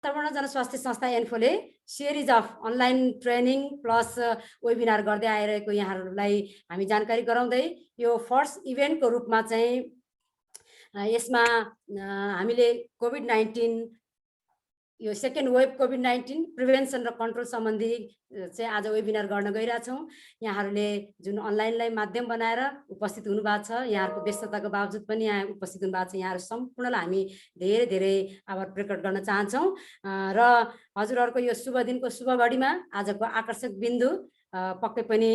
वातावरण जनस्वास्थ्य संस्था एन्फोले series of online training plus webinar गर्दै आइरहेको यहाँहरूलाई हामी जानकारी गराउँदै यो फर्स्ट इभेन्टको रूपमा चाहिँ यसमा हामीले कोभिड-19 यो सेकेन्ड वेभ कोभिड-19 प्रिभेन्सन र कन्ट्रोल सम्बन्धी चाहिँ आज वेबिनार गर्न गइरहेछौँ। यहाँहरूले जुन अनलाइनलाई माध्यम बनाएर उपस्थित हुनुभएको छ, यहाँहरूको व्यस्तताको बावजुद पनि यहाँ उपस्थित हुनुभएको छ, यहाँहरू सम्पूर्णलाई हामी धेरै धेरै आभार प्रकट गर्न चाहन्छौँ। र हजुरहरूको यो शुभ दिनको शुभ घडीमा आजको आकर्षक बिन्दु पक्कै पनि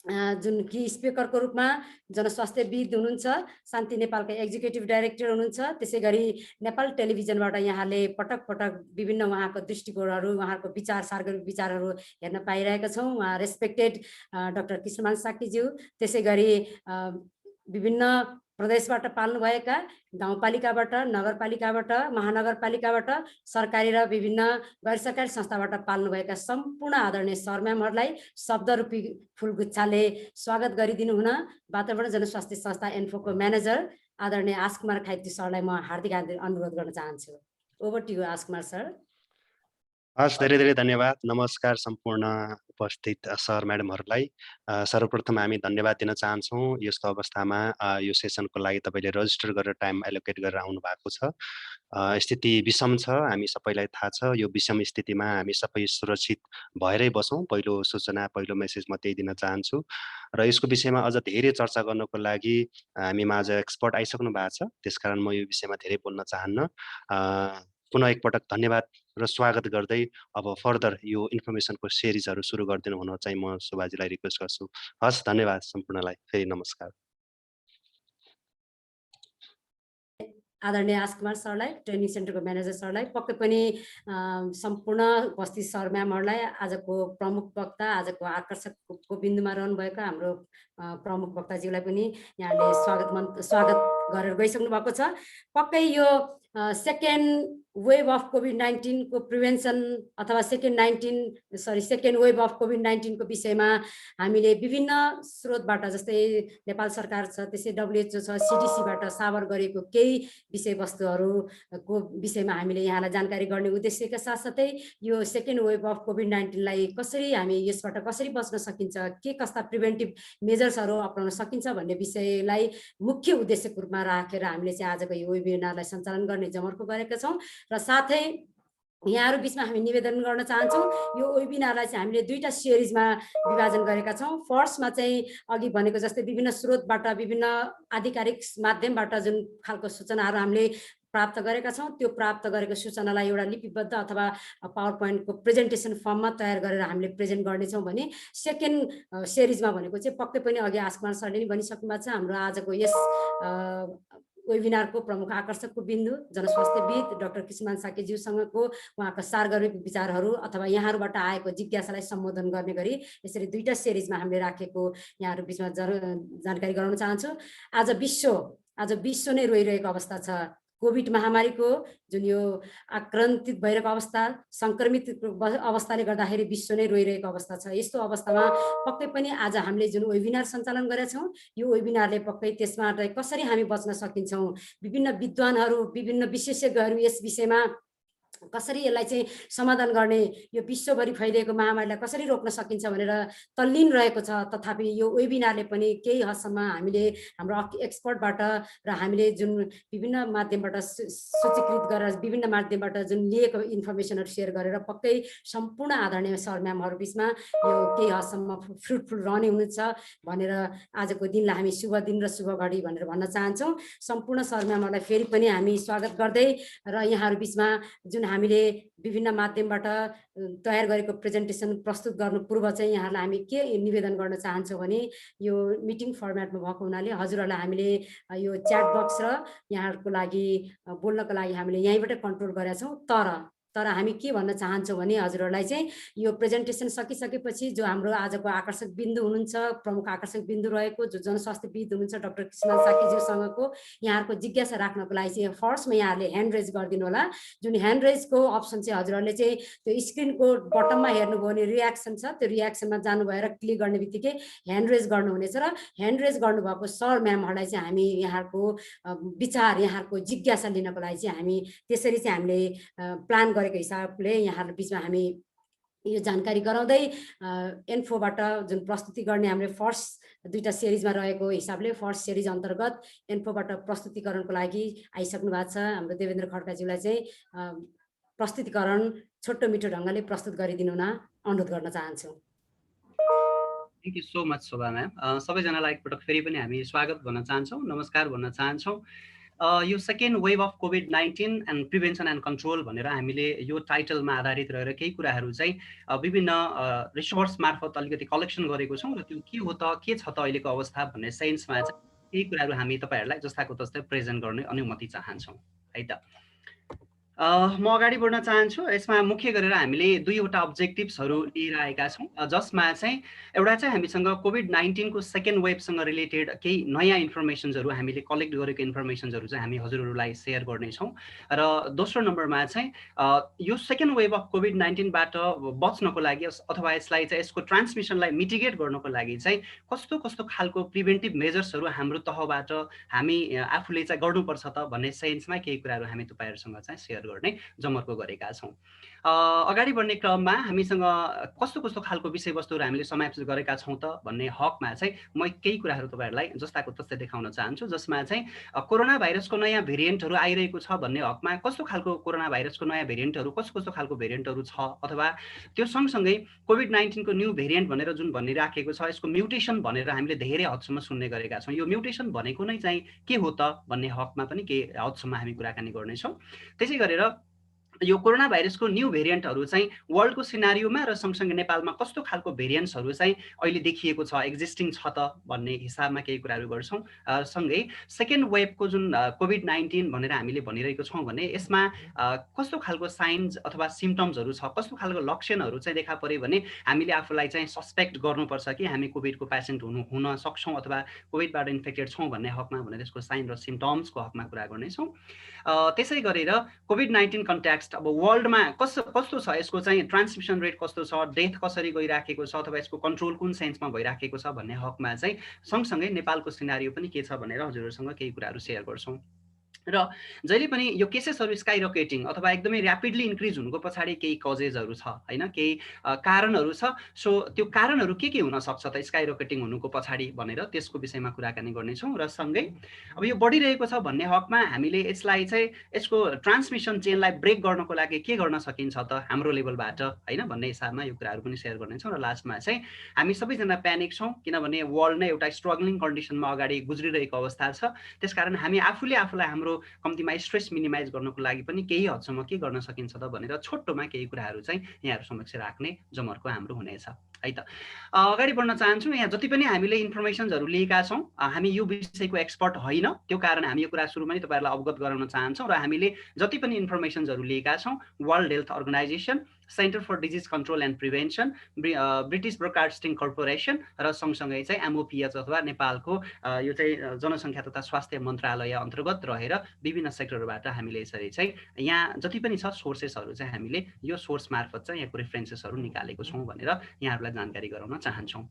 जुन कि स्पिकरको रूपमा जनस्वास्थ्यविद हुनुहुन्छ, शान्ति नेपालका एक्जिक्युटिभ डाइरेक्टर हुनुहुन्छ, त्यसै गरी नेपाल टेलिभिजनबाट यहाँले पटक पटक विभिन्न उहाँको दृष्टिकोणहरू, उहाँहरूको विचार सार्वजनिक विचारहरू हेर्न पाइरहेका छौँ। उहाँ रेस्पेक्टेड डाक्टर कृष्णमान साक्कीज्यू, त्यसै गरी विभिन्न प्रदेशबाट पाल्नुभएका गाउँपालिकाबाट, नगरपालिकाबाट, महानगरपालिकाबाट, सरकारी र विभिन्न गैर सरकारी संस्थाबाट पाल्नुभएका सम्पूर्ण आदरणीय सर म्यामहरूलाई शब्दरूपी फुलगुच्छाले स्वागत गरिदिनु हुन वातावरण जनस्वास्थ्य संस्था एन्फोको म्यानेजर आदरणीय आश कुमार खाइती सरलाई म हार्दिक अनुरोध गर्न चाहन्छु। ओभर टु यु आश कुमार सर। हस्, धेरै धेरै धन्यवाद। नमस्कार सम्पूर्ण उपस्थित सर म्याडमहरूलाई। सर्वप्रथम हामी धन्यवाद दिन चाहन्छौँ यस्तो अवस्थामा यो सेसनको लागि तपाईँले रजिस्टर गरेर टाइम एलोकेट गरेर आउनु भएको छ। स्थिति विषम छ, हामी सबैलाई थाहा छ। यो विषम स्थितिमा हामी सबै सुरक्षित भएरै बसौँ, पहिलो सूचना पहिलो मेसेज म त्यही दिन चाहन्छु। र यसको विषयमा अझ धेरै चर्चा गर्नको लागि हामीमा आज एक्सपर्ट आइसक्नु भएको छ, त्यसकारण म यो विषयमा धेरै बोल्न चाहन्न। पुनः एकपटक धन्यवाद र स्वागत गर्दै अब फर्दर यो इन्फर्मेसनको सिरिजहरू सुरु गरिदिनु हुन चाहिँ म शोभाजीलाई रिक्वेस्ट गर्छु। हस्, धन्यवाद सम्पूर्णलाई, फेरि नमस्कार। आदरणीय आश कुमार सरलाई, ट्रेनिङ सेन्टरको म्यानेजर सरलाई, पक्कै पनि सम्पूर्ण उपस्थित सर म्यामहरूलाई, आजको प्रमुख वक्ता, आजको आकर्षकको बिन्दुमा रहनुभएका हाम्रो प्रमुख वक्ताज्यूलाई पनि यहाँले स्वागत गरेर गइसक्नु भएको छ। पक्कै यो सेकेन्ड वेभ अफ कोभिड-19 को प्रिभेन्सन अथवा सेकेन्ड वेभ अफ कोभिड-19 को विषयमा हामीले विभिन्न स्रोतबाट, जस्तै नेपाल सरकार छ, त्यसै WHO छ, CDC-बाट साबर गरेको केही विषयवस्तुहरूको विषयमा हामीले यहाँलाई जानकारी गर्ने उद्देश्यका साथसाथै यो सेकेन्ड वेभ अफ कोभिड-19लाई कसरी हामी यसबाट कसरी बच्न सकिन्छ, के कस्ता प्रिभेन्टिभ मेजर्सहरू अपनाउन सकिन्छ भन्ने विषयलाई मुख्य उद्देश्यको रूपमा राखेर हामीले चाहिँ आजको यो वेबिनारलाई सञ्चालन गर्ने जमर्को गरेका छौँ। र साथै यहाँहरू बिचमा हामी निवेदन गर्न चाहन्छौँ, यो वेबिनारलाई चाहिँ हामीले दुईटा सिरिजमा विभाजन गरेका छौँ। फर्स्टमा चाहिँ अघि भनेको जस्तै विभिन्न स्रोतबाट, विभिन्न आधिकारिक माध्यमबाट जुन खालको सूचनाहरू हामीले प्राप्त गरेका छौँ, त्यो प्राप्त गरेको सूचनालाई एउटा लिपिबद्ध अथवा पावर पोइन्टको प्रेजेन्टेसन फर्ममा तयार गरेर हामीले प्रेजेन्ट गर्नेछौँ भने सेकेन्ड सिरिजमा भनेको चाहिँ पक्कै पनि अघि आश कुमार सरले नि भनिसक्नु भएको छ, हाम्रो आजको यस वेबिनारको प्रमुख आकर्षकको बिन्दु जनस्वास्थ्यविद डाक्टर कृष्णमान साक्कीज्यूसँगको उहाँको सार्वजनिक विचारहरू अथवा यहाँहरूबाट आएको जिज्ञासालाई सम्बोधन गर्ने गरी यसरी दुईटा सिरिजमा हामीले राखेको यहाँहरू बिचमा जानकारी गराउन चाहन्छु। आज विश्व नै रोइरहेको अवस्था छ। कोभिड महामारीको जुन यो आक्रान्तित भइरहेको अवस्था, सङ्क्रमित अवस्थाले गर्दाखेरि विश्व नै रोइरहेको अवस्था छ। यस्तो अवस्थामा पक्कै पनि आज हामीले जुन वेबिनार सञ्चालन गरेका छौँ, यो वेबिनारले पक्कै त्यसबाट कसरी हामी बच्न सकिन्छौँ, विभिन्न विद्वानहरू, विभिन्न विशेषज्ञहरू यस विषयमा कसरी यसलाई चाहिँ समाधान गर्ने, यो विश्वभरि फैलिएको महामारीलाई कसरी रोक्न सकिन्छ भनेर तल्लीन रहेको छ। तथापि यो वेबिनारले पनि केही हदसम्म हामीले हाम्रो एक्सपर्टबाट र हामीले जुन विभिन्न माध्यमबाट सूचीकृत गरेर विभिन्न माध्यमबाट जुन लिएको इन्फर्मेसनहरू सेयर गरेर पक्कै सम्पूर्ण आदरणीय सर म्यामहरू बिचमा यो केही हदसम्म फ्रुटफुल रहने हुनेछ भनेर आजको दिनलाई हामी शुभ दिन र शुभ घडी भनेर भन्न चाहन्छौँ। सम्पूर्ण सर म्यामहरूलाई फेरि पनि हामी स्वागत गर्दै र यहाँहरू बिचमा जुन हामीले विभिन्न माध्यमबाट तयार गरेको प्रेजेन्टेसन प्रस्तुत गर्नु पूर्व चाहिँ यहाँलाई हामी के निवेदन गर्न चाहन्छौँ भने यो मिटिङ फर्मेटमा भएको हुनाले हजुरहरूलाई हामीले यो च्याट बक्स र यहाँहरूको लागि बोल्नको लागि हामीले यहीँबाट कन्ट्रोल गरेका छौँ। तर हामी के भन्न चाहन्छौँ भने हजुरहरूलाई चाहिँ यो प्रेजेन्टेसन सकिसकेपछि जो हाम्रो आजको आकर्षक बिन्दु हुनुहुन्छ, प्रमुख आकर्षक बिन्दु रहेको जो जनस्वास्थ्यविद हुनुहुन्छ डाक्टर कृष्णमान साक्कीज्यूसँगको यहाँहरूको जिज्ञासा राख्नको लागि चाहिँ फर्स्टमा यहाँहरूले ह्यान्ड रेज गरिदिनु होला। जुन ह्यान्ड रेजको अप्सन चाहिँ हजुरहरूले चाहिँ त्यो स्क्रिनको बटममा हेर्नुभयो भने रियाक्सन छ, त्यो रियाक्सनमा जानु भएर क्लिक गर्ने बित्तिकै ह्यान्ड रेज गर्नुहुनेछ र ह्यान्ड रेज गर्नुभएको सर म्यामहरूलाई चाहिँ हामी यहाँहरूको विचार, यहाँहरूको जिज्ञासा लिनको लागि चाहिँ हामी त्यसरी चाहिँ हामीले प्लान गरेको हिसाबले यहाँहरु बीचमा हामी यो जानकारी गराउँदै इन्फोबाट जुन प्रस्तुति गर्ने हामीले फर्स्ट 2टा सिरिजमा रहेको हिसाबले फर्स्ट सिरिज अन्तर्गत इन्फोबाट प्रस्तुतिकरणको लागि आइसक्नु भएको छ। हाम्रो देवेन्द्र खड्काज्यूलाई चाहिँ प्रस्तुतिकरण छोटो मिठो ढङ्गले प्रस्तुत गरिदिनु हुन अनुरोध गर्न चाहन्छु। Thank you so much Shobha ma'am. सबैजनालाई एकपटक फेरि पनि हामी स्वागत भन्न चाहन्छौँ, नमस्कार भन्न चाहन्छौँ। यो सेकेन्ड वेभ अफ कोभिड-19 एन्ड प्रिभेन्सन एन्ड कन्ट्रोल भनेर हामीले यो टाइटलमा आधारित रहेर केही कुराहरू चाहिँ विभिन्न रिसोर्स मार्फत अलिकति कलेक्सन गरेको छौँ र त्यो के हो त, के छ त अहिलेको अवस्था भन्ने सेन्समा चाहिँ केही कुराहरू हामी तपाईँहरूलाई जस्ताको तस्तै प्रेजेन्ट गर्ने अनुमति चाहन्छौँ है त। म अगाडि बढ्न चाहन्छु। यसमा मुख्य गरेर हामीले 2वटा अब्जेक्टिभ्सहरू लिएर आएका छौँ, जसमा चाहिँ एउटा चाहिँ हामीसँग कोभिड-19 को सेकेन्ड वेभसँग रिलेटेड केही नयाँ इन्फर्मेसन्सहरू हामीले कलेक्ट गरेको इन्फर्मेसन्सहरू चाहिँ हामी हजुरहरूलाई सेयर गर्नेछौँ। र दोस्रो नम्बरमा चाहिँ यो सेकेन्ड वेभ अफ कोभिड-19बाट बच्नको लागि अथवा यसलाई चाहिँ यसको ट्रान्समिसनलाई मिटिगेट गर्नको लागि चाहिँ कस्तो कस्तो खालको प्रिभेन्टिभ मेजर्सहरू हाम्रो तहबाट हामी आफूले चाहिँ गर्नुपर्छ त भन्ने सेन्समा केही कुराहरू हामी तपाईँहरूसँग चाहिँ सेयर गर्ने जमर्को गरेका छौँ। अगाडि बढ्ने क्रममा हामीसँग कस्तो कस्तो खालको विषयवस्तुहरू हामीले समावेश गरेका छौँ त भन्ने हकमा चाहिँ म केही कुराहरू तपाईँहरूलाई जस्ताको तस्तै देखाउन चाहन्छु, जसमा चाहिँ कोरोना भाइरसको नयाँ भेरिएन्टहरू आइरहेको छ भन्ने हकमा कस्तो खालको कोरोना भाइरसको नयाँ भेरिएन्टहरू कस्तो कस्तो खालको भेरिएन्टहरू छ, अथवा त्यो सँगसँगै कोभिड-19 को न्यू भेरिएन्ट भनेर जुन भनिराखेको छ यसको म्युटेसन भनेर हामीले धेरै हदसम्म सुन्ने गरेका छौँ। यो म्युटेसन भनेको नै चाहिँ के हो त भन्ने हकमा पनि केही हदसम्म हामी कुराकानी गर्नेछौँ। त्यसै गरेर यो कोरोना भाइरसको न्यू भेरिएन्टहरू चाहिँ वर्ल्डको सिनारियोमा र सँगसँगै नेपालमा कस्तो खालको भेरिएन्ट्सहरू चाहिँ अहिले देखिएको छ, एक्जिस्टिङ छ त भन्ने हिसाबमा केही कुराहरू गर्छौँ। सँगै सेकेन्ड वेभको जुन कोभिड-19 भनेर हामीले भनिरहेको छौँ भने यसमा कस्तो खालको साइन्स अथवा सिम्टम्सहरू छ, कस्तो खालको लक्षणहरू चाहिँ देखा पऱ्यो भने हामीले आफूलाई चाहिँ सस्पेक्ट गर्नुपर्छ कि हामी कोभिडको पेसेन्ट हुन सक्छौँ अथवा कोभिडबाट इन्फेक्टेड छौँ भन्ने हकमा भनेर यसको साइन र सिम्टम्सको हकमा कुरा गर्नेछौँ। त्यसै गरेर कोभिड-19 कन्ट्याक्स्ट अब वर्ल्डमा कस्तो छ, यसको चाहिँ ट्रान्समिसन रेट कस्तो छ, डेथ कसरी गइराखेको छ अथवा यसको कन्ट्रोल कुन सेन्समा भइराखेको छ भन्ने हकमा चाहिँ सँगसँगै नेपालको सिनारियो पनि के छ भनेर हजुरहरूसँग केही कुराहरू सेयर गर्छौँ। र जहिले पनि यो केसेसहरू स्काई रकेटिङ अथवा एकदमै ऱ्यापिडली इन्क्रिज हुनुको पछाडि केही कजेसहरू छ होइन, केही कारणहरू छ। सो त्यो कारणहरू के हुनसक्छ त स्काई रकेटिङ हुनुको पछाडि भनेर त्यसको विषयमा कुराकानी गर्नेछौँ। र सँगै अब यो बढिरहेको छ भन्ने हकमा हामीले यसलाई चाहिँ यसको ट्रान्समिसन चेनलाई ब्रेक गर्नको लागि के गर्न सकिन्छ त हाम्रो लेभलबाट होइन भन्ने हिसाबमा यो कुराहरू पनि सेयर गर्नेछौँ। र लास्टमा चाहिँ हामी सबैजना प्यानिक छौँ किनभने वर्ल्ड नै एउटा स्ट्रगलिङ कन्डिसनमा अगाडि गुज्रिरहेको अवस्था छ। त्यसकारण हामी आफूले आफूलाई हाम्रो कम्तीमा स्ट्रेस मिनिमाइज गर्नको लागि पनि केही हदसम्म के गर्न सकिन्छ त भनेर छोटोमा केही कुराहरू चाहिँ यहाँहरू समक्ष राख्ने जमर्को हाम्रो हुनेछ है त। अगाडि बढ्न चाहन्छु। यहाँ जति पनि हामीले इन्फर्मेसन्सहरू लिएका छौँ, हामी यो विषयको एक्सपर्ट होइन, त्यो कारण हामी यो कुरा सुरुमा नै तपाईँहरूलाई अवगत गराउन चाहन्छौँ। र हामीले जति पनि इन्फर्मेसन्सहरू लिएका छौँ World Health Organization, Centre for Disease Control and Prevention, British Broadcasting Corporation र सँगसँगै चाहिँ एमओपिएच अथवा नेपालको यो चाहिँ जनसङ्ख्या तथा स्वास्थ्य मन्त्रालय अन्तर्गत रहेर विभिन्न सेक्टरबाट हामीले यसरी चाहिँ यहाँ जति पनि छ सोर्सेसहरू चाहिँ हामीले यो सोर्स मार्फत चाहिँ यहाँको रेफरेन्सेसहरू निकालेको छौँ भनेर यहाँहरूलाई जानकारी गराउन चाहन्छौँ।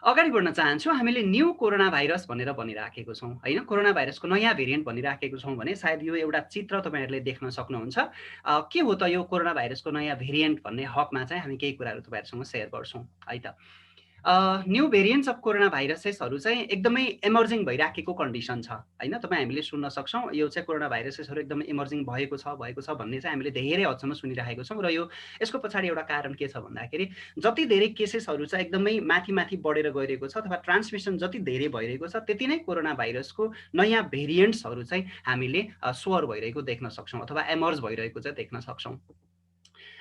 अगाडि बढ्न चाहन्छु। हामीले न्यू कोरोना भाइरस भनेर भनिराखेको छौँ होइन, कोरोना भाइरसको नयाँ भेरिएन्ट भनिराखेको छौँ भने सायद यो एउटा चित्र तपाईँहरूले देख्न सक्नुहुन्छ। के हो त यो कोरोना भाइरसको नयाँ भेरिएन्ट भन्ने हकमा चाहिँ हामी केही कुराहरू तपाईँहरूसँग सेयर गर्छौँ है त। न्यू भेरिएन्ट्स अफ कोरोना भाइरसेसहरू चाहिँ एकदमै इमर्जिङ भइराखेको कन्डिसन छ होइन। तपाईँ हामीले सुन्न सक्छौँ यो चाहिँ कोरोना भाइरसेसहरू एकदमै इमर्जिङ भएको छ भन्ने चाहिँ हामीले धेरै हदसम्म सुनिरहेको छौँ। र यो यसको पछाडि एउटा कारण के छ भन्दाखेरि जति धेरै केसेसहरू चाहिँ एकदमै माथि बढेर गइरहेको छ अथवा ट्रान्समिसन जति धेरै भइरहेको छ त्यति नै कोरोना भाइरसको नयाँ भेरिएन्ट्सहरू चाहिँ हामीले स्वर भइरहेको देख्न सक्छौँ अथवा एमर्ज भइरहेको चाहिँ देख्न सक्छौँ।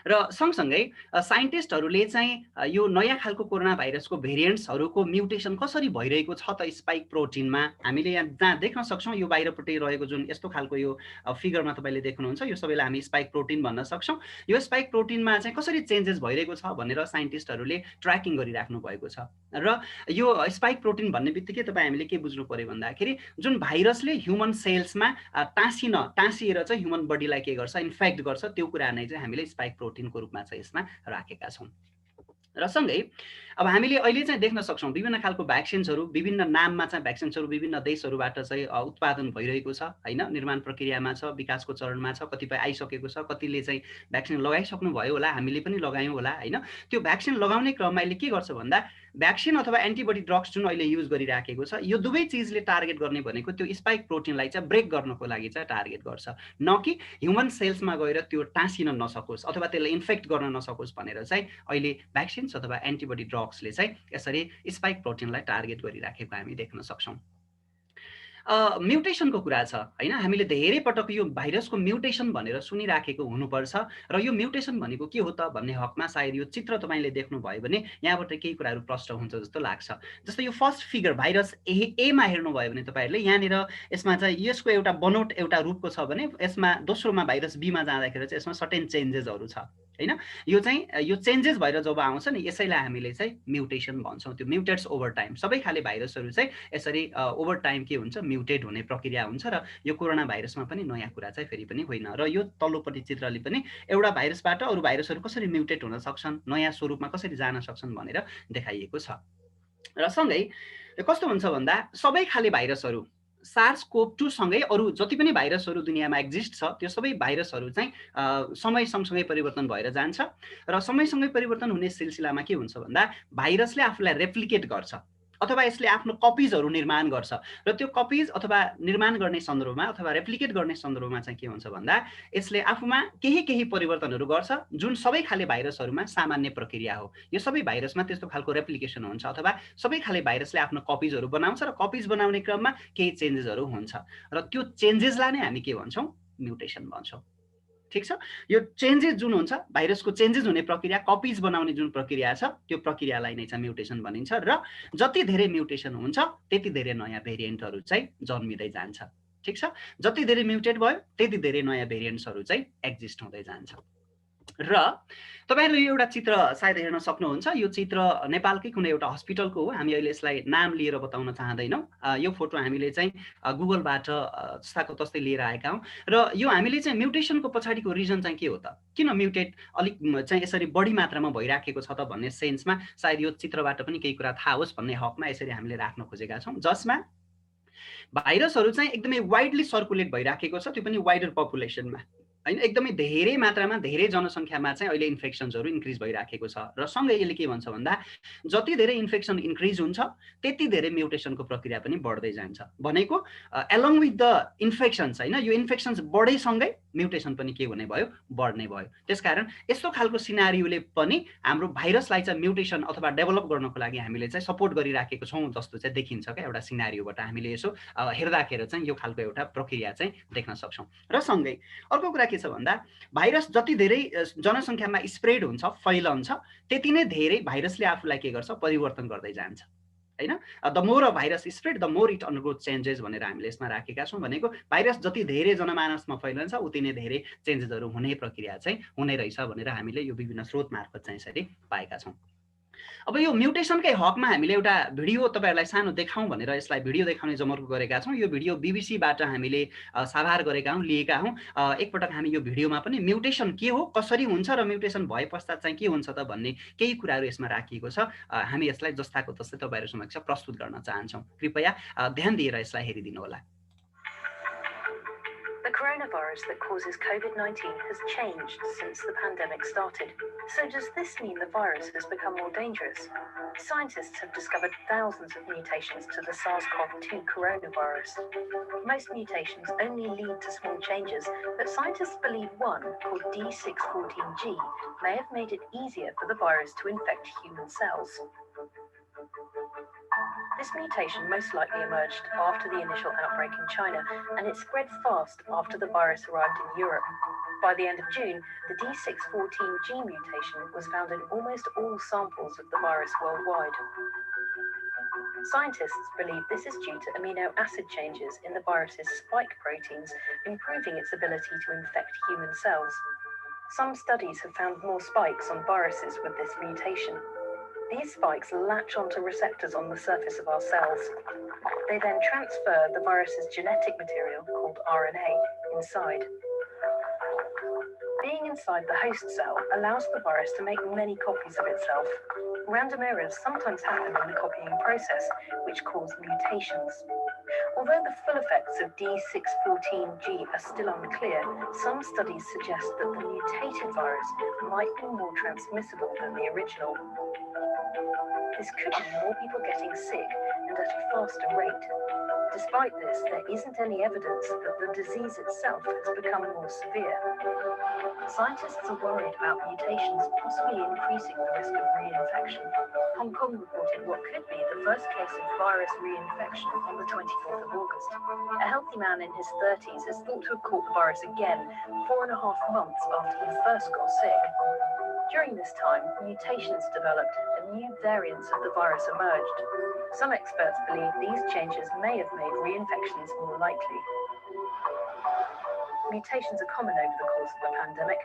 र सँगसँगै साइन्टिस्टहरूले चाहिँ यो नयाँ खालको कोरोना भाइरसको भेरिएन्ट्सहरूको म्युटेसन कसरी भइरहेको छ त स्पाइक प्रोटिनमा हामीले यहाँ जहाँ देख्न सक्छौँ। यो बाहिरपट्टि रहेको जुन यस्तो खालको यो फिगरमा तपाईँले देख्नुहुन्छ यो सबैलाई हामी स्पाइक प्रोटिन भन्न सक्छौँ। यो स्पाइक प्रोटिनमा चाहिँ कसरी चेन्जेस भइरहेको छ भनेर साइन्टिस्टहरूले ट्र्याकिङ गरिराख्नु भएको छ। र यो स्पाइक प्रोटिन भन्ने बित्तिकै तपाईँ हामीले के बुझ्नु पऱ्यो भन्दाखेरि जुन भाइरसले ह्युमन सेल्समा टाँसिएर चाहिँ ह्युमन बडीलाई के गर्छ, इन्फेक्ट गर्छ, त्यो कुरा नै चाहिँ हामीले स्पाइक प्रोटिनको रूपमा चाहिँ यसमा राखेका छौँ। र सँगै अब हामीले अहिले चाहिँ देख्न सक्छौँ विभिन्न खालको भ्याक्सिन्सहरू विभिन्न नाममा चाहिँ भ्याक्सिन्सहरू विभिन्न देशहरूबाट चाहिँ उत्पादन भइरहेको छ होइन, निर्माण प्रक्रियामा छ, विकासको चरणमा छ, कतिपय आइसकेको छ, कतिले चाहिँ भ्याक्सिन लगाइसक्नु भयो होला, हामीले पनि लगायौँ होला होइन। त्यो भ्याक्सिन लगाउने क्रममा अहिले के गर्छ भन्दा भ्याक्सिन अथवा एन्टिबडी ड्रग्स जुन अहिले युज गरिराखेको छ यो दुवै चिजले टार्गेट गर्ने भनेको त्यो स्पाइक प्रोटिनलाई चाहिँ ब्रेक गर्नको लागि चाहिँ टार्गेट गर्छ, न कि ह्युमन सेल्समा गएर त्यो टाँसिन नसकोस् अथवा त्यसलाई इन्फेक्ट गर्न नसकोस् भनेर चाहिँ अहिले भ्याक्सिन्स अथवा एन्टिबडी ड्रग्सले चाहिँ यसरी स्पाइक प्रोटिनलाई टार्गेट गरिराखेको हामी देख्न सक्छौँ। म्युटेसनको कुरा छ होइन, हामीले धेरै पटक यो भाइरसको म्युटेसन भनेर सुनिराखेको हुनुपर्छ र यो म्युटेसन भनेको के हो त भन्ने हकमा सायद यो चित्र तपाईँले देख्नुभयो भने यहाँबाट केही कुराहरू प्रष्ट हुन्छ जस्तो लाग्छ। जस्तो यो फर्स्ट फिगर भाइरस एमा हेर्नुभयो भने तपाईँहरूले यहाँनिर यसमा चाहिँ यसको एउटा बनोट एउटा रूपको छ भने यसमा दोस्रोमा भाइरस बीमा जाँदाखेरि चाहिँ यसमा सर्टेन चेन्जेसहरू छ होइन। यो चाहिँ यो चेन्जेस भएर जब आउँछ नि यसैलाई हामीले चाहिँ म्युटेसन भन्छौँ। त्यो म्युटेट्स ओभर टाइम, सबै खाले भाइरसहरू चाहिँ यसरी ओभर टाइम के हुन्छ म्युटेट हुने प्रक्रिया हुन्छ र यो कोरोना भाइरसमा पनि नयाँ कुरा चाहिँ फेरि पनि होइन। र यो तल्लोपट्टि चित्रले पनि एउटा भाइरसबाट अरू भाइरसहरू कसरी म्युटेट हुन सक्छन्, नयाँ स्वरूपमा कसरी जान सक्छन् भनेर देखाइएको छ। र सँगै कस्तो हुन्छ भन्दा सबै खाले भाइरसहरू SARS-CoV-2 सँगै अरू जति पनि भाइरसहरू दुनियाँमा एक्जिस्ट छ त्यो सबै भाइरसहरू चाहिँ समय सँगसँगै परिवर्तन भएर जान्छ र समयसँगै परिवर्तन हुने सिलसिलामा के हुन्छ भन्दा भाइरसले आफूलाई रेप्लिकेट गर्छ अथवा यसले आफ्नो कपिजहरू निर्माण गर्छ र त्यो कपिज अथवा निर्माण गर्ने सन्दर्भमा अथवा रेप्लिकेट गर्ने सन्दर्भमा चाहिँ के हुन्छ भन्दा यसले आफूमा केही परिवर्तनहरू गर्छ जुन सबै खाले भाइरसहरूमा सामान्य प्रक्रिया हो। यो सबै भाइरसमा त्यस्तो खालको रेप्लिकेसन हुन्छ अथवा सबै खाले भाइरसले आफ्नो कपिजहरू बनाउँछ र कपिज बनाउने क्रममा केही चेन्जेसहरू हुन्छ र त्यो चेन्जेसलाई नै हामी के भन्छौँ म्युटेसन भन्छौँ। ठिक छ, यो चेन्जेस जुन हुन्छ भाइरसको चेन्जेस हुने प्रक्रिया कपिज बनाउने जुन प्रक्रिया छ त्यो प्रक्रियालाई नै चाहिँ म्युटेसन भनिन्छ र जति धेरै म्युटेसन हुन्छ त्यति धेरै नयाँ भेरिएन्टहरू चाहिँ जन्मिँदै जान्छ। ठिक छ, जति धेरै म्युटेट भयो त्यति धेरै नयाँ भेरिएन्ट्सहरू चाहिँ एक्जिस्ट हुँदै जान्छ। र तपाईहरुले यो एउटा चित्र सायद हेर्न सक्नुहुन्छ। यो चित्र नेपालकै कुनै एउटा हस्पिटलको हो। हामी अहिले यसलाई नाम लिएर बताउन चाहदैनौँ। यो फोटो हामीले चाहिँ गुगलबाट जस्ताको तस्तै लिएर आएका हौं र यो हामीले चाहिँ म्युटेसनको पछाडिको रिजन चाहिँ के हो त, किन म्युटेट अलिक चाहिँ यसरी बढी मात्रामा भइराखेको छ त भन्ने सेन्समा सायद यो चित्रबाट पनि केही कुरा थाहा होस् भन्ने हकमा यसरी हामीले राख्न खोजेका छौं, जसमा भाइरसहरू चाहिँ एकदमै वाइडली सर्कुलेट भइराखेको छ, त्यो पनि वाइडर पपुलेसनमा हैन, एकदमै धेरै मात्रामा धेरै जनसंख्यामा चाहिँ अहिले इन्फेक्सन्सहरू इन्क्रिज भइराखेको छ र सँगै यसले के भन्छ भन्दा जति धेरै इन्फेक्सन इन्क्रिज हुन्छ त्यति धेरै म्युटेसनको प्रक्रिया पनि बढ्दै जान्छ। भनेको एलोङ विथ द इन्फेक्सन्स हैन, यो इन्फेक्सन्स बढेसँगै म्युटेसन पनि के हुने भयो, बढ्ने भयो। त्यसकारण यस्तो खालको सिनारियोले पनि हाम्रो भाइरसलाई चाहिँ म्युटेसन अथवा डेभलप गर्नको लागि हामीले चाहिँ सपोर्ट गरिराखेको छौं जस्तो चाहिँ देखिन्छ क्या एउटा सिनारियोबाट हामीले यसो हेर्दाखेरि चाहिँ यो खालको एउटा प्रक्रिया चाहिँ देख्न सक्छौं। र सँगै अर्को कुरा के छ भन्दा भाइरस जति धेरै जनसंख्यामा स्प्रेड हुन्छ फैलन्छ त्यति नै धेरै भाइरसले आफूलाई के गर्छ, परिवर्तन गर्दै जान्छ हैन। The more a virus spread the more it undergoes changes भनेर हामीले यसमा राखेका छौं। भनेको भाइरस जति धेरै जनमानसमा फैलन्छ उति नै धेरै चेन्जेसहरू हुने प्रक्रिया चाहिँ हुने रहेछ भनेर हामीले यो विभिन्न स्रोत मार्फत चाहिँ यसरी पाएका छौं। अब यो म्युटेसनकै हकमा हामीले एउटा भिडियो तपाईहरुलाई सानो देखाउँ भनेर यसलाई भिडियो देखाउने जमर्को गरेका छौं। यो भिडियो बीबीसीबाट हामीले साभार गरेका हौं, लिएका हौं। एकपटक हामी यो भिडियोमा पनि म्युटेसन के हो, कसरी हुन्छ र म्युटेसन भए पश्चात चाहिँ के हुन्छ त भन्ने केही कुराहरू यसमा राखिएको छ। हामी यसलाई जस्ताको तस्तै तपाईहरु समक्ष प्रस्तुत गर्न चाहन्छौं। कृपया ध्यान दिएर यसलाई हेरिदिनु होला। The coronavirus that causes COVID-19 has changed since the pandemic started. So does this mean the virus has become more dangerous? Scientists have discovered thousands of mutations to the SARS-CoV-2 coronavirus. Most mutations only lead to small changes, but scientists believe one, called D614G, may have made it easier for the virus to infect human cells. This mutation most likely emerged after the initial outbreak in China, and it spread fast after the virus arrived in Europe. By the end of June, the D614G mutation was found in almost all samples of the virus worldwide. Scientists believe this is due to amino acid changes in the virus's spike proteins, improving its ability to infect human cells. Some studies have found more spikes on viruses with this mutation. These spikes latch onto receptors on the surface of our cells. They then transfer the virus's genetic material, called RNA, inside. Being inside the host cell allows the virus to make many copies of itself. Random errors sometimes happen in the copying process, which cause mutations. Although the full effects of D614G are still unclear, some studies suggest that the mutated virus might be more transmissible than the original. This could mean more people getting sick and at a faster rate. Despite this, there isn't any evidence that the disease itself has become more severe. Scientists are worried about mutations possibly increasing the risk of reinfection. Hong Kong reported what could be the first case of virus reinfection on the 24th of August. A healthy man in his 30s is thought to have caught the virus again 4.5 months after he first got sick. During this time, mutations developed and new variants of the virus emerged. Some experts believe these changes may have made reinfections more likely. Mutations are common over the course of the pandemic.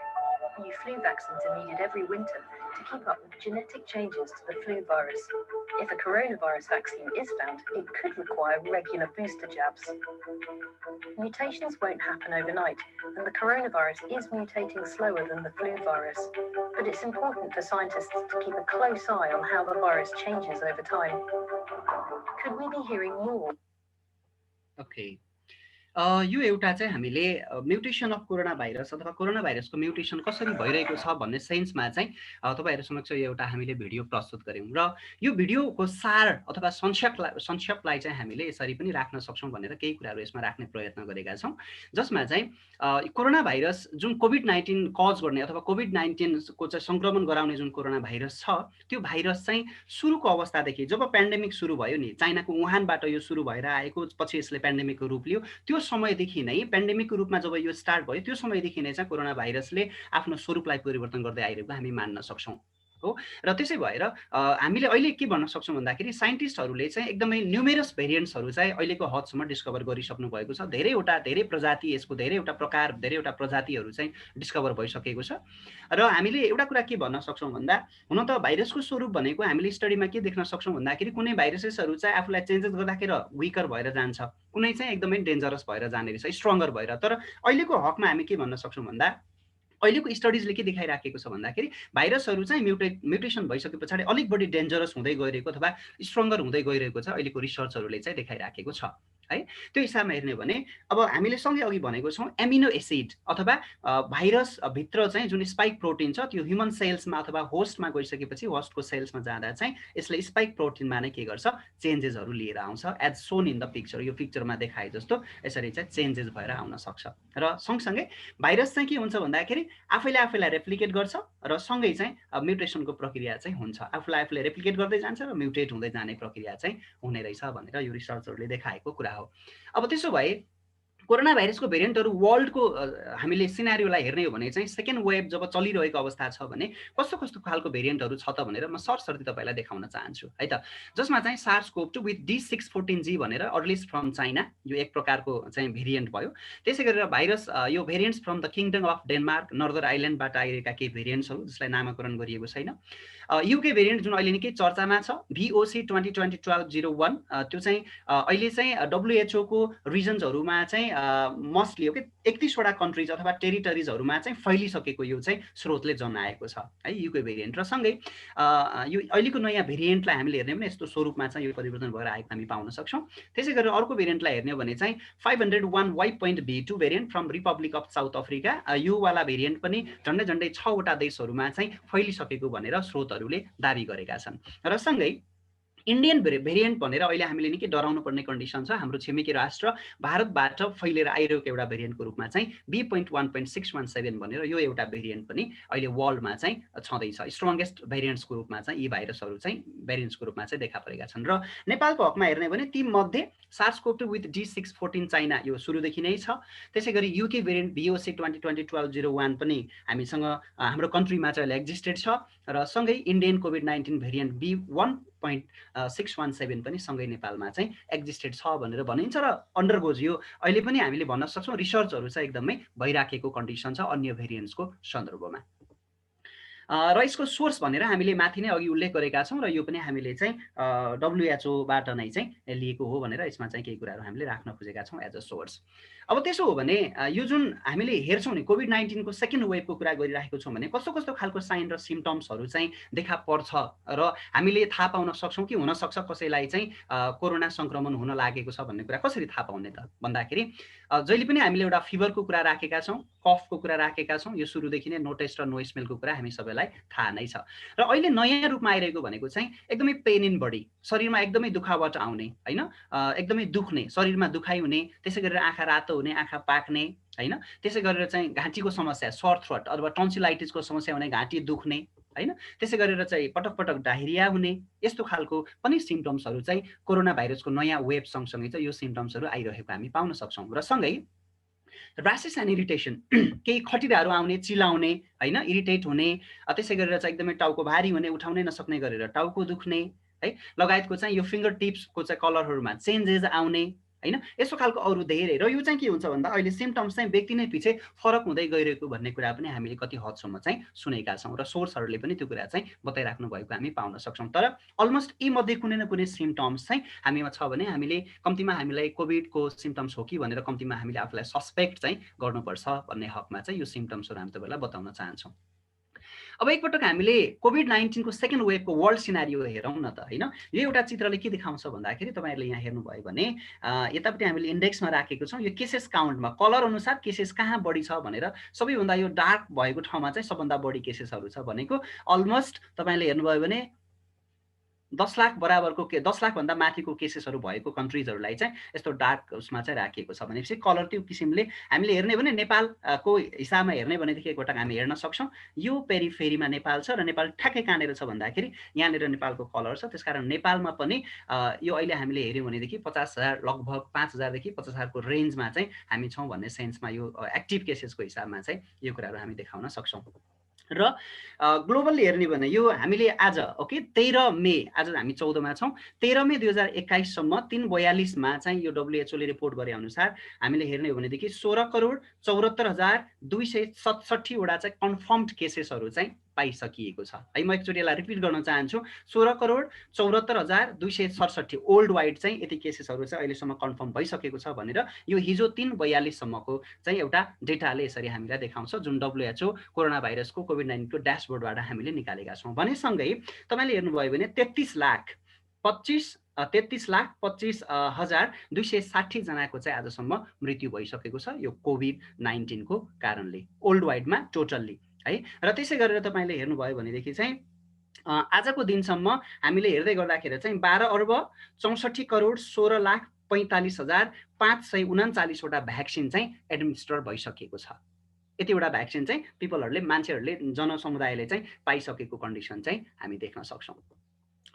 New flu vaccines are needed every winter to keep up with genetic changes to the flu virus. If a coronavirus vaccine is found, it could require regular booster jabs. Mutations won't happen overnight, and the coronavirus is mutating slower than the flu virus. But it's important for scientists to keep a close eye on how the virus changes over time. Could we be hearing more? Okay. यो एउटा चाहिँ हामीले mutation of corona virus अथवा corona भाइरसको mutation कसरी भइरहेको छ भन्ने सेन्समा चाहिँ तपाईहरु समक्ष यो एउटा हामीले भिडियो प्रस्तुत गर्यौं र यो भिडियोको सार अथवा संक्षेपलाई चाहिँ हामीले यसरी पनि राख्न सक्छौं भनेर केही कुराहरु यसमा राख्ने प्रयत्न गरेका छौं, जसमा चाहिँ कोरोना भाइरस जुन कोभिड-19 कज गर्ने अथवा कोभिड-19 को चाहिँ संक्रमण गराउने जुन कोरोना भाइरस छ, त्यो भाइरस चाहिँ सुरुको अवस्थादेखि जब पेन्डेमिक सुरु भयो नि, चाइनाको वुहानबाट यो सुरु भएर आएको, पछि यसले पेन्डेमिकको रूप लियो, त्यो समयदेखि नै पेन्डेमिकको रूपमा जब यो स्टार्ट भयो त्यो समयदेखि नै चाहिँ कोरोना भाइरसले आफ्नो स्वरूपलाई परिवर्तन गर्दै आइरहेको हामी मान्न सक्छौं हो। र त्यसै भएर हामीले अहिले के भन्न सक्छौं भन्दाखेरि साइन्टिस्टहरूले चाहिँ एकदमै न्युमेरस भेरिएन्ट्सहरू चाहिँ अहिलेको हदसम्म डिस्कभर गरिसक्नु भएको छ। धेरै प्रजाति, यसको धेरैवटा प्रकार, धेरैवटा प्रजातिहरू चाहिँ डिस्कभर भइसकेको छ। र हामीले एउटा कुरा के भन्न सक्छौं भन्दा, हुन त भाइरसको स्वरूप भनेको हामीले स्टडीमा के देख्न सक्छौं भन्दाखेरि कुनै भाइरसेसहरू चाहिँ आफूलाई चेन्जेस गर्दाखेरि विकर भएर जान्छ, कुनै चाहिँ एकदमै डेन्जरस भएर जाने रहेछ, स्ट्रङ्गर भएर। तर अहिलेको हकमा हामी के भन्न सक्छौं भन्दा, अहिलेको स्टडीजले के देखाइराखेको छ भन्दाखेरि भाइरसहरू चाहिँ म्युटेसन भइसके पछाडि अलिक बढी डेन्जरस हुँदै गइरहेको अथवा स्ट्रङ्गर हुँदै गइरहेको छ अहिलेको रिसर्चहरूले चाहिँ देखाइराखेको छ है। त्यो हिसाबमा हेर्ने भने अब हामीले सँगै अघि भनेको छौं एमिनो एसिड अथवा भाइरस भित्र चाहिँ जुन स्पाइक प्रोटिन छ त्यो ह्युमन सेल्समा अथवा होस्टमा गइसकेपछि होस्टको सेल्समा जाँदा चाहिँ यसले स्पाइक प्रोटिनमा नै के गर्छ, चेन्जेसहरू लिएर आउँछ। As shown in the picture, यो पिक्चरमा देखाए जस्तो यसरी चाहिँ चेन्जेस भएर आउन सक्छ। र सँगसँगै भाइरस चाहिँ के हुन्छ भन्दाखेरि आफैलाई रेप्लिकेट गर्छ र सँगै चाहिँ म्युटेसनको प्रक्रिया चाहिँ हुन्छ, आफूले रेप्लिकेट गर्दै जान्छ र म्युटेट हुँदै जाने प्रक्रिया चाहिँ हुने रहेछ भनेर यो रिसर्चहरूले देखाएको कुरा हो। अब त्यसो भए कोरोना भाइरसको भेरिएन्टहरू वर्ल्डको हामीले सिनारियोलाई हेर्ने हो भने चाहिँ सेकेन्ड वेभ जब चलिरहेको अवस्था छ भने कस्तो खालको भेरिएन्टहरू छ त भनेर म सरसर्ती तपाईलाई देखाउन चाहन्छु है त। जसमा चाहिँ SARS-CoV-2 विथ D614G भनेर अर्लिस्ट फ्रम चाइना, यो एक प्रकारको चाहिँ भेरिएन्ट भयो। त्यसै गरेर भाइरस यो variants from the kingdom of Denmark, northern आइल्यान्डबाट आइरहेका केही भेरिएन्ट्सहरू जसलाई नामाकरण गरिएको छैन। युके भेरिएन्ट जुन अहिले निकै चर्चामा छ VOC 2020-1201, त्यो चाहिँ अहिले चाहिँ WHO को रिजन्सहरूमा चाहिँ मोस्टली हो कि 31 वटा कन्ट्रीज अथवा टेरिटरिजहरूमा चाहिँ फैलिसकेको यो चाहिँ स्रोतले जनाएको छ है युके भेरिएन्ट। र सँगै यो अहिलेको नयाँ भेरिएन्टलाई हामीले हेर्ने भने यस्तो स्वरूपमा चाहिँ यो परिवर्तन भएर आएको हामी पाउन सक्छौं। त्यसै गरेर अर्को भेरिएन्टलाई हेर्ने भने चाहिँ 501Y.B2 variant from Republic of south Africa, यो वाला भेरिएन्ट पनि झन्डै 6 वटा देशहरूमा चाहिँ फैलिसकेको भनेर स्रोतहरूले दाबी गरेका छन्। र सँगै इन्डियन भेरिएन्ट भनेर अहिले हामीले निकै डराउनु पर्ने कन्डिसन छ। हाम्रो छिमेकी राष्ट्र भारतबाट फैलेर आइरहेको एउटा भेरिएन्टको रूपमा चाहिँ B.1.617 भनेर यो एउटा भेरिएन्ट पनि अहिले वर्ल्डमा चाहिँ छँदैछ। स्ट्रङ्गेस्ट भेरिएन्ट्सको रूपमा चाहिँ यी भाइरसहरू चाहिँ भेरिएन्ट्सको रूपमा चाहिँ देखा परेका छन्। र नेपालको हकमा हेर्ने भने ती मध्ये SARS-CoV-2 विथ D614 चाइना यो सुरुदेखि नै छ। त्यसै गरी युके भेरिएन्ट VOC 2020-1201 पनि हामीसँग हाम्रो कन्ट्रीमा चाहिँ एक्जिस्टेड छ। र सँगै इन्डियन कोभिड-19 भेरिएन्ट B.1.617 पनि सँगै नेपालमा चाहिँ एक्जिस्टेड छ भनेर भनिन्छ। र अन्डरगोज यो अहिले पनि हामीले भन्न सक्छौं रिसर्चहरू चाहिँ एकदमै भइराखेको कन्डिसन छ अन्य भेरिएन्ट्सको सन्दर्भमा। र यसको सोर्स भनेर हामीले माथि नै अघि उल्लेख गरेका छौँ र यो पनि हामीले चाहिँ WHO बाट नै चाहिँ लिएको हो भनेर यसमा चाहिँ केही कुराहरू हामीले राख्न खोजेका छौँ एज अ सोर्स। अब त्यसो हो भने यो जुन हामीले हेर्छौँ नि कोभिड-19 को सेकेन्ड वेभको कुरा गरिरहेको छौँ भने कस्तो कस्तो खालको साइन र सिम्पटम्सहरू चाहिँ देखा पर्छ र हामीले थाहा पाउन सक्छौँ कि हुनसक्छ कसैलाई चाहिँ कोरोना सङ्क्रमण हुन लागेको छ भन्ने कुरा कसरी थाहा पाउने त भन्दाखेरि जहिले पनि हामीले एउटा फिभरको कुरा राखेका छौँ, कफको कुरा राखेका छौँ। यो सुरुदेखि नै नो टेस्ट र नो स्मेलको कुरा हामी सबैलाई थाहा नै छ। र अहिले नयाँ रूपमा आइरहेको भनेको चाहिँ एकदमै पेन इन बडी, शरीरमा एकदमै दुखावट आउने होइन, एकदमै दुख्ने, शरीरमा दुखाइ हुने, त्यसै गरेर आँखा रातो हुने, आँखा पाक्ने होइन, त्यसै गरेर चाहिँ घाँटीको समस्या सर थ्रोट अथवा टन्सिलाइटिसको समस्या हुने, घाँटी दुख्ने होइन, त्यसै गरेर चाहिँ पटक पटक डायरिया हुने, यस्तो खालको पनि सिम्पटम्सहरू चाहिँ कोरोना भाइरसको नयाँ वेभ सँगसँगै चाहिँ यो सिम्पटम्सहरू आइरहेको हामी पाउन सक्छौँ। र सँगै र्यासेस एन्ड इरिटेसन, केही खटिराहरू आउने, चिलाउने होइन, इरिटेट हुने, त्यसै गरेर चाहिँ एकदमै टाउको भारी हुने, उठाउनै नसक्ने गरेर टाउको दुख्ने है, लगायतको चाहिँ यो फिङ्गर टिप्सको चाहिँ कलरहरूमा चेन्जेस आउने होइन, यस्तो खालको अरू धेरै। र यो चाहिँ के हुन्छ भन्दा अहिले सिम्पटम्स चाहिँ व्यक्ति नै पछि फरक हुँदै गइरहेको भन्ने कुरा पनि हामीले कति हदसम्म चाहिँ सुनेका छौँ र सोर्सहरूले पनि त्यो कुरा चाहिँ बताइराख्नु भएको हामी पाउन सक्छौँ। तर अलमोस्ट यी मध्ये कुनै न कुनै सिम्पटम्स चाहिँ हामीमा छ भने हामीले कम्तीमा हामीलाई कोभिडको सिम्पटम्स हो कि भनेर कम्तीमा हामीले आफूलाई सस्पेक्ट चाहिँ गर्नुपर्छ भन्ने हकमा चाहिँ यो सिम्पटम्सहरू हामी तपाईँलाई बताउन चाहन्छौँ। अब एकपटक हामीले कोभिड-19 को सेकेन्ड वेभको वर्ल्ड सिनारियो हेरौँ न त होइन। यो एउटा चित्रले के देखाउँछ भन्दाखेरि तपाईँहरूले यहाँ हेर्नुभयो भने यतापट्टि हामीले इन्डेक्समा राखेको छौँ यो केसेस काउन्टमा कलर अनुसार केसेस कहाँ बढी छ भनेर। सबैभन्दा यो डार्क भएको ठाउँमा चाहिँ सबभन्दा बढी केसेसहरू छ भनेको अलमोस्ट तपाईँले हेर्नुभयो भने 10 लाख बराबरको 10 लाखभन्दा माथिको केसेसहरू भएको कन्ट्रिजहरूलाई चाहिँ यस्तो डार्क उसमा चाहिँ राखिएको छ भनेपछि कलर त्यो किसिमले हामीले हेर्ने भने नेपालको हिसाबमा हेर्ने भनेदेखि एकपटक हामी हेर्न सक्छौँ यो पेरिफेरीमा नेपाल छ र नेपाल ठ्याक्कै कहाँनिर छ भन्दाखेरि यहाँनिर नेपालको कलर छ। त्यसकारण नेपालमा पनि यो अहिले हामीले हेऱ्यौँ भनेदेखि 50,000 लगभग 5,000 देखि 50,000 को रेन्जमा चाहिँ हामी छौँ भन्ने सेन्समा यो एक्टिभ केसेसको हिसाबमा चाहिँ यो कुराहरू हामी देखाउन सक्छौँ। र ग्लोबल्ली हेर्ने भने यो हामीले आज ओके 13 मे, आज हामी 14 मा छौँ, 13 मे 2021 सम्म 342 चाहिँ यो WHO ले रिपोर्ट गरे अनुसार हामीले हेर्ने हो भनेदेखि 16,74,267 वटा चाहिँ कन्फर्मड केसेसहरू चाहिँ पाइसकिएको छ है। म एकचोटि यसलाई रिपिट गर्न चाहन्छु, 16,74,267 वर्ल्ड वाइड चाहिँ यति केसेसहरू चाहिँ अहिलेसम्म कन्फर्म भइसकेको छ भनेर यो हिजो 342 सम्मको चाहिँ एउटा डेटाले यसरी हामीलाई देखाउँछ जुन WHO कोरोना भाइरसको कोभिड-19 को ड्यासबोर्डबाट हामीले निकालेका छौँ। भने सँगै तपाईँले हेर्नुभयो भने 33,25,25,260 जनाको चाहिँ आजसम्म मृत्यु भइसकेको छ यो कोभिड-19 को कारणले वर्ल्ड वाइडमा टोटल्ली है। र त्यसै गरेर तपाईँले हेर्नुभयो भनेदेखि चाहिँ आजको दिनसम्म हामीले हेर्दै गर्दाखेरि चाहिँ 12,64,16,45,539 वटा भ्याक्सिन चाहिँ एडमिनिस्टर भइसकेको छ। यतिवटा भ्याक्सिन चाहिँ पिपलहरूले मान्छेहरूले जनसमुदायले चाहिँ पाइसकेको कन्डिसन चाहिँ हामी देख्न सक्छौँ।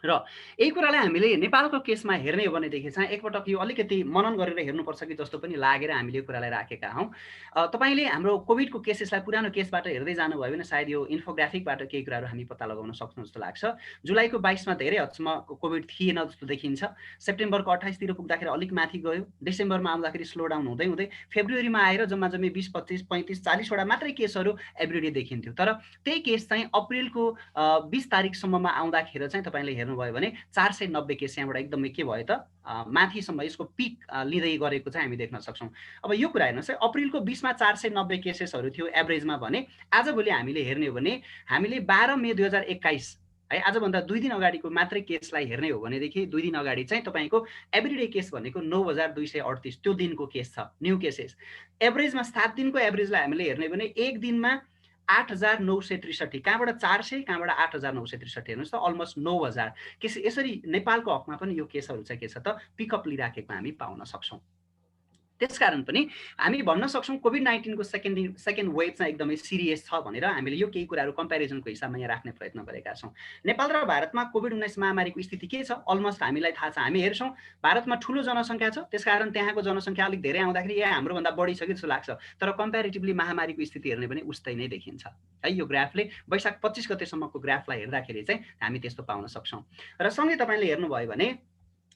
र यही कुरालाई हामीले नेपालको केसमा हेर्ने हो भनेदेखि चाहिँ एकपटक यो अलिकति मनन गरेर हेर्नुपर्छ कि जस्तो पनि लागेर हामीले यो कुरालाई राखेका हौँ। तपाईँले हाम्रो कोभिडको केसेसलाई पुरानो केसबाट हेर्दै जानुभयो भने सायद यो इन्फोग्राफिकबाट केही कुराहरू हामी पत्ता लगाउन सक्छौँ जस्तो लाग्छ। जुलाईको 22 मा धेरै हदसम्म कोभिड थिएन जस्तो देखिन्छ, सेप्टेम्बरको 28 तिर पुग्दाखेरि अलिक माथि गयो, डिसेम्बरमा आउँदाखेरि स्लो डाउन हुँदै हुँदै फेब्रुअरीमा आएर जम्मा जम्मी 20, 25, 35, 40 वटा मात्रै केसहरू एभ्रिडे देखिन्थ्यो। तर त्यही केस चाहिँ अप्रिलको 20 तारिकसम्ममा आउँदाखेरि चाहिँ तपाईँले हेर्नुभयो भने 490 केस यहाँबाट एकदमै के भयो त माथिसम्म यसको पिक लिँदै गरेको चाहिँ हामी देख्न सक्छौँ। अब यो कुरा हेर्नुहोस् है, अप्रिलको 20 मा 490 केसेसहरू थियो एभरेजमा भने आजभोलि हामीले हेर्ने हो भने हामीले 12 मे 2021 है आजभन्दा 2 दिन अगाडिको मात्रै केसलाई हेर्ने हो भनेदेखि 2 दिन अगाडि चाहिँ तपाईँको एभ्रिडे केस भनेको 9,238 त्यो दिनको केस छ न्यू केसेस। एभरेजमा 7 दिनको एभरेजलाई हामीले हेर्ने भने एक दिनमा 8,963 कहाँबाट 400 कहाँबाट 8,963 हेर्नुहोस् त अलमोस्ट 9,000 केस। यसरी नेपालको हकमा पनि यो केसहरू चाहिँ के छ त पिकअप लिइराखेको हामी पाउन सक्छौँ। त्यसकारण पनि हामी भन्न सक्छौँ कोभिड-19 को सेकेन्ड वेभ चाहिँ एकदमै सिरियस छ भनेर हामीले यो केही कुराहरू कम्पेरिजनको हिसाबमा यहाँ राख्ने प्रयत्न गरेका छौँ। नेपाल र भारतमा कोभिड-19 महामारीको स्थिति के छ अलमोस्ट हामीलाई थाहा छ। हामी हेर्छौँ भारतमा ठुलो जनसङ्ख्या छ, त्यसकारण त्यहाँको जनसङ्ख्या अलिक धेरै आउँदाखेरि यहाँ हाम्रोभन्दा बढी छ कि जस्तो लाग्छ, तर कम्पेरिटिभली महामारीको स्थिति हेर्ने पनि उस्तै नै देखिन्छ है। यो ग्राफले वैशाख 25 गतेसम्मको ग्राफलाई हेर्दाखेरि चाहिँ हामी त्यस्तो पाउन सक्छौँ। र सँगै तपाईँले हेर्नुभयो भने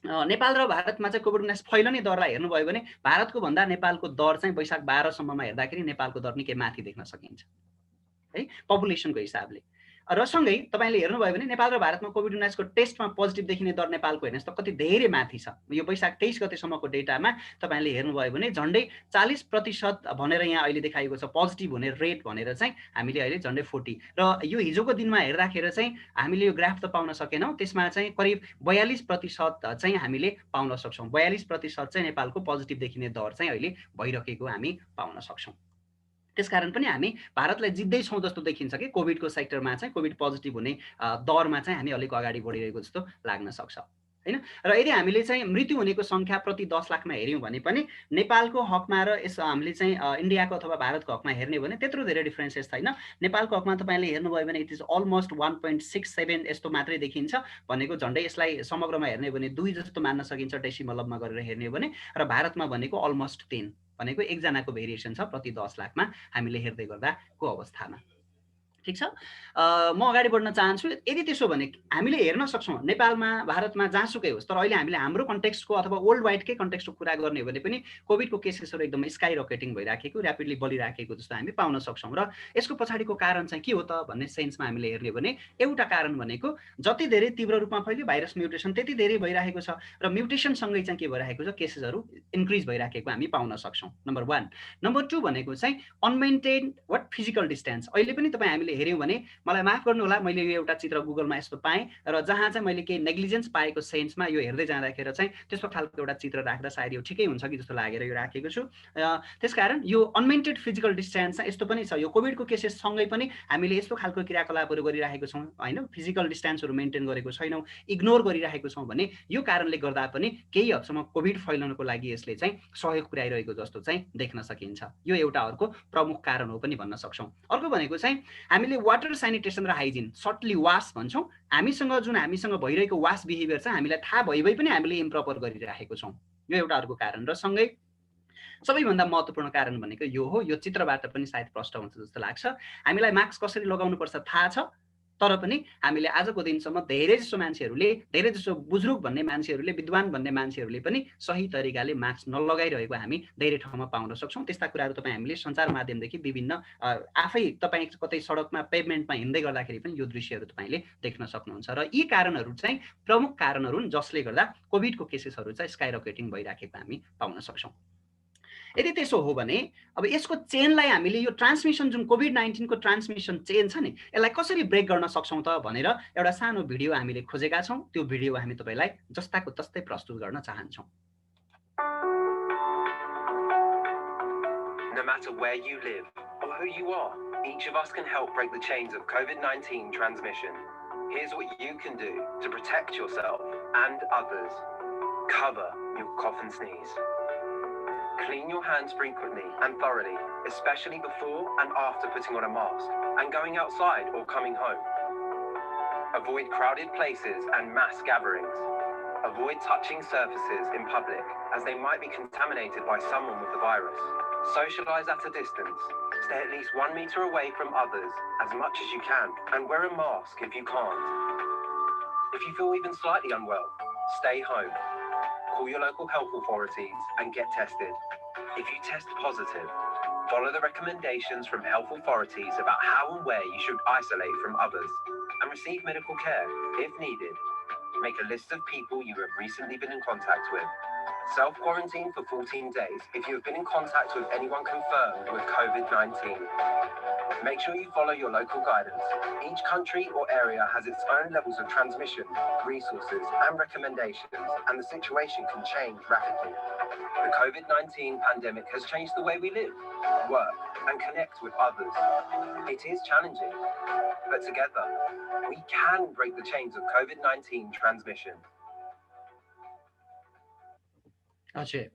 नेपाल र भारतमा चाहिँ कोभिड-19 फैलने दरलाई हेर्नुभयो भने भारतको भन्दा नेपालको दर चाहिँ वैशाख 12 सम्ममा हेर्दाखेरि नेपालको दर निकै माथि देख्न सकिन्छ है पपुलेसनको हिसाबले। र सँगै तपाईँले हेर्नुभयो भने नेपाल र भारतमा कोभिड-19 को टेस्टमा पोजिटिभ देखिने दर नेपालको हेर्नुहोस् त कति धेरै माथि छ। यो वैशाख 23 गतेसम्मको डेटामा तपाईँले हेर्नुभयो भने झन्डै 40% भनेर यहाँ अहिले देखाइएको छ पोजिटिभ हुने रेट भनेर चाहिँ हामीले अहिले झन्डै 40 र यो हिजोको दिनमा हेर्दाखेरि चाहिँ हामीले यो ग्राफ त पाउन सकेनौँ, त्यसमा चाहिँ करिब 42% चाहिँ हामीले पाउन सक्छौँ। 42% चाहिँ नेपालको पोजिटिभ देखिने दर चाहिँ अहिले भइरहेको हामी पाउन सक्छौँ। त्यसकारण पनि हामी भारतलाई जित्दै छौँ जस्तो देखिन्छ कि कोभिडको सेक्टरमा चाहिँ कोभिड पोजिटिभ हुने दरमा चाहिँ हामी अलिक अगाडि बढिरहेको जस्तो लाग्न सक्छ हैन। र यदि हामीले चाहिँ मृत्यु हुनेको संख्या प्रति 10 लाखमा हेर्यौँ भने पनि नेपालको हकमा र यस हामीले चाहिँ इन्डियाको अथवा भारतको हकमा हेर्ने भने त्यत्रो धेरै डिफरेन्सेस छैन। नेपालको हकमा तपाईँले हेर्नुभयो भने इट इज अलमोस्ट 1.67 यस्तो मात्रै देखिन्छ, भनेको झन्डै यसलाई समग्रमा हेर्ने भने 2 जस्तो मान्न सकिन्छ डेसिमलबमा गरेर हेर्ने भने, र भारतमा भनेको अलमोस्ट 10 भनेको एकजनाको भेरिएसन छ प्रति 10 लाखमा हामीले हेर्दै गर्दाको अवस्थामा। ठिक छ, म अगाडि बढ्न चाहन्छु। यदि त्यसो भने हामीले हेर्न सक्छौँ नेपालमा भारतमा जहाँसुकै होस्, तर अहिले हामीले हाम्रो कन्टेक्स्टको अथवा वर्ल्ड वाइडकै कन्टेक्स्टको कुरा गर्ने हो भने पनि कोभिडको केसेसहरू एकदम स्काई रकेटिङ भइराखेको, ऱ्यापिडली बढिराखेको जस्तो हामी पाउन सक्छौँ। र यसको पछाडिको कारण चाहिँ के हो त भन्ने सेन्समा हामीले हेर्ने भने एउटा कारण भनेको जति धेरै तीव्र रूपमा फैल्यो भाइरस म्युटेसन त्यति धेरै भइराखेको छ, र म्युटेसनसँगै चाहिँ के भइराखेको छ, केसेसहरू इन्क्रिज भइराखेको हामी पाउन सक्छौँ। नम्बर 1। नम्बर 2 भनेको चाहिँ अनमेन्टेन फिजिकल डिस्टेन्स। अहिले पनि तपाईँ हामीले हेऱ्यौँ भने, मलाई माफ गर्नु होला, मैले यो एउटा चित्र गुगलमा यस्तो पाएँ र जहाँ चाहिँ मैले केही नेग्लिजेन्स पाएको सेन्समा यो हेर्दै जाँदाखेरि चाहिँ त्यस्तो खालको एउटा चित्र राख्दा सायद यो ठिकै हुन्छ कि जस्तो लागेर यो राखेको छु। त्यसकारण यो अनमेन्टेड फिजिकल डिस्टेन्स यस्तो पनि छ, यो कोभिडको केसेससँगै पनि हामीले यस्तो खालको क्रियाकलापहरू गरिराखेको छौँ होइन, फिजिकल डिस्टेन्सहरू मेन्टेन गरेको छैनौँ, इग्नोर गरिराखेको छौँ भने यो कारणले गर्दा पनि केही हदसम्म कोभिड फैलनको लागि यसले चाहिँ सहयोग पुर्याइरहेको जस्तो चाहिँ देख्न सकिन्छ। यो एउटा अर्को प्रमुख कारण हो पनि भन्न सक्छौँ। अर्को भनेको चाहिँ हामीले वाटर सेनिटेसन र हाइजिन, सर्टली वास भन्छौँ, हामीसँग भइरहेको वास बिहेभियर चाहिँ हामीलाई थाहा भइ पनि हामीले इम्प्रोपर गरिराखेको छौँ। यो एउटा अर्को कारण। र सँगै सबैभन्दा महत्त्वपूर्ण कारण भनेको यो हो, यो चित्रबाट पनि सायद प्रष्ट हुन्छ जस्तो लाग्छ। हामीलाई मास्क कसरी लगाउनुपर्छ थाहा छ, तर पनि हामीले आजको दिनसम्म धेरैजसो मान्छेहरूले, धेरैजसो बुजुर्ग भन्ने मान्छेहरूले, विद्वान भन्ने मान्छेहरूले पनि सही तरिकाले मास्क नलगाइरहेको हामी धेरै ठाउँमा पाउन सक्छौँ। त्यस्ता कुराहरू तपाईँ हामीले सञ्चार माध्यमदेखि विभिन्न आफै तपाईँ कतै सडकमा पेभमेन्टमा हिँड्दै गर्दाखेरि पनि यो दृश्यहरू तपाईँले देख्न सक्नुहुन्छ। र यी कारणहरू चाहिँ प्रमुख कारणहरू हुन् जसले गर्दा कोभिडको केसेसहरू चाहिँ स्काई रकेटिङ भइराखेको हामी पाउन सक्छौँ। यदि त्यसो हो भने अब यसको चेनलाई हामीले, यो ट्रान्समिसन जुन कोभिड-19 को ट्रान्समिसन चेन छ नि, यसलाई कसरी ब्रेक गर्न सक्छौँ त भनेर एउटा सानो भिडियो हामीले खोजेका छौँ। त्यो भिडियो हामी तपाईँलाई जस्ताको तस्तै प्रस्तुत गर्न चाहन्छौँ। No matter where you live or who you are, each of us can help break the chains of COVID-19 transmission. Here's what you can do to protect yourself and others. Cover your cough and sneeze. Clean your hands frequently and thoroughly, especially before and after putting on a mask and going outside or coming home. Avoid crowded places and mass gatherings. Avoid touching surfaces in public as they might be contaminated by someone with the virus. Socialize at a distance. Stay at least 1 meter away from others as much as you can, and wear a mask if you can't. If you feel even slightly unwell, stay home. Call your local health authorities and get tested. If you test positive, follow the recommendations from health authorities about how and where you should isolate from others and receive medical care if needed. Make a list of people you have recently been in contact with. Self-quarantine for 14 days if you have been in contact with anyone confirmed with COVID-19. Make sure you follow your local guidance. Each country or area has its own levels of transmission, resources, and recommendations, and the situation can change rapidly. The COVID-19 pandemic has changed the way we live, work, and connect with others. It is challenging, but together, we can break the chains of COVID-19 transmission. हजुर,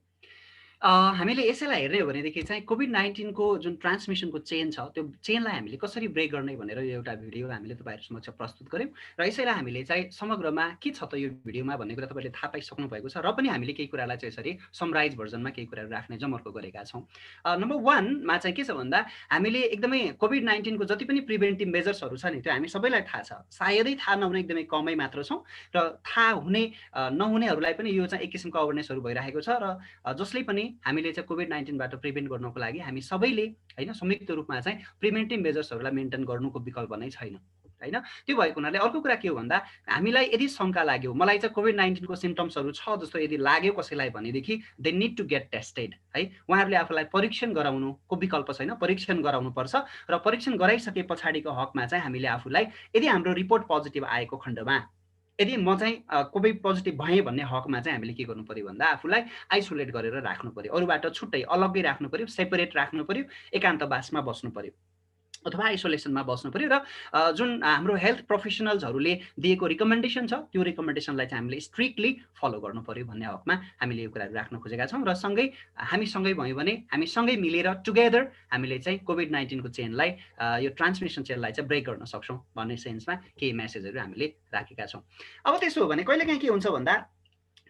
हामीले यसैलाई हेर्ने हो भनेदेखि चाहिँ COVID-19 को जुन ट्रान्समिसनको chain छ, त्यो चेनलाई हामीले कसरी ब्रेक गर्ने भनेर यो एउटा भिडियो हामीले तपाईँहरू समक्ष प्रस्तुत गऱ्यौँ। र यसैलाई हामीले चाहिँ समग्रमा के छ त यो भिडियोमा भन्ने कुरा तपाईँले थाहा पाइसक्नु भएको छ, र पनि हामीले केही कुरालाई चाहिँ यसरी समराइज भर्जनमा केही कुराहरू राख्ने जमर्को गरेका छौँ। नम्बर 1 मा चाहिँ के छ भन्दा हामीले एकदमै कोभिड-19 को जति पनि प्रिभेन्टिभ मेजर्सहरू छ नि, त्यो हामी सबैलाई थाहा छ। सायदै थाहा नहुने एकदमै कमै मात्र छौँ, र थाहा हुने नहुनेहरूलाई पनि यो चाहिँ एक किसिमको अवेरनेसहरू भइरहेको छ, र जसले पनि हामीले चाहिँ कोभिड-19 बाट प्रिभेन्ट गर्नको लागि हामी सबैले हैन संयुक्त रूपमा चाहिँ प्रिभेन्टिभ मेजर्सहरूलाई मेन्टेन गर्नुको विकल्प नै छैन। हैन। त्यो भएको हुनाले अर्को कुरा के हो भन्दा हामीलाई यदि शंका लाग्यो मलाई चाहिँ कोभिड-19 को सिम्पटम्सहरू छ जस्तो यदि लाग्यो कसैलाई भनेदेखि they need to get tested है। उहाँहरूले आफूलाई परीक्षण गराउनुको विकल्प छैन, परीक्षण गराउनु पर्छ र परीक्षण गराइसके पछाडिको हकमा चाहिँ हामीले आफूलाई यदि हाम्रो रिपोर्ट पोजिटिभ आएको खण्डमा यदि म चाहिँ कोभिड पोजिटिभ भएँ भन्ने हकमा चाहिँ हामीले के गर्नु पर्यो भन्दा आफूलाई आइसोलेट गरेर राख्नु पर्यो, अरूबाट छुट्टै अलग्गै राख्नु पर्यो, सेपरेट राख्नु पर्यो, एकान्तवासमा बस्नु पर्यो अथवा आइसोलेसनमा बस्नु पर्यो र जुन हाम्रो हेल्थ प्रोफेसनल्सहरूले दिएको रिकमेन्डेसन छ त्यो रिकमेन्डेसनलाई चाहिँ हामीले स्ट्रिक्टली फलो गर्नु पर्यो भन्ने हकमा हामीले यो कुराहरू राख्न खोजेका छौँ र सँगै हामी सँगै भयो भने हामी सँगै मिलेर टुगेदर हामीले चाहिँ कोभिड-19 को चेनलाई यो ट्रान्समिसन चेनलाई चाहिँ ब्रेक गर्न सक्छौँ भन्ने सेन्समा केही मेसेजहरू हामीले राखेका छौँ। अब त्यसो हो भने कहिलेकाहीँ के हुन्छ भन्दा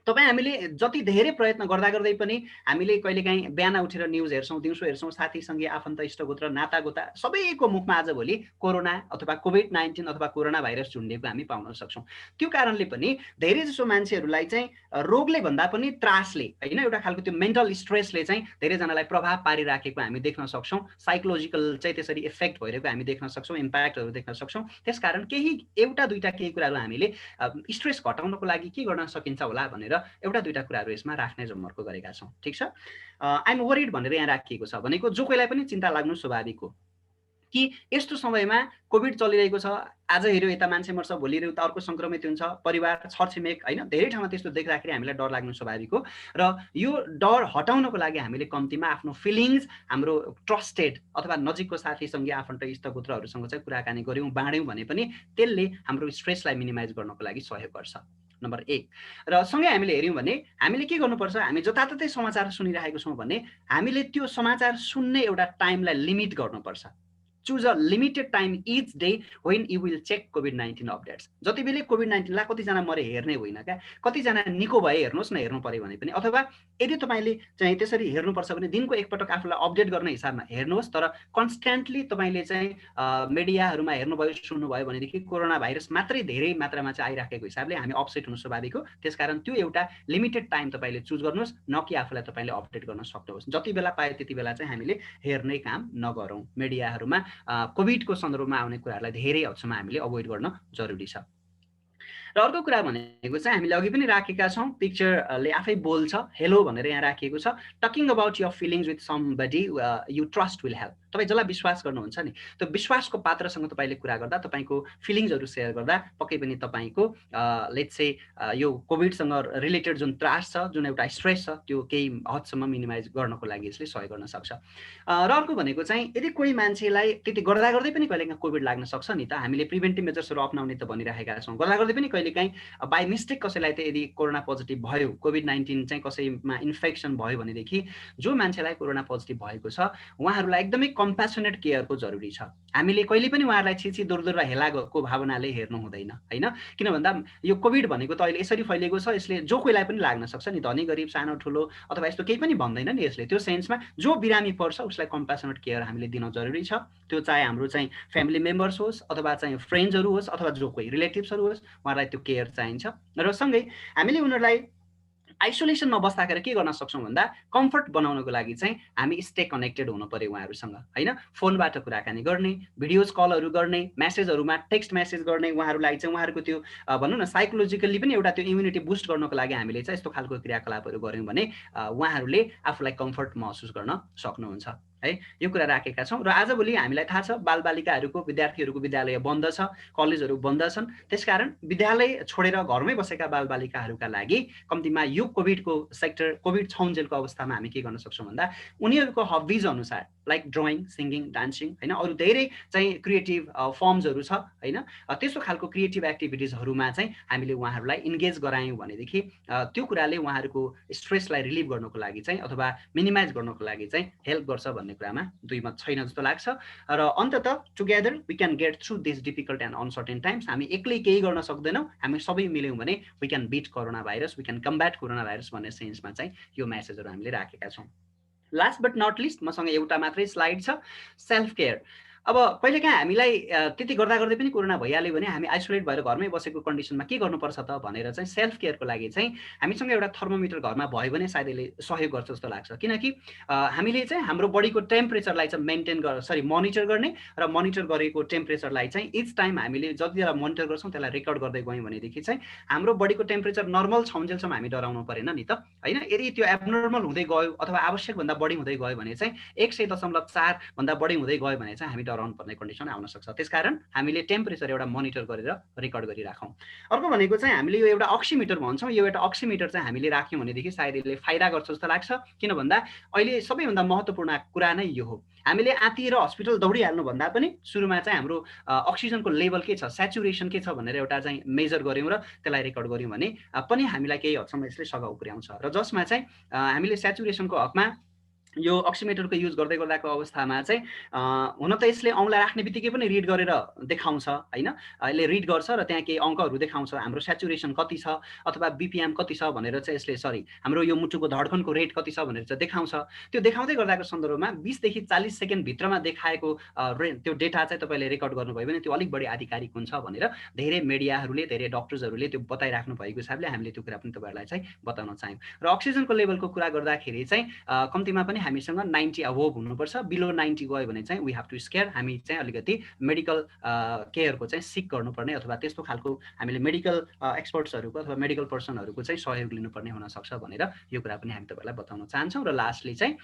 तपाईँ हामीले जति धेरै प्रयत्न गर्दा गर्दै पनि हामीले कहिलेकाहीँ बिहान उठेर न्युज हेर्छौँ, दिउँसो हेर्छौँ, साथीसँगै आफन्त इष्टगोत्र नातागोता सबैको मुखमा आजभोलि कोरोना अथवा कोभिड-19 अथवा कोरोना भाइरस झुन्डिएको हामी पाउन सक्छौँ। त्यो कारणले पनि धेरै जसो मान्छेहरूलाई चाहिँ रोगले भन्दा पनि त्रासले हैन एउटा खालको त्यो मेन्टल स्ट्रेसले चाहिँ धेरैजनालाई प्रभाव पारिराखेको हामी देख्न सक्छौँ। साइकोलोजिकल चाहिँ त्यसरी इफेक्ट भइरहेको हामी देख्न सक्छौँ, इम्प्याक्टहरू देख्न सक्छौँ। त्यसकारण केही एउटा दुईटा केही कुराहरू हामीले स्ट्रेस घटाउनको लागि के गर्न सकिन्छ होला भनेर एउटा दुईटा कुराहरू यसमा राख्ने जमर्को गरेका छौँ। ठिक छ, आइएम वरिड भनेर यहाँ राखिएको छ भनेको जो कोहीलाई पनि चिन्ता लाग्नु स्वाभाविक हो कि यस्तो समयमा कोभिड चलिरहेको छ, आज हेऱ्यो यता मान्छे मर्छ, भोलि हेऱ्यो उता अर्को संक्रमित हुन्छ, परिवार छरछिमेक हैन धेरै ठाउँमा त्यस्तो देख्दाखेरि हामीलाई डर लाग्नु स्वाभाविक हो र यो डर हटाउनको लागि हामीले कम्तीमा आफ्नो फिलिङ्स हाम्रो ट्रस्टेड अथवा नजिकको साथीसँगै आफन्त इष्टगोत्रहरूसँग चाहिँ कुराकानी गऱ्यौँ बाँड्यौँ भने पनि त्यसले हाम्रो स्ट्रेसलाई मिनिमाइज गर्नको लागि सहयोग गर्छ। नम्बर 1 र सँगै हामीले हेऱ्यौँ भने हामीले के गर्नुपर्छ, हामी जताततै समाचार सुनिरहेको छौँ भने हामीले त्यो समाचार सुन्ने एउटा टाइमलाई लिमिट गर्नुपर्छ। Choose a limited time each day when you will check कोभिड-19 अपडेट्स। जति बेला कोभिड-19 ला कतिजना मरे हेर्ने होइन क्या, कतिजना निको भए हेर्नुहोस् न, हेर्नु पर्यो भने पनि अथवा यदि तपाईँले चाहिँ त्यसरी हेर्नुपर्छ भने दिनको एकपटक आफूलाई अपडेट गर्ने हिसाबमा हेर्नुहोस्। तर कन्स्ट्यान्टली तपाईँले चाहिँ मिडियाहरूमा हेर्नुभयो सुन्नुभयो भनेदेखि कोरोना भाइरस मात्रै धेरै मात्रामा चाहिँ आइराखेको हिसाबले हामी अपसेट हुनु स्वाभाविक हो। त्यसकारण त्यो एउटा लिमिटेड टाइम तपाईँले चुज गर्नुहोस्, न कि आफूलाई तपाईँले अपडेट गर्न सक्नुहोस्। जति बेला पाए त्यति बेला चाहिँ हामीले हेर्ने काम नगरौँ। मिडियाहरूमा कोभिडको सन्दर्भमा आउने कुराहरूलाई धेरै हदसम्म हामीले अभोइड गर्न जरुरी छ। र अर्को कुरा भनेको चाहिँ हामीले अघि पनि राखेका छौँ, पिक्चरले आफै बोल्छ, हेलो भनेर यहाँ राखिएको छ। Talking about your feelings with somebody you trust will help. तपाईँ जसलाई विश्वास गर्नुहुन्छ नि त्यो विश्वासको पात्रसँग तपाईँले कुरा गर्दा, तपाईँको फिलिङ्सहरू सेयर गर्दा पक्कै पनि तपाईँको लेट्स से यो कोभिडसँग रिलेटेड जुन त्रास छ, जुन एउटा स्ट्रेस छ, त्यो केही हदसम्म मिनिमाइज गर्नको लागि यसले सहयोग गर्न सक्छ। र अर्को भनेको चाहिँ यदि कोही मान्छेलाई त्यति गर्दा गर्दै पनि कहिलेकाहीँ कोभिड लाग्न सक्छ नि त, हामीले प्रिभेन्टिभ मेजर्सहरू अप्नाउने त भनिराखेका छौँ। गर्दा गर्दै पनि कहिलेकाहीँ बाई मिस्टेक कसैलाई त यदि कोरोना पोजिटिभ भयो, कोभिड-19 चाहिँ कसैमा इन्फेक्सन भयो भनेदेखि जो मान्छेलाई कोरोना पोजिटिभ भएको छ उहाँहरूलाई एकदमै कम्प्यासनेट केयरको जरुरी छ। हामीले कहिले पनि उहाँहरूलाई छिछि दुर्दुर र हेलाको भावनाले हेर्नु हुँदैन हैन। किन भन्दा यो कोभिड भनेको त अहिले यसरी फैलिएको छ, यसले जो कोहीलाई पनि लाग्न सक्छ नि, धनी गरिब सानो ठुलो अथवा यस्तो केही पनि भन्दैन नि यसले। त्यो सेन्समा जो बिरामी पर्छ उसलाई कम्प्यासनेट केयर हामीले दिन जरुरी छ। त्यो चाहे हाम्रो चाहिँ फ्यामिली मेम्बर्स होस् अथवा चाहिँ फ्रेन्ड्सहरू होस् अथवा जो कोही रिलेटिभ्सहरू होस्, उहाँलाई त्यो केयर चाहिन्छ। र सँगै हामीले उनीहरूलाई आइसोलेसनमा बस्दाखेरि के गर्न सक्छौँ भन्दा कम्फर्ट बनाउनको लागि चाहिँ हामी स्टे कनेक्टेड हुनु पर्यो उहाँहरूसँग हैन। फोनबाट कुराकानी गर्ने, भिडियोज कलहरू गर्ने, मेसेजहरूमा टेक्स्ट मेसेज गर्ने, उहाँहरूलाई चाहिँ उहाँहरूको त्यो भनौँ न साइकोलोजिकल्ली पनि एउटा त्यो इम्युनिटी बुस्ट गर्नको लागि हामीले चाहिँ यस्तो खालको क्रियाकलापहरू गऱ्यौँ भने उहाँहरूले आफूलाई कम्फर्ट महसुस गर्न सक्नुहुन्छ है। यो कुरा राखेका छौँ। र आजभोलि हामीलाई थाहा छ बालबालिकाहरूको विद्यार्थीहरूको विद्यालय बन्द छ, कलेजहरू बन्द छन्। त्यसकारण विद्यालय छोडेर घरमै बसेका बालबालिकाहरूका लागि कम्तीमा यो कोभिडको सेक्टर कोभिड छौन्जेलको अवस्थामा हामी के गर्न सक्छौँ भन्दा उनीहरूको हबिज अनुसार लाइक ड्रइङ, सिङ्गिङ, डान्सिङ हैन, अरू धेरै चाहिँ क्रिएटिभ फर्म्सहरू छ हैन, त्यस्तो खालको क्रिएटिभ एक्टिभिटिजहरूमा चाहिँ हामीले उहाँहरूलाई इन्गेज गरायौँ भनेदेखि त्यो कुराले उहाँहरूको स्ट्रेसलाई रिलिभ गर्नको लागि चाहिँ अथवा मिनिमाइज गर्नको लागि चाहिँ हेल्प गर्छ भन्ने कुरामा दुई मत छैन जस्तो लाग्छ। र अन्ततः together we can get through this difficult and uncertain times. हामी एक्लै केही गर्न सक्दैनौँ, हामी सबै मिल्यौँ भने we can beat coronavirus, we can combat coronavirus भन्ने सेन्समा चाहिँ यो मेसेजहरू हामीले राखेका छौँ। लास्ट बट नट लिस्ट मसँग एउटा मात्रै स्लाइड छ, सेल्फ केयर। अब कहिलेकाहीँ हामीलाई त्यति गर्दा गर्दै पनि कोरोना भइहाल्यो भने हामी आइसोलेट भएर घरमै बसेको कन्डिसनमा के गर्नुपर्छ त भनेर चाहिँ सेल्फ केयरको लागि चाहिँ हामीसँग एउटा थर्मोमिटर घरमा भयो भने सायद यसले सहयोग गर्छ जस्तो लाग्छ। किनकि हामीले चाहिँ हाम्रो बडीको टेम्परेचरलाई चाहिँ मोनिटर गर्ने र मोनिटर गरेको टेम्परेचरलाई चाहिँ इच टाइम हामीले जति बेला मोनिटर गर्छौँ त्यसलाई रेकर्ड गर्दै गयौँ भनेदेखि चाहिँ हाम्रो बडीको टेम्परेचर नर्मल छन्जेलसम्म हामी डराउनु परेन नि त होइन। यदि त्यो एबनर्मल हुँदै गयो अथवा आवश्यकभन्दा बढी हुँदै गयो भने चाहिँ 100.4 भन्दा बढी हुँदै गयो भने चाहिँ हामी डराउनु पर्ने कन्डिसन आउन सक्छ। त्यसकारण हामीले टेम्परेचर एउटा मोनिटर गरेर रेकर्ड गरिराखौँ। अर्को भनेको चाहिँ हामीले यो एउटा अक्सिमिटर भन्छौँ। यो एउटा अक्सिमिटर चाहिँ हामीले राख्यौँ भनेदेखि सायद यसले फाइदा गर्छ जस्तो लाग्छ। किन भन्दा अहिले सबैभन्दा महत्त्वपूर्ण कुरा नै यो हो। हामीले आँतिएर हस्पिटल दौडिहाल्नु भन्दा पनि सुरुमा चाहिँ हाम्रो अक्सिजनको लेभल के छ, सेचुरेसन के छ भनेर एउटा चाहिँ मेजर गऱ्यौँ र त्यसलाई रेकर्ड गऱ्यौँ भने पनि हामीलाई केही हदसम्म यसले सघाउ पुर्याउँछ। र जसमा चाहिँ हामीले सेचुरेसनको हकमा यो अक्सिमिटरको युज गर्दै गर्दाको अवस्थामा चाहिँ हुन त यसले औँला राख्ने बित्तिकै पनि रिड गरेर देखाउँछ होइन। यसले रिड गर्छ र त्यहाँ केही अङ्कहरू देखाउँछ, हाम्रो सेचुरेसन कति छ अथवा बिपिएम कति छ भनेर चाहिँ यसले हाम्रो यो मुटुको धड्कनको रेट कति छ भनेर चाहिँ देखाउँछ। त्यो देखाउँदै गर्दाको सन्दर्भमा 20 देखि 40 सेकेन्ड भित्रमा देखाएको त्यो डेटा चाहिँ तपाईँले रेकर्ड गर्नुभयो भने त्यो अलिक बढी आधिकारिक हुन्छ भनेर धेरै मिडियाहरूले, धेरै डक्टर्सहरूले त्यो बताइराख्नु भएको हिसाबले हामीले त्यो कुरा पनि तपाईँहरूलाई चाहिँ बताउन चाह्यौँ। र अक्सिजनको लेभलको कुरा गर्दाखेरि चाहिँ कम्तीमा पनि हामीसँग 90 अबोभ हुनुपर्छ। बिलो 90 गयो भने चाहिँ वी हेभ टु स्केयर, हामी चाहिँ अलिकति मेडिकल केयरको चाहिँ सिक गर्नुपर्ने अथवा त्यस्तो खालको हामीले मेडिकल एक्सपर्ट्सहरूको अथवा मेडिकल पर्सनहरूको चाहिँ सहयोग लिनुपर्ने हुनसक्छ भनेर यो कुरा पनि हामी तपाईँलाई बताउन चाहन्छौँ। र लास्टली चाहिँ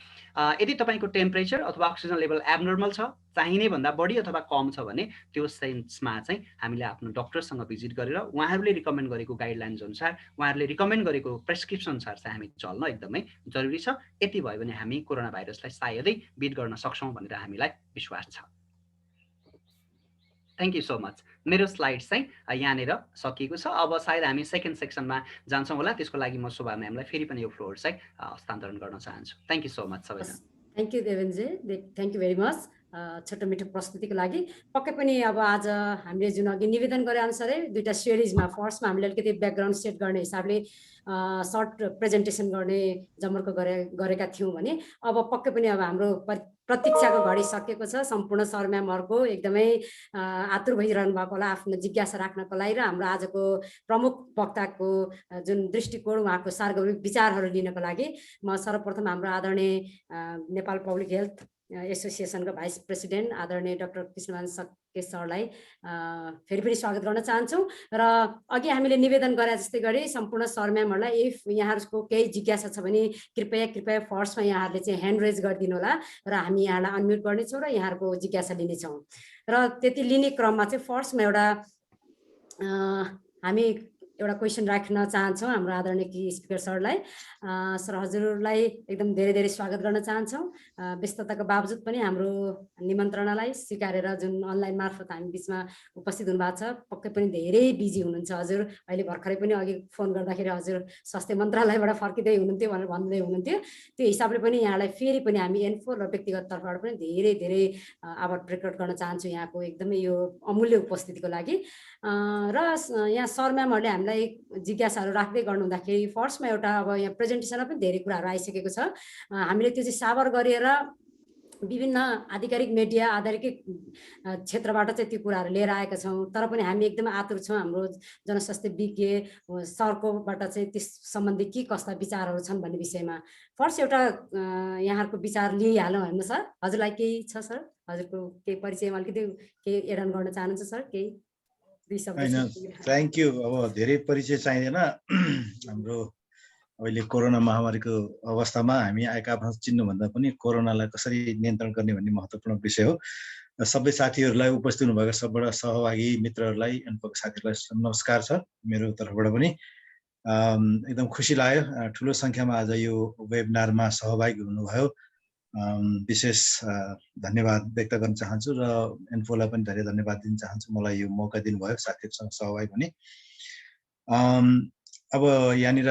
यदि तपाईँको टेम्परेचर अथवा अक्सिजन लेभल एबनर्मल छ, चाहिने भन्दा बढी अथवा कम छ भने त्यो सेन्समा चाहिँ हामीले आफ्नो डक्टरसँग भिजिट गरेर उहाँहरूले रिकमेन्ड गरेको गाइडलाइन्स अनुसार, उहाँहरूले रिकमेन्ड गरेको प्रेस्क्रिप्सन अनुसार चाहिँ हामी चल्न एकदमै जरुरी छ। यति भयो भने हामी कोरोना भाइरसलाई सायदै बिट गर्न सक्छौँ भनेर हामीलाई विश्वास छ। Thank you so much. मेरो स्लाइड्स चाहिँ यहाँनिर सकिएको छ। अब सायद हामी सेकेन्ड सेक्सनमा जान्छौँ होला। त्यसको लागि म शोभा म्यामलाई फेरि पनि यो फ्लोर चाहिँ हस्तान्तरण गर्न चाहन्छु। थ्याङ्क यू सो मच सबैजना। Thank you Devenji, thank you very much छोटो मिठो प्रस्तुतिको लागि। पक्कै पनि अब आज हामीले जुन अघि निवेदन गरे अनुसारै दुईवटा सिरिजमा फर्स्टमा हामीले अलिकति ब्याकग्राउन्ड सेट गर्ने हिसाबले सर्ट प्रेजेन्टेसन गर्ने जमर्को गरेका थियौँ भने अब पक्कै पनि अब हाम्रो प्रतीक्षाको घडी सकिएको छ। सम्पूर्ण सर म्यामहरूको एकदमै आतुर भइरहनु भएको होला आफ्नो जिज्ञासा राख्नको लागि र हाम्रो आजको प्रमुख वक्ताको जुन दृष्टिकोण, उहाँको सार्वजनिक विचारहरू लिनको लागि म सर्वप्रथम हाम्रो आदरणीय नेपाल पब्लिक हेल्थ एसोसिएसनको भाइस प्रेसिडेन्ट आदरणीय डाक्टर कृष्णमान सक्के सरलाई फेरि पनि स्वागत गर्न चाहन्छौँ। र अघि हामीले निवेदन गरे जस्तै गरी सम्पूर्ण सर म्यामहरूलाई इफ यहाँहरूको केही जिज्ञासा छ भने कृपया फर्स्टमा यहाँहरूले चाहिँ ह्यान्ड रेज गरिदिनु होला र हामी यहाँलाई अनम्युट गर्नेछौँ र यहाँहरूको जिज्ञासा लिनेछौँ। र त्यति लिने क्रममा चाहिँ फर्स्टमा हामी एउटा क्वेसन राख्न चाहन्छौँ हाम्रो आदरणीय स्पिकर सरलाई। सर हजुरलाई एकदम धेरै धेरै स्वागत गर्न चाहन्छौँ। व्यस्तताको बावजुद पनि हाम्रो निमन्त्रणालाई स्वीकारेर जुन अनलाइन मार्फत हामी बिचमा उपस्थित हुनुभएको छ, पक्कै पनि धेरै बिजी हुनुहुन्छ हजुर। अहिले भर्खरै पनि अघि फोन गर्दाखेरि हजुर स्वास्थ्य मन्त्रालयबाट फर्किँदै हुनुहुन्थ्यो भनेर भन्दै हुनुहुन्थ्यो। त्यो हिसाबले पनि यहाँलाई फेरि पनि हामी एन्फोर र व्यक्तिगत तर्फबाट पनि धेरै धेरै आभार प्रकट गर्न चाहन्छु यहाँको एकदमै यो अमूल्य उपस्थितिको लागि। र यहाँ सर म्यामहरूले हामीलाई जिज्ञासाहरू राख्दै गर्नुहुँदाखेरि फर्स्टमा एउटा अब यहाँ प्रेजेन्टेसनमा पनि धेरै कुराहरू आइसकेको छ। हामीले त्यो चाहिँ साबर गरेर विभिन्न आधिकारिक मिडिया आधारित क्षेत्रबाट चाहिँ त्यो कुराहरू लिएर आएका छौँ। तर पनि हामी एकदमै आतुर छौँ हाम्रो जनस्वास्थ्य विज्ञ सरकोबाट चाहिँ त्यस सम्बन्धी के कस्ता विचारहरू छन् भन्ने विषयमा फर्स्ट एउटा यहाँहरूको विचार लिइहालौँ होइन सर? हजुरलाई केही छ सर? हजुरको केही परिचयमा अलिकति केही एड अन गर्न चाहनुहुन्छ सर? केही थ्याङ्क यू। अब धेरै परिचय चाहिँदैन। हाम्रो अहिले कोरोना महामारीको अवस्थामा हामी आएका आफू चिन्नुभन्दा पनि कोरोनालाई कसरी नियन्त्रण गर्ने भन्ने महत्त्वपूर्ण विषय हो। सबै साथीहरूलाई उपस्थित हुनुभएका सबैबाट सहभागी मित्रहरूलाई अनुभवका साथीहरूलाई नमस्कार छ मेरो तर्फबाट पनि। एकदम खुसी लाग्यो ठुलो सङ्ख्यामा आज यो वेबिनारमा सहभागी हुनुभयो। विशेष धन्यवाद व्यक्त गर्न चाहन्छु र एन्फोलाई पनि धेरै धन्यवाद दिन चाहन्छु मलाई यो मौका दिनुभयो साथीहरूसँग सहभागी हुने। अब यहाँनिर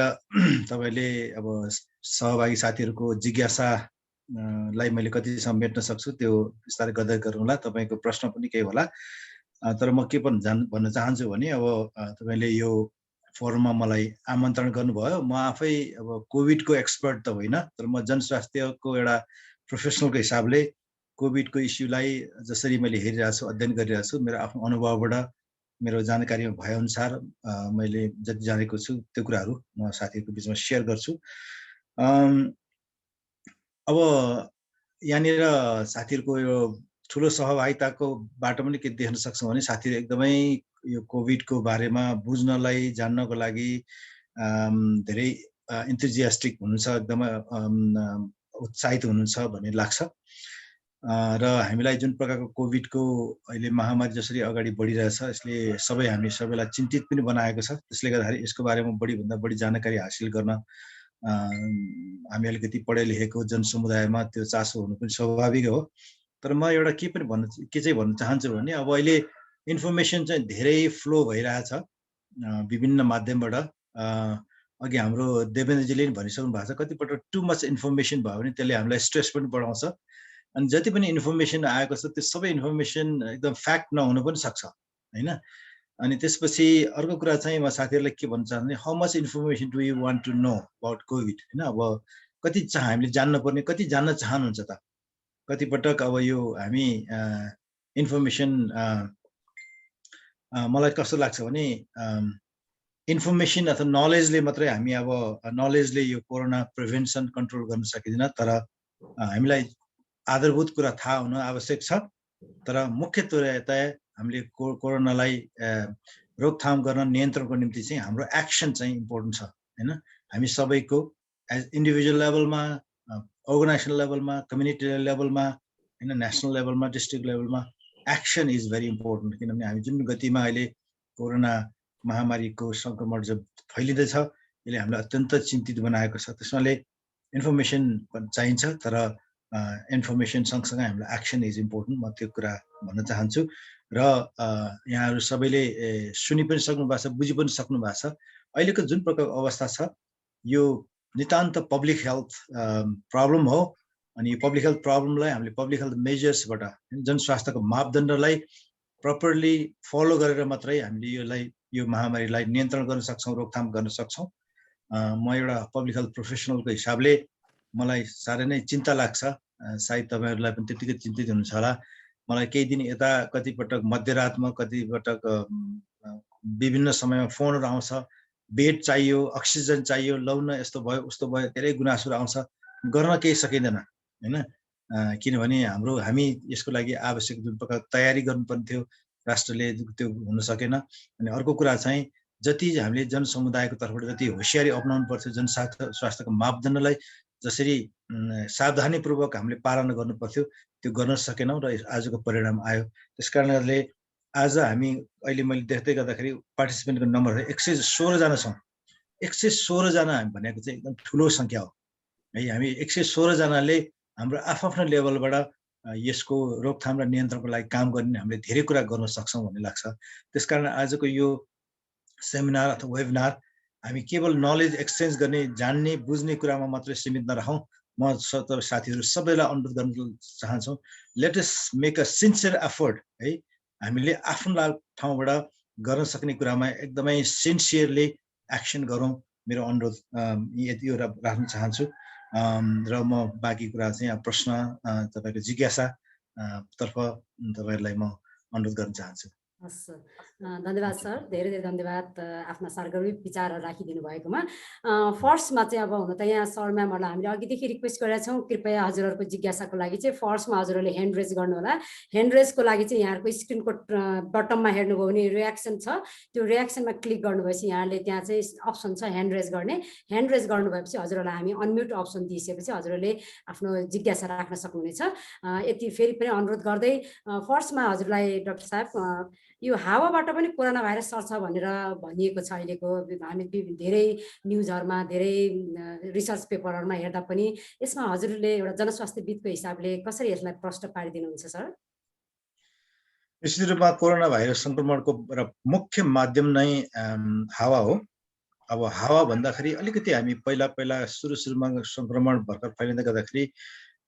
तपाईँले अब सहभागी साथीहरूको जिज्ञासालाई मैले कतिसम्म मेट्न सक्छु त्यो विस्तारै गर्दै गरौँला। तपाईँको प्रश्न पनि केही होला। तर म के भन्न चाहन्छु भने अब तपाईँले यो फोरममा मलाई आमन्त्रण गर्नुभयो। म आफै अब कोभिडको एक्सपर्ट त होइन, तर म जनस्वास्थ्यको एउटा प्रोफेसनलको हिसाबले कोभिडको इस्युलाई जसरी मैले हेरिरहेको छु, अध्ययन गरिरहेको छु, मेरो आफ्नो अनुभवबाट मेरो जानकारीमा भएअनुसार मैले जति जानेको छु त्यो कुराहरू म साथीहरूको बिचमा सेयर गर्छु। अब यहाँनिर साथीहरूको यो ठुलो सहभागिताको बाटो पनि के देख्न सक्छौँ भने साथीहरू एकदमै यो कोभिडको बारेमा बुझ्नलाई, जान्नको लागि धेरै इन्थुजियास्टिक हुनुहुन्छ, एकदमै उत्साहित हुनुहुन्छ भन्ने लाग्छ। र हामीलाई जुन प्रकारको कोभिडको अहिले महामारी जसरी अगाडि बढिरहेछ यसले हामी सबैलाई चिन्तित पनि बनाएको छ। त्यसले गर्दाखेरि यसको बारेमा बढीभन्दा बढी जानकारी हासिल गर्न हामी अलिकति पढे लेखेको जनसमुदायमा त्यो चासो हुनु पनि स्वाभाविक हो। तर म एउटा के चाहिँ भन्न चाहन्छु भने अब अहिले इन्फर्मेसन चाहिँ धेरै फ्लो भइरहेछ विभिन्न माध्यमबाट। अघि हाम्रो देवेन्द्रजीले पनि भनिसक्नु भएको छ, कतिपल्ट टु मच इन्फर्मेसन भयो भने त्यसले हामीलाई स्ट्रेस पनि बढाउँछ। अनि जति पनि इन्फर्मेसन आएको छ त्यो सबै इन्फर्मेसन एकदम फ्याक्ट नहुनु पनि सक्छ हैन। अनि त्यसपछि अर्को कुरा चाहिँ म साथीहरूलाई के भन्न चाहन्छु भने how much information do you want to know about COVID हैन। अब कति हामीले जान्न पर्ने, कति जान्न चाहनुहुन्छ त? कति पटक अब यो हामी इन्फर्मेसन मलाई कस्तो लाग्छ भने इन्फर्मेसन अथवा नलेजले मात्रै हामी अब नलेजले यो कोरोना प्रिभेन्सन कन्ट्रोल गर्न सकिँदैन। तर हामीलाई आधारभूत कुरा थाहा हुन आवश्यक छ। तर मुख्यतया हामीले कोरोनालाई रोकथाम गर्न, नियन्त्रणको निम्ति चाहिँ हाम्रो एक्सन चाहिँ इम्पोर्टेन्ट छ हैन। हामी सबैको एज इन्डिभिजुअल लेभलमा, अर्गनाइजेसन लेभलमा, कम्युनिटी लेभलमा हैन, नेसनल लेभलमा, डिस्ट्रिक्ट लेभलमा एक्सन इज भेरी इम्पोर्टेन्ट। किनभने हामी जुन गतिमा अहिले कोरोना महामारीको सङ्क्रमण जब फैलिँदैछ यसले हामीलाई अत्यन्त चिन्तित बनाएको छ। त्यसमाले इन्फर्मेसन चाहिन्छ, तर इन्फर्मेसन सँगसँगै हामीलाई एक्सन इज इम्पोर्टेन्ट। म त्यो कुरा भन्न चाहन्छु। र यहाँहरू सबैले सुनि पनि सक्नु भएको छ, बुझि पनि सक्नु भएको छ। अहिलेको जुन प्रकारको अवस्था छ यो नितान्त पब्लिक हेल्थ प्रब्लम हो। अनि यो पब्लिक हेल्थ प्रब्लमलाई हामीले पब्लिक हेल्थ मेजर्सबाट, जनस्वास्थ्यको मापदण्डलाई प्रपरली फलो गरेर मात्रै हामीले यो महामारीलाई नियन्त्रण गर्न सक्छौँ, रोकथाम गर्न सक्छौँ। म एउटा पब्लिक हेल्थ प्रोफेसनलको हिसाबले मलाई साह्रै नै चिन्ता लाग्छ। सायद तपाईँहरूलाई पनि त्यतिकै चिन्तित हुनुहुन्छ होला। मलाई केही दिन यता कतिपटक मध्यरातमा, कतिपटक विभिन्न समयमा फोनहरू आउँछ, बेड चाहियो, अक्सिजन चाहियो, लौन यस्तो भयो उस्तो भयो, धेरै गुनासोहरू आउँछ, गर्न केही सकिँदैन हैन। किनभने हामी यसको लागि आवश्यक जुन प्रकार तयारी गर्नुपर्ने थियो राष्ट्रले त्यो हुन सकेन। अनि अर्को कुरा चाहिँ जति हामीले जनसमुदायको तर्फबाट जति होसियारी अपनाउनु पर्थ्यो, जनस्वास्थ्यको मापदण्डलाई जसरी सावधानीपूर्वक हामीले पालन गर्नु पर्थ्यो त्यो गर्न सकेनौँ र आजको परिणाम आयो। त्यसकारणले आज हामी अहिले मैले देख्दै गर्दाखेरि पार्टिसिपेन्टको नम्बर 116 जना छौँ। 116 जना हामी भनेको चाहिँ एकदम ठुलो सङ्ख्या हो है। हामी 116 जनाले हाम्रो आफ्नो लेभलबाट यसको रोकथाम र नियन्त्रणको लागि काम गर्ने हामीले धेरै कुरा गर्न सक्छौँ भन्ने लाग्छ। त्यसकारण आजको यो सेमिनार अथवा वेबिनार हामी केवल नलेज एक्सचेन्ज गर्ने, जान्ने, बुझ्ने कुरामा मात्रै सीमित नरहौँ। म साथीहरू सबैलाई अनुरोध गर्न चाहन्छौँ, let us make a sincere effort है। हामीले आफ्नो ठाउँबाट गर्न सक्ने कुरामा एकदमै सिन्सियरली एक्सन गरौँ। मेरो अनुरोध यति एउटा राख्न चाहन्छु। र म बाँकी कुरा चाहिँ प्रश्न तपाईँको जिज्ञासा तर्फ तपाईँहरूलाई म अनुरोध गर्न चाहन्छु। हस्, धन्यवाद सर, धेरै धेरै धन्यवाद आफ्ना सार्वजनिक विचारहरू राखिदिनु भएकोमा। फर्स्टमा चाहिँ अब हुन त यहाँ सर म्यामहरूलाई हामीले अघिदेखि रिक्वेस्ट गरेका छौँ, कृपया हजुरहरूको जिज्ञासाको लागि चाहिँ फर्स्टमा हजुरहरूले ह्यान्ड रेज गर्नु होला। ह्यान्ड रेजको लागि चाहिँ यहाँहरूको स्क्रिनको बटममा हेर्नुभयो भने रियाक्सन छ, त्यो रियाक्सनमा क्लिक गर्नुभएपछि यहाँले त्यहाँ चाहिँ अप्सन छ ह्यान्ड रेज गर्ने। ह्यान्ड रेज गर्नुभएपछि हजुरहरूलाई हामी अनम्युट अप्सन दिइसकेपछि हजुरहरूले आफ्नो जिज्ञासा राख्न सक्नुहुनेछ। यति फेरि पनि अनुरोध गर्दै फर्स्टमा हजुरलाई डाक्टर साहब, यो हावाबाट पनि कोरोना भाइरस सर्छ भनेर भनिएको छ। अहिलेको हामी धेरै न्युजहरूमा, धेरै रिसर्च पेपरहरूमा हेर्दा पनि यसमा हजुरले एउटा जनस्वास्थ्यविदको हिसाबले कसरी यसलाई प्रश्न पारिदिनुहुन्छ सर? निश्चित रूपमा कोरोना भाइरस सङ्क्रमणको मुख्य माध्यम नै हावा हो। अब हावा भन्दाखेरि अलिकति हामी पहिला सुरुमा सङ्क्रमण भर्खर फैलिँदै गर्दाखेरि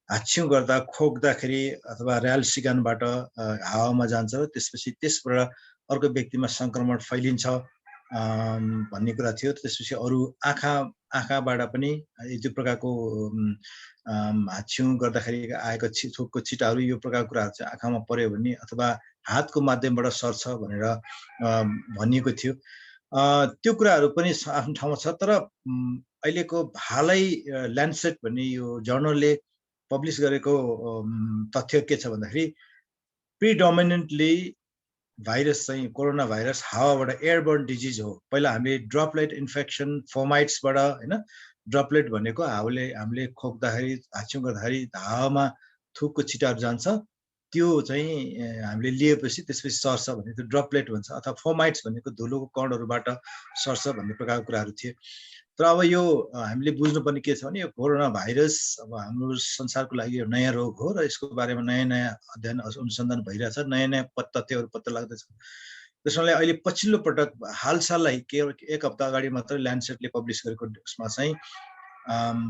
हाच्छिउँ गर्दा, खोक्दाखेरि अथवा र्याल सिकानबाट हावामा जान्छ र त्यसपछि त्यसबाट अर्को व्यक्तिमा सङ्क्रमण फैलिन्छ। भन्ने कुरा थियो। त्यसपछि अरू आँखाबाट पनि त्यो प्रकारको हाच्छिउँ गर्दाखेरि आएको थोकको छिटाहरू यो प्रकारको कुराहरू चाहिँ आँखामा पर्यो भने अथवा हातको माध्यमबाट सर्छ भनेर भनिएको थियो। त्यो कुराहरू पनि आफ्नो ठाउँमा छ। तर अहिलेको हालै ल्यान्डसेट भन्ने यो जर्नलले पब्लिस गरेको तथ्य के छ भन्दाखेरि प्रिडोमिनेन्टली भाइरस चाहिँ कोरोना भाइरस हावाबाट एयरबर्न डिजिज हो। पहिला हामीले ड्रपलेट इन्फेक्सन फोमाइट्सबाट होइन, ड्रपलेट भनेको हामीले खोक्दाखेरि हाच्छिउँ गर्दाखेरि हावामा थुकको छिटाहरू जान्छ, त्यो चाहिँ हामीले लिएपछि त्यसपछि सर्छ भने त्यो ड्रपलेट भन्छ, अथवा फोमाइट्स भनेको धुलोको कणहरूबाट सर्छ भन्ने प्रकारको कुराहरू थिए। तर अब यो हामीले बुझ्नुपर्ने के छ भने यो कोरोना भाइरस अब हाम्रो संसारको लागि यो नयाँ रोग हो र यसको बारेमा नयाँ नयाँ अध्ययन अनुसन्धान भइरहेछ, नयाँ नयाँ तथ्यहरू पत्ता लाग्दैछ। त्यसैले अहिले पछिल्लो पटक हालसालै केवल एक हप्ता अगाडि मात्रै ल्यान्डसेटले पब्लिस गरेको उसमा चाहिँ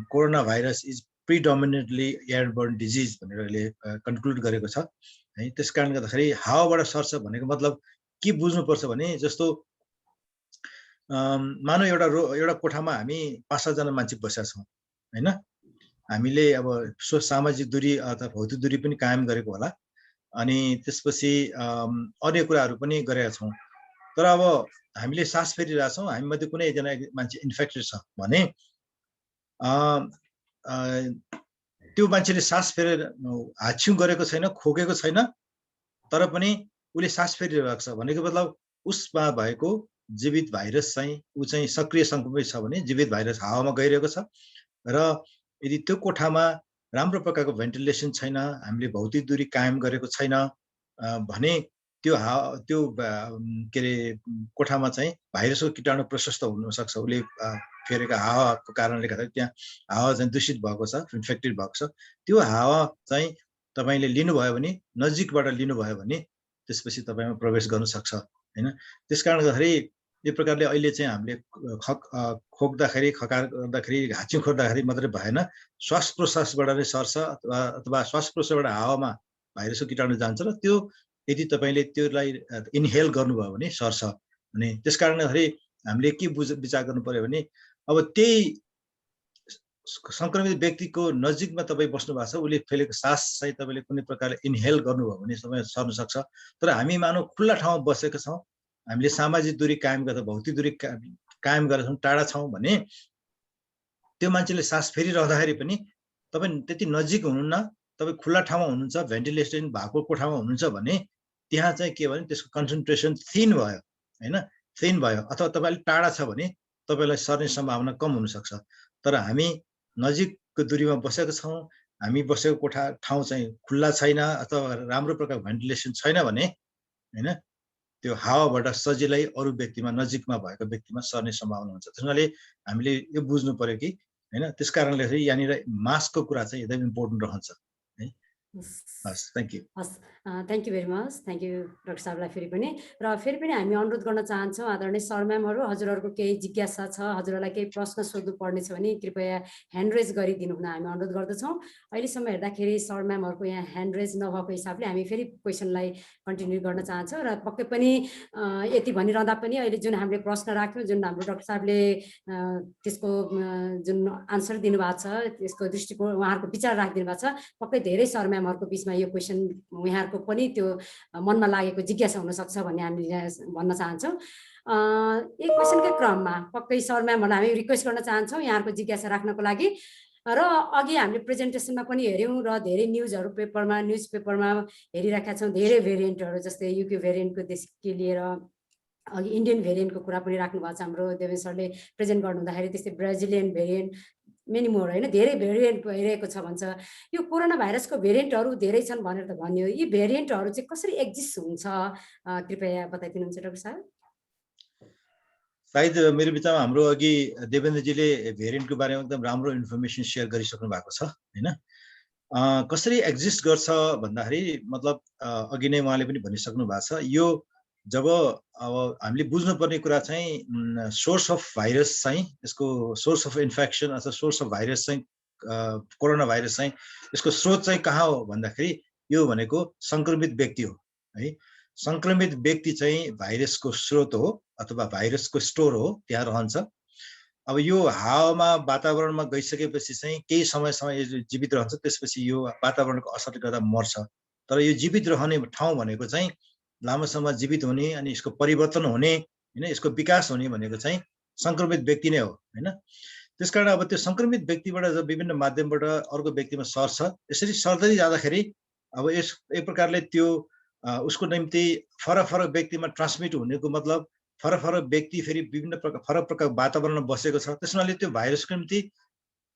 corona virus is predominantly airborne disease भनेर अहिले कन्क्लुड गरेको छ है। त्यस कारणले गर्दाखेरि हावाबाट सर्छ भनेको मतलब के बुझ्नुपर्छ भने जस्तो मानव एउटा कोठामा हामी 5-7 जना मान्छे बसेका छौँ होइन, हामीले अब सामाजिक दूरी अथवा भौतिक दूरी पनि कायम गरेको होला, अनि त्यसपछि अन्य कुराहरू पनि गरेका छौँ। तर अब हामीले सास फेरिरहेछौँ, हामी मध्ये कुनै एकजना मान्छे इन्फेक्टेड छ भने त्यो मान्छेले सास फेरेर हाच्छिउँ गरेको छैन, खोकेको छैन, तर पनि उसले सास फेरिरहेको छ भनेको मतलब उसमा भएको जीवित भाइरस चाहिँ ऊ चाहिँ सक्रिय सङ्क्रमित छ भने जीवित भाइरस हावामा गइरहेको छ। र यदि त्यो कोठामा राम्रो प्रकारको भेन्टिलेसन छैन, हामीले भौतिक दूरी कायम गरेको छैन भने त्यो के अरे कोठामा चाहिँ भाइरसको कीटाणु प्रशस्त हुनसक्छ। उसले फेरेको हावाको कारणले गर्दा त्यहाँ हावा चाहिँ दूषित भएको छ, इन्फेक्टेड भएको छ। त्यो हावा चाहिँ तपाईँले लिनुभयो भने, नजिकबाट लिनुभयो भने त्यसपछि तपाईँमा प्रवेश गर्न सक्छ होइन। त्यस कारणले गर्दाखेरि यो प्रकारले अहिले चाहिँ हामीले खोक्दाखेरि खकार गर्दाखेरि हाच्छिउँ खोर्दाखेरि मात्रै भएन, श्वास प्रश्वासबाट नै सर्छ अथवा श्वास प्रश्वासबाट हावामा भाइरसको कीटाणु जान्छ र त्यो यदि तपाईँले त्यसलाई इनहेल गर्नुभयो भने सर्छ भने। त्यस कारणले गर्दाखेरि हामीले के विचार गर्नु पर्यो भने अब त्यही सङ्क्रमित व्यक्तिको नजिकमा तपाईँ बस्नु भएको छ, उसले फेलेको सास चाहिँ तपाईँले कुनै प्रकारले इनहेल गर्नुभयो भने तपाईँ सर्न सक्छ। तर हामी मानव खुल्ला ठाउँमा बसेका छौँ, हामीले सामाजिक दूरी कायम गर्दा भौतिक दूरी कायम गरेका छौँ, टाढा छौँ भने त्यो मान्छेले सास फेरिरहँदाखेरि पनि तपाईँ त्यति नजिक हुनुहुन्न, तपाईँ खुल्ला ठाउँमा हुनुहुन्छ, भेन्टिलेसन भएको कोठामा हुनुहुन्छ भने त्यहाँ चाहिँ के भने त्यसको कन्सन्ट्रेसन थिन भयो होइन, थिन भयो। अथवा तपाईँले टाढा छ भने तपाईँलाई सर्ने सम्भावना कम हुनसक्छ। तर हामी नजिकको दूरीमा बसेका छौँ, हामी बसेको ठाउँ चाहिँ खुल्ला छैन अथवा राम्रो प्रकारको भेन्टिलेसन छैन भने होइन त्यो हावाबाट सजिलै अरू व्यक्तिमा नजिकमा भएको व्यक्तिमा सर्ने सम्भावना हुन्छ। त्यसैले हामीले यो बुझ्नु पर्यो कि होइन, त्यस कारणले यहाँनिर मास्कको कुरा चाहिँ एकदम इम्पोर्टेन्ट रहन्छ है। हस्, थ्याङ्क यू। हस्, thank you very much, thank you doctor साहबलाई फेरि पनि हामी अनुरोध गर्न चाहन्छौँ आदरणीय सर म्यामहरू, हजुरहरूको केही जिज्ञासा छ, हजुरहरूलाई केही प्रश्न सोध्नु पर्ने छ भने कृपया ह्यान्ड रेज गरिदिनु हुन हामी अनुरोध गर्दछौँ। अहिलेसम्म हेर्दाखेरि सर म्यामहरूको यहाँ ह्यान्ड रेज नभएको हिसाबले हामी फेरि क्वेसनलाई कन्टिन्यू गर्न चाहन्छौँ। र पक्कै पनि यति भनिरहँदा पनि अहिले जुन हामीले प्रश्न राख्यौँ, जुन हाम्रो डाक्टर साहबले त्यसको जुन आन्सर दिनुभएको छ, त्यसको दृष्टिकोण उहाँहरूको विचार राखिदिनु भएको छ, पक्कै धेरै सर म्यामहरूको बिचमा यो क्वेसन उहाँहरूको पनि त्यो मनमा लागेको जिज्ञासा हुनसक्छ भन्ने हामीले भन्न चाहन्छौँ। एक क्वेसनकै क्रममा पक्कै सर म्यामहरूलाई हामी रिक्वेस्ट गर्न चाहन्छौँ यहाँहरूको जिज्ञासा राख्नको लागि। र अघि हामीले प्रेजेन्टेसनमा पनि हेऱ्यौँ र धेरै न्युज पेपरमा हेरिरहेका छौँ, धेरै भेरिएन्टहरू जस्तै युके भेरिएन्टकोदेखि लिएर अघि इन्डियन भेरिएन्टको कुरा पनि राख्नु भएको छ हाम्रो देवेन सरले प्रेजेन्ट गर्नुहुँदाखेरि, त्यस्तै ब्राजिलियन भेरिएन्ट मेनी मोर होइन, धेरै भेरिएन्ट भइरहेको छ भन्छ। यो कोरोना भाइरसको भेरिएन्टहरू धेरै छन् भनेर त भन्यो, यी भेरिएन्टहरू चाहिँ कसरी एक्जिस्ट हुन्छ कृपया बताइदिनुहुन्छ डाक्टर साहब। सायद मेरो विचारमा हाम्रो अघि देवेन्द्रजीले भेरिएन्टको बारेमा एकदम राम्रो इन्फर्मेसन सेयर गरिसक्नु भएको छ होइन। कसरी एक्जिस्ट गर्छ भन्दाखेरि मतलब अघि नै उहाँले पनि भनिसक्नु भएको छ। यो जब अब हामीले बुझ्नुपर्ने कुरा चाहिँ सोर्स अफ भाइरस चाहिँ, यसको सोर्स अफ इन्फेक्सन अथवा सोर्स अफ भाइरस चाहिँ कोरोना भाइरस चाहिँ यसको स्रोत चाहिँ कहाँ हो भन्दाखेरि यो भनेको सङ्क्रमित व्यक्ति हो है। संक्रमित व्यक्ति चाहिँ भाइरसको स्रोत हो अथवा भाइरसको स्टोर हो, त्यहाँ रहन्छ। अब यो हावामा वातावरणमा गइसकेपछि चाहिँ केही समयसम्म यो जीवित रहन्छ, त्यसपछि यो वातावरणको असरले गर्दा मर्छ। तर यो जीवित रहने ठाउँ भनेको चाहिँ लामो समय जीवित हुने अनि यसको परिवर्तन हुने हैन, यसको विकास हुने भनेको चाहिँ संक्रमित व्यक्ति नै हो हैन। त्यसकारण अब त्यो संक्रमित व्यक्तिबाट जब विभिन्न माध्यमबाट अर्को व्यक्तिमा सर्छ, यसरी सर्दै जाँदाखेरि अब एक प्रकारले त्यो उसको निम्ति फरक फरक व्यक्तिमा ट्रान्समिट हुनेको मतलब फरक फरक व्यक्ति फेरि विभिन्न फरक प्रकारको वातावरणमा बसेको छ, त्यसमाले त्यो भाइरसको निम्ति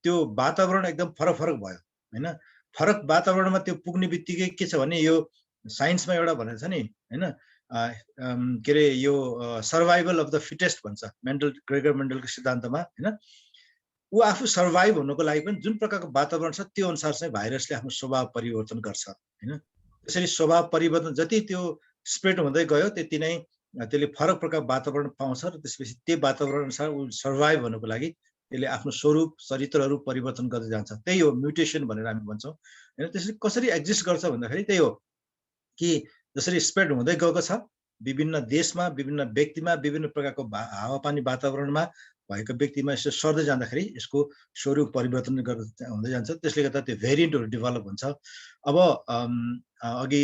त्यो वातावरण एकदम फरक फरक भयो हैन। फरक वातावरणमा त्यो पुग्ने बित्तिकै के छ भने यो साइन्समा एउटा भनेको छ नि हैन, के अरे यो सर्भाइभल अफ द फिटेस्ट भन्छ ग्रेगर मेन्डलको सिद्धान्तमा हैन। ऊ आफू सर्भाइभ हुनुको लागि पनि जुन प्रकारको वातावरण छ त्यो अनुसार चाहिँ भाइरसले आफ्नो स्वभाव परिवर्तन गर्छ हैन। त्यसरी स्वभाव परिवर्तन जति त्यो स्प्रेड हुँदै गयो त्यति नै त्यसले फरक प्रकारको वातावरण पाउँछ र त्यसपछि त्यो वातावरण अनुसार ऊ सर्भाइभ हुनुको लागि त्यसले आफ्नो स्वरूप चरित्रहरू परिवर्तन गर्दै जान्छ। त्यही हो म्युटेसन भनेर हामी भन्छौँ हैन। त्यसरी कसरी एक्जिस्ट गर्छ भन्दाखेरि त्यही हो कि जसरी स्प्रेड हुँदै गएको छ विभिन्न देशमा, विभिन्न व्यक्तिमा, विभिन्न प्रकारको हावापानी वातावरणमा भएको व्यक्तिमा यसो सर्दै जाँदाखेरि यसको स्वरूप परिवर्तन हुँदै जान्छ। त्यसले गर्दा त्यो भेरिएन्टहरू डेभलप हुन्छ। अब अघि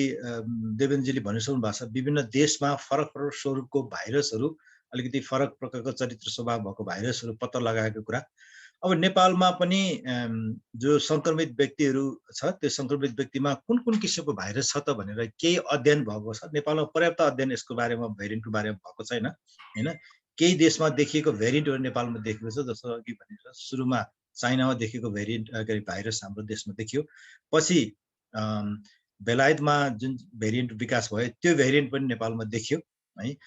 देवेन्द्रजीले भनिसक्नु भएको छ विभिन्न देशमा फरक फरक स्वरूपको भाइरसहरू, अलिकति फरक प्रकारको चरित्र स्वभाव भएको भाइरसहरू पत्ता लगाएको कुरा। अब नेपालमा पनि जो संक्रमित व्यक्तिहरू छ त्यो संक्रमित व्यक्तिमा कुन कुन किसिमको भाइरस छ त भनेर केही अध्ययन भएको छ। नेपालमा पर्याप्त अध्ययन यसको बारेमा भेरिएन्टको बारेमा भएको छैन हैन। केही देशमा देखिएको भेरिएन्टहरू नेपालमा देखिएको छ, जस्तो अघि भनेर सुरुमा चाइनामा देखिएको भेरिएन्ट भाइरस हाम्रो देशमा देखियो। पछि बेलायतमा जुन भेरिएन्ट विकास भयो त्यो भेरिएन्ट पनि नेपालमा देखियो है।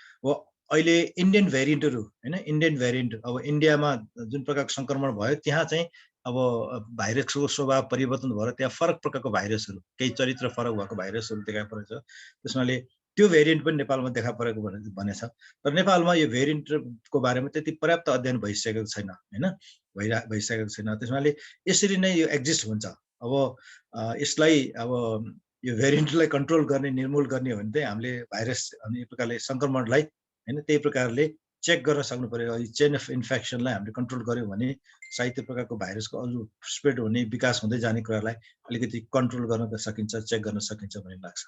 अहिले इन्डियन भेरिएन्टहरू हैन, इन्डियन भेरिएन्ट अब इन्डियामा जुन प्रकारको संक्रमण भयो त्यहाँ चाहिँ अब भाइरसको स्वभाव परिवर्तन भएर त्यहाँ फरक प्रकारको भाइरसहरू, केही चरित्र फरक भएको भाइरसहरू देखा परेको छ। त्यसमाले त्यो भेरिएन्ट पनि नेपालमा देखा परेको भनेछ। तर नेपालमा यो भेरिएन्टको बारेमा त्यति पर्याप्त अध्ययन भइसकेको छैन हैन, भइसकेको छैन। त्यसमाले यसरी नै यो एक्जिस्ट हुन्छ। अब यसलाई अब यो भेरिएन्टलाई कन्ट्रोल गर्ने, निर्मूल गर्ने हो भने चाहिँ हामीले भाइरस अनि एक प्रकारले संक्रमणलाई हैन त्यही प्रकारले चेक गर्न सक्नु पर्यो। चेन अफ इन्फेक्सनलाई हामीले कन्ट्रोल गर्यो भने सायद त्यो प्रकारको भाइरसको अरू स्प्रेड हुने, विकास हुँदै जाने कुरालाई अलिकति कन्ट्रोल गर्न सकिन्छ, चेक गर्न सकिन्छ भन्ने लाग्छ।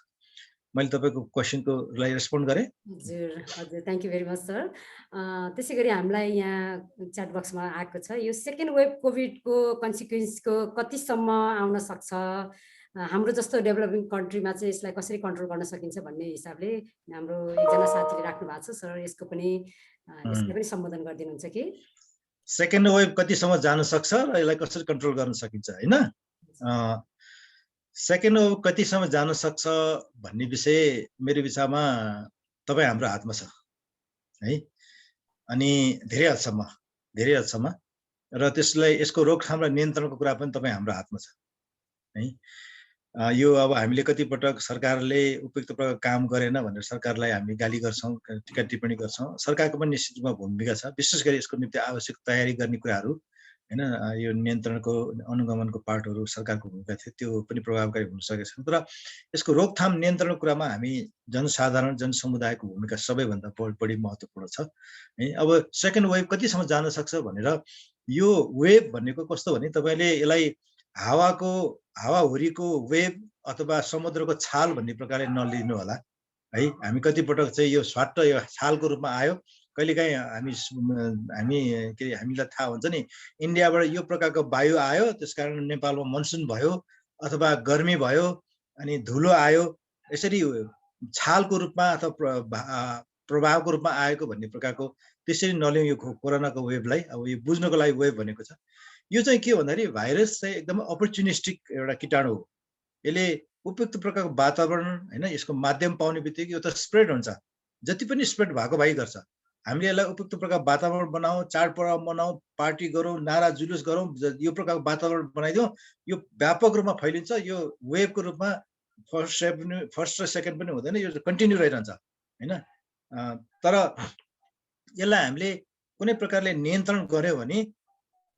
मैले तपाईँको क्वेसनको लागि रेस्पोन्ड गरेँ। हजुर हजुर, thank you very much sir. त्यसै गरी हामीलाई यहाँ च्याट बक्समा आएको छ, यो सेकेन्ड वेभ कोभिडको कन्सिक्वेन्सको कतिसम्म आउन सक्छ, हाम्रो जस्तो डेभलपिङ कन्ट्रीमा चाहिँ यसलाई कसरी कन्ट्रोल गर्न सकिन्छ भन्ने हिसाबले हाम्रो एकजना साथीले राख्नु भएको छ। सर यसलाई पनि सम्बोधन गरिदिनुहुन्छ कि सेकेन्ड वेभ कतिसम्म जान सक्छ र यसलाई कसरी कन्ट्रोल गर्न सकिन्छ हैन। सेकेन्ड वेभ कतिसम्म जान सक्छ भन्ने विषय मेरो विचारमा तपाईँ हाम्रो हातमा छ है। अनि धेरै हदसम्म र त्यसलाई यसको रोकथाम र नियन्त्रणको कुरा पनि तपाईँ हाम्रो हातमा छ है। यो अब हामीले कतिपटक सरकारले उपयुक्त प्रकार काम गरेन भनेर सरकारलाई हामी गाली गर्छौँ, टिका टिप्पणी गर्छौँ। सरकारको पनि निश्चित रूपमा भूमिका छ, विशेष गरी यसको निम्ति आवश्यक तयारी गर्ने कुराहरू हैन, यो नियन्त्रणको अनुगमनको पार्टहरू सरकारको भूमिका थियो, त्यो पनि प्रभावकारी हुन सकेको छ। तर यसको रोकथाम नियन्त्रणको कुरामा हामी जनसाधारण, जनसमुदायको भूमिका सबैभन्दा बढी महत्त्वपूर्ण छ है। अब सेकेन्ड वेभ कतिसम्म जान सक्छ भनेर, यो वेभ भनेको कस्तो भने तपाईँले यसलाई हावाहुरीको वेभ अथवा समुद्रको छाल भन्ने प्रकारले नलिनु होला है। हामी कतिपटक चाहिँ यो स्वाट्ट यो छालको रूपमा आयो, कहिलेकाहीँ हामी के हामीलाई थाहा हुन्छ नि इन्डियाबाट यो प्रकारको वायु आयो त्यसकारण नेपालमा मनसुन भयो अथवा गर्मी भयो अनि धुलो आयो, यसरी छालको रूपमा अथवा प्रभावको रूपमा आएको भन्ने प्रकारको त्यसरी नलिउँ यो कोरोनाको वेभलाई। अब यो बुझ्नको लागि वेभ भनेको छ, यो चाहिँ के भन्दाखेरि भाइरस चाहिँ एकदमै अपर्च्युनिस्टिक एउटा कीटाणु हो। यसले उपयुक्त प्रकारको वातावरण हैन, यसको माध्यम पाउने बित्तिकै यो त स्प्रेड हुन्छ, जति पनि स्प्रेड भएको भाइ गर्छ। हामीले यसलाई उपयुक्त प्रकारको वातावरण बनाऊ, चाडपर्व मनाऊ, पार्टी गरौँ, नारा जुलुस गरौँ, यो प्रकारको वातावरण बनाइदिउँ, यो व्यापक रूपमा फैलिन्छ। यो वेभको रूपमा फर्स्ट र सेकेन्ड पनि हुँदैन, यो कन्टिन्यू रहिरहन्छ हैन। तर यसलाई हामीले कुनै प्रकारले नियन्त्रण गर्यो भने,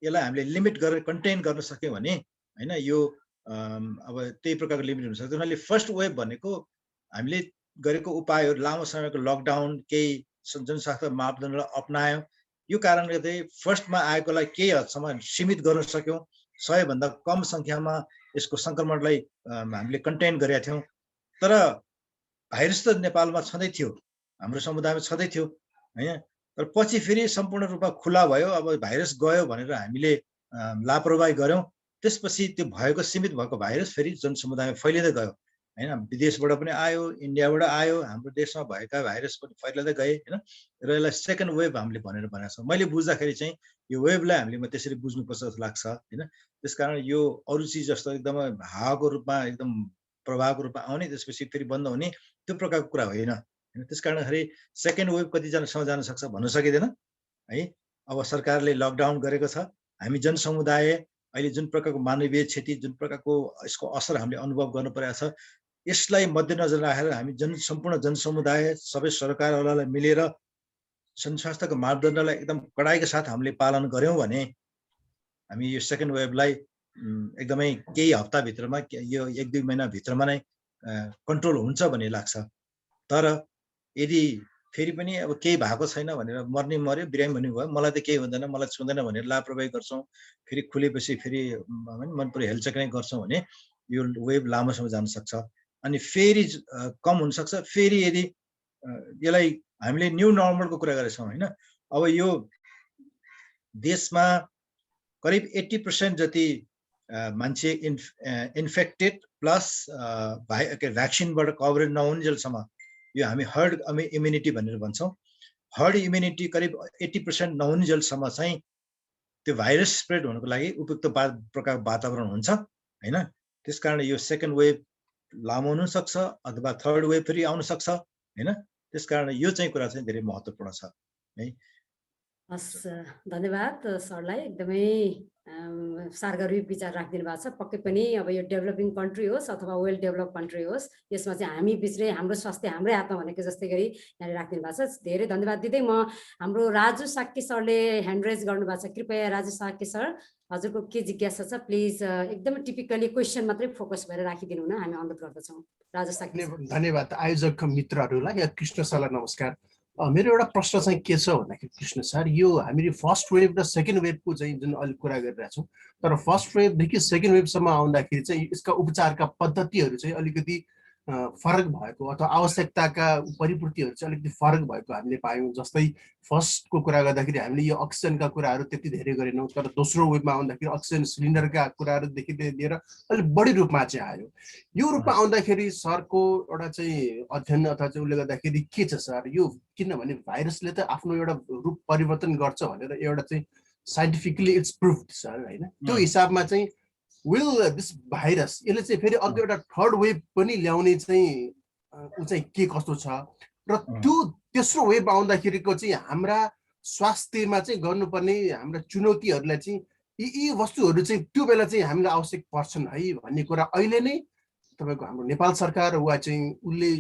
यसलाई हामीले लिमिट गरेर कन्टेन गर्न सक्यौँ भने हैन, यो अब त्यही प्रकारको लिमिट हुनसक्छ। उनीहरूले फर्स्ट वेभ भनेको हामीले गरेको उपायहरू लामो समयको लकडाउन केही जनस्वास्थ्य मापदण्डलाई अपनायौँ यो कारणले गर्दै फर्स्टमा आएकोलाई केही हदसम्म सीमित गर्न सक्यौँ 100 भन्दा कम सङ्ख्यामा यसको सङ्क्रमणलाई हामीले कन्टेन गरेका थियौँ तर भाइरस त नेपालमा छँदै थियो हाम्रो समुदायमा छँदै थियो हैन तर पछि फेरि सम्पूर्ण रूपमा खुला भयो अब भाइरस गयो भनेर हामीले लापरवाही गर्यौँ त्यसपछि त्यो भएको सीमित भएको भाइरस फेरि जनसमुदायमा फैलिँदै गयो हैन विदेशबाट पनि आयो इन्डियाबाट आयो हाम्रो देशमा भएका भाइरस पनि फैलिँदै गए हैन र यसलाई सेकेन्ड वेभ हामीले भनेर भनेको छौँ मैले बुझ्दाखेरि चाहिँ यो वेभलाई हामीले त्यसरी बुझ्नुपर्छ जस्तो लाग्छ हैन त्यसकारण यो अरू चिज जस्तो एकदमै हावाको रूपमा एकदम प्रभावको रूपमा आउने त्यसपछि फेरि बन्द हुने त्यो प्रकारको कुरा होइन हैन त्यसकारणखेरि सेकेन्ड वेभ कतिजनासम्म जान सक्छ भन्न सकिँदैन है अब सरकारले लकडाउन गरेको छ हामी जनसमुदाय अहिले जुन प्रकारको मानवीय क्षति जुन प्रकारको यसको असर हामीले अनुभव गर्नु परेको छ यसलाई मध्यनजर राखेर हामी सम्पूर्ण जनसमुदाय सबै सरकारवालालाई मिलेर जनस्वास्थ्यको मापदण्डलाई एकदम कडाइका साथ हामीले पालन गर्यौँ भने हामी यो सेकेन्ड वेभलाई एकदमै केही हप्ताभित्रमा यो 1-2 महिनाभित्रमा नै कन्ट्रोल हुन्छ भन्ने लाग्छ तर यदि फेरि पनि अब केही भएको छैन भनेर मर्ने मर्यो बिरामी भन्ने भयो मलाई त केही हुँदैन मलाई छुँदैन भनेर लापरवाही गर्छौँ फेरि खुलेपछि फेरि मन पऱ्यो हेल्थ चेक नै गर्छौँ भने यो वेभ लामोसम्म जान सक्छ अनि फेरि कम हुनसक्छ फेरि यदि यसलाई हामीले न्यू नर्मलको कुरा गरेछौँ हैन अब यो देशमा करिब 80% जति मान्छे इन्फेक्टेड प्लस भ्याक्सिनबाट कभरेज नहुन्जेलसम्म यो हामी हर्ड इम्युनिटी भनेर भन्छौँ हर्ड इम्युनिटी करिब 80% नहुन्जेलसम्म चाहिँ त्यो भाइरस स्प्रेड हुनको लागि उपयुक्त प्रकारको वातावरण हुन्छ हैन त्यसकारण यो सेकेन्ड वेभ लामो हुन सक्छ अथवा थर्ड वेभ फेरि आउन सक्छ हैन त्यसकारण यो चाहिँ कुरा चाहिँ धेरै महत्त्वपूर्ण छ है हस् धन्यवाद सरलाई एकदमै सारगर्भित विचार राखिदिनु भएको छ पक्कै पनि अब यो डेभलपिङ कन्ट्री होस् अथवा वेल डेभलप कन्ट्री होस् यसमा चाहिँ हामी बिचले हाम्रो स्वास्थ्य हाम्रै हातमा भनेको जस्तै गरी यहाँले राखिदिनु भएको छ धेरै धन्यवाद दिँदै म हाम्रो राजु साक्की सरले ह्यान्ड रेज गर्नुभएको छ कृपया राजु साक्की सर हजुरको के जिज्ञासा छ प्लिज एकदमै टिपिकली क्वेसन मात्रै फोकस भएर राखिदिनु हुन हामी अनुरोध गर्दछौँ राजु साक्की धन्यवाद आयोजक मित्रहरूलाई या कृष्ण सरलाई नमस्कार मेरो एउटा प्रश्न चाहिँ के छ भन्दाखेरि कृष्ण सर यो हामीले फर्स्ट वेभ र सेकेन्ड वेभको चाहिँ जुन अहिले कुरा गरिरहेका छौँ तर फर्स्ट वेभदेखि सेकेन्ड वेभसम्म आउँदाखेरि चाहिँ यसका उपचारका पद्धतिहरू चाहिँ अलिकति फरक भएको अथवा आवश्यकताका परिपूर्तिहरू चाहिँ अलिकति फरक भएको हामीले पायौँ जस्तै फर्स्टको कुरा गर्दाखेरि हामीले यो अक्सिजनका कुराहरू त्यति धेरै गरेनौँ तर दोस्रो वेभमा आउँदाखेरि अक्सिजन सिलिन्डरका कुराहरूदेखि लिएर अलिक बढी रूपमा चाहिँ आयो यो रूपमा आउँदाखेरि सरको एउटा चाहिँ अध्ययन अथवा चाहिँ उसले गर्दाखेरि के छ सर यो किनभने भाइरसले त आफ्नो एउटा रूप परिवर्तन गर्छ भनेर एउटा चाहिँ साइन्टिफिकली इट्स प्रुफ्ड सर होइन त्यो हिसाबमा चाहिँ विल दिस भाइरस यसले चाहिँ फेरि अर्को एउटा थर्ड वेभ पनि ल्याउने चाहिँ ऊ चाहिँ के कस्तो छ र त्यो तेस्रो वेभ आउँदाखेरिको चाहिँ हाम्रा स्वास्थ्यमा चाहिँ गर्नुपर्ने हाम्रा चुनौतीहरूलाई चाहिँ यी वस्तुहरू चाहिँ त्यो बेला चाहिँ हामीलाई आवश्यक पर्छन् है भन्ने कुरा अहिले नै तपाईँको हाम्रो नेपाल सरकार वा चाहिँ उसले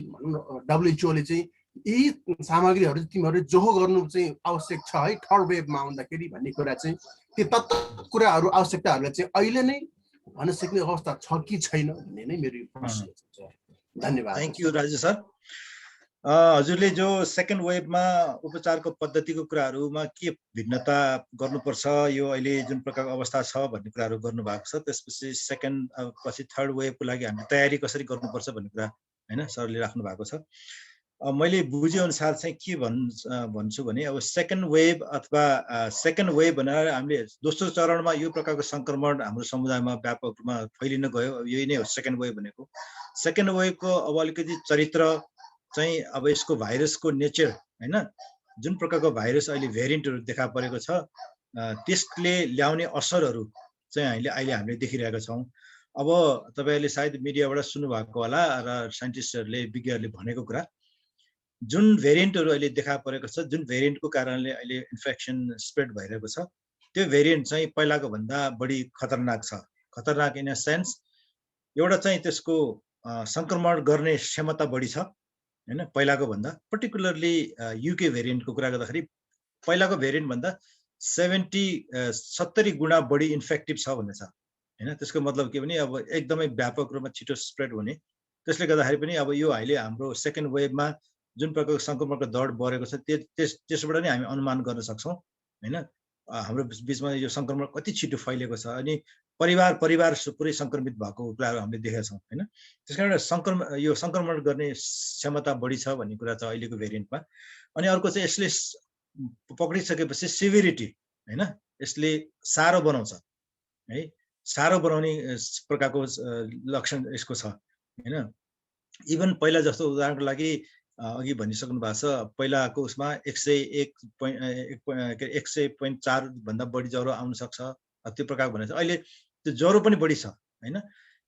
WHO ले चाहिँ यी सामग्रीहरू तिमीहरू जोहो गर्नु चाहिँ आवश्यक छ है थर्ड वेभमा आउँदाखेरि भन्ने कुरा चाहिँ त्यो तत्त्व कुराहरू आवश्यकताहरूलाई चाहिँ अहिले नै भन्न सक्ने अवस्था छ कि छैन भन्ने नै मेरो प्रश्न छ धन्यवाद थ्याङ्क यू राजु सर हजुरले जो सेकेन्ड वेभमा उपचारको पद्धतिको कुराहरूमा के भिन्नता गर्नुपर्छ यो अहिले जुन प्रकारको अवस्था छ भन्ने कुराहरू गर्नुभएको छ त्यसपछि सेकेन्ड पछि थर्ड वेभको लागि हामीले तयारी कसरी गर्नुपर्छ भन्ने कुरा हैन सरले राख्नु भएको छ मैले बुझेअनुसार चाहिँ के भन्छु भने अब सेकेन्ड वेभ अथवा सेकेन्ड वेभ भनेर हामीले दोस्रो चरणमा यो प्रकारको सङ्क्रमण हाम्रो समुदायमा व्यापक रूपमा फैलिन गयो यही नै हो सेकेन्ड वेभ भनेको सेकेन्ड वेभको अब अलिकति चरित्र चाहिँ अब यसको भाइरसको नेचर हैन जुन प्रकारको भाइरस अहिले भेरिएन्टहरू देखा परेको छ त्यसले ल्याउने असरहरू चाहिँ हामीले देखिरहेका छौँ अब तपाईहरुले सायद मिडियाबाट सुन्नुभएको होला र साइन्टिस्टहरूले विज्ञहरूले भनेको कुरा जुन भेरिएन्टहरू अहिले देखा परेको छ जुन भेरिएन्टको कारणले अहिले इन्फेक्सन स्प्रेड भइरहेको छ त्यो भेरिएन्ट चाहिँ पहिलाको भन्दा बढी खतरनाक छ खतरनाक इन अ सेन्स एउटा चाहिँ त्यसको संक्रमण गर्ने क्षमता बढी छ हैन पहिलाको भन्दा पर्टिकुलरली युके भेरिएन्टको कुरा गर्दाखेरि पहिलाको भेरिएन्ट भन्दा 70 गुणा बढी इन्फेक्टिभ छ भन्ने छ हैन त्यसको मतलब के भने अब एकदमै व्यापक रूपमा छिटो स्प्रेड हुने त्यसले गर्दाखेरि पनि अब यो अहिले हाम्रो सेकेन्ड वेभमा जुन प्रकारको सङ्क्रमणको दर बढेको छ त्यसबाट नै हामी अनुमान गर्न सक्छौँ होइन। हाम्रो बिचमा यो सङ्क्रमण कति छिटो फैलिएको छ अनि परिवार पुरै सङ्क्रमित भएको कुराहरू हामीले देखेका छौँ होइन। त्यस कारण यो सङ्क्रमण गर्ने क्षमता बढी छ भन्ने कुरा छ अहिलेको भेरिएन्टमा। अनि अर्को चाहिँ यसले पक्रिसकेपछि सिभिरिटी होइन, यसले साह्रो बनाउँछ है, साह्रो बनाउने प्रकारको लक्षण यसको छ होइन। इभन पहिला जस्तो उदाहरणको लागि अघि भनिसक्नु भएको छ, पहिलाको उसमा 100.4 भन्दा बढी ज्वरो आउन सक्छ त्यो प्रकारको भनेको छ। अहिले त्यो ज्वरो पनि बढी छ होइन।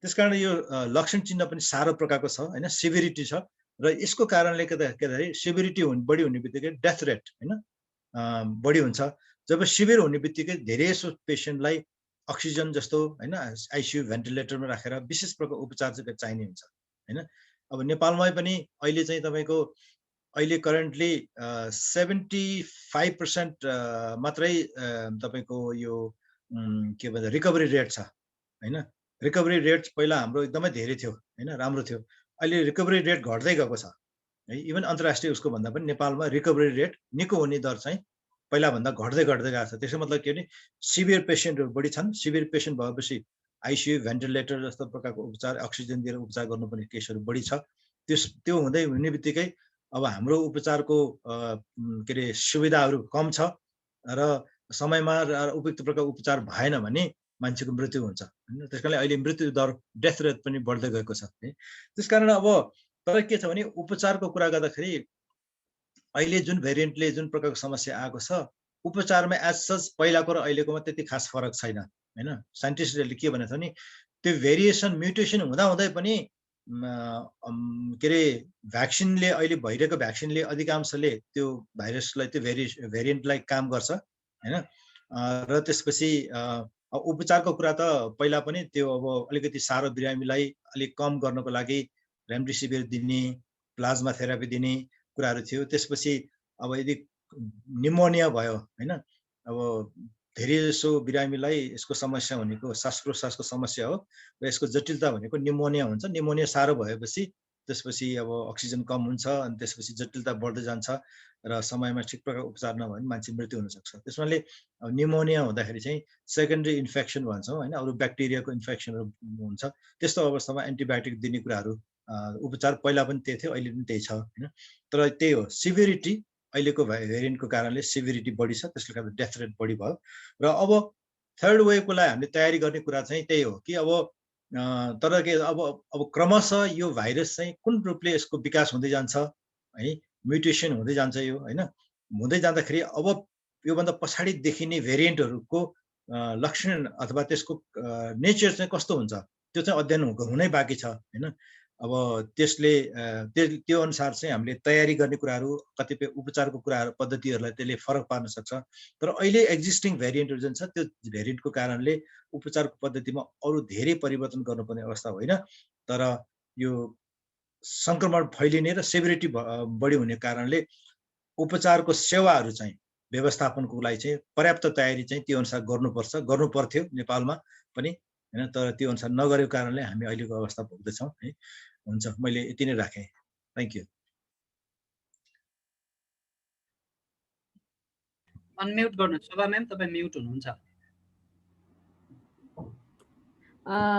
त्यसकारण यो लक्षण चिन्ह पनि साह्रो प्रकारको छ होइन, सिभिरिटी छ। र यसको कारणले के भन्दाखेरि सिभिरिटी बढी हुने बित्तिकै डेथ रेट होइन बढी हुन्छ। जब सिभियर हुने बित्तिकै धेरै जसो पेसेन्टलाई अक्सिजन जस्तो होइन आइसियु भेन्टिलेटरमा राखेर विशेष प्रकारको उपचार चाहिँ चाहिने हुन्छ होइन। अब नेपालमै पनि अहिले चाहिँ तपाईँको अहिले करेन्टली 75% मात्रै तपाईँको यो के भन्छ रिकभरी रेट छ होइन। रिकभरी रेट पहिला हाम्रो एकदमै धेरै थियो होइन, राम्रो थियो। अहिले रिकभरी रेट घट्दै गएको छ है। इभन अन्तर्राष्ट्रिय उसको भन्दा पनि नेपालमा रिकभरी रेट निको हुने दर चाहिँ पहिलाभन्दा घट्दै गएको छ। त्यसको मतलब के भने सिभियर पेसेन्टहरू बढी छन्। सिभियर पेसेन्ट भएपछि आइसियु भेन्टिलेटर जस्तो प्रकारको उपचार अक्सिजन दिएर उपचार गर्नुपर्ने केसहरू बढी छ। त्यो हुने बित्तिकै अब हाम्रो उपचारको के अरे सुविधाहरू कम छ र समयमा उपयुक्त प्रकारको उपचार भएन भने मान्छेको मृत्यु हुन्छ होइन। त्यस कारणले अहिले मृत्यु दर डेथ रेट पनि बढ्दै गएको छ है। त्यस कारण अब तर के छ भने उपचारको कुरा गर्दाखेरि अहिले जुन भेरिएन्टले जुन प्रकारको समस्या आएको छ उपचारमा एज सच पहिलाको र अहिलेकोमा त्यति खास फरक छैन होइन। साइन्टिस्टहरूले के भनेको छ भने त्यो भेरिएसन म्युटेसन हुँदाहुँदै पनि के अरे भ्याक्सिनले अहिले भइरहेको भ्याक्सिनले अधिकांशले त्यो भाइरसलाई त्यो भेरिएन्टलाई काम गर्छ होइन। र त्यसपछि उपचारको कुरा त पहिला पनि त्यो अब अलिकति साह्रो बिरामीलाई अलिक कम गर्नको लागि रेमडेसिभिर दिने प्लाज्मा थेरापी दिने कुराहरू थियो। त्यसपछि अब यदि निमोनिया भयो होइन, अब धेरै जसो बिरामीलाई यसको समस्या भनेको श्वास प्रश्वासको समस्या हो र यसको जटिलता भनेको निमोनिया हुन्छ। निमोनिया साह्रो भएपछि त्यसपछि अब अक्सिजन कम हुन्छ अनि त्यसपछि जटिलता बढ्दै जान्छ र समयमा ठिक प्रकारको उपचार नभए भने मान्छे मृत्यु हुनसक्छ। त्यसमाले निमोनिया हुँदाखेरि चाहिँ सेकेन्डरी इन्फेक्सन भन्छौँ होइन, अरू ब्याक्टेरियाको इन्फेक्सनहरू हुन्छ। त्यस्तो अवस्थामा एन्टिबायोटिक दिने कुराहरू उपचार पहिला पनि त्यही थियो अहिले पनि त्यही छ होइन। तर त्यही हो सिभिरिटी अहिलेको भेरिएन्टको कारणले सिभिरिटी बढी छ, त्यसले गर्दा डेथ रेट बढी भयो। र अब थर्ड वेभको लागि हामीले तयारी गर्ने कुरा चाहिँ त्यही हो कि अब तर के अब क्रमशः यो भाइरस चाहिँ कुन रूपले यसको विकास हुँदै जान्छ है, म्युटेसन हुँदै जान्छ यो होइन। हुँदै जाँदाखेरि अब योभन्दा पछाडि देखिने भेरिएन्टहरूको लक्षण अथवा त्यसको नेचर चाहिँ कस्तो हुन्छ त्यो चाहिँ अध्ययन हुनै बाँकी छ होइन। अब त्यसले त्यो अनुसार चाहिँ हामीले तयारी गर्ने कुराहरू कतिपय उपचारको कुराहरू पद्धतिहरूलाई त्यसले फरक पार्न सक्छ। तर अहिले एक्जिस्टिङ भेरिएन्टहरू जुन छ त्यो भेरिएन्टको कारणले उपचारको पद्धतिमा अरू धेरै परिवर्तन गर्नुपर्ने अवस्था होइन। तर यो सङ्क्रमण फैलिने र सेभिरिटी बढी हुने कारणले उपचारको सेवाहरू चाहिँ व्यवस्थापनको लागि चाहिँ पर्याप्त तयारी चाहिँ त्यो अनुसार गर्नु पर्थ्यो नेपालमा पनि होइन। तर त्यो अनुसार नगरेको कारणले हामी अहिलेको अवस्था भोग्दैछौँ है। हुन्छ, मैले यति नै राखेँ। Thank you. अनम्युट गर्नु शोभा म्याम, तपाईँ म्युट हुनुहुन्छ।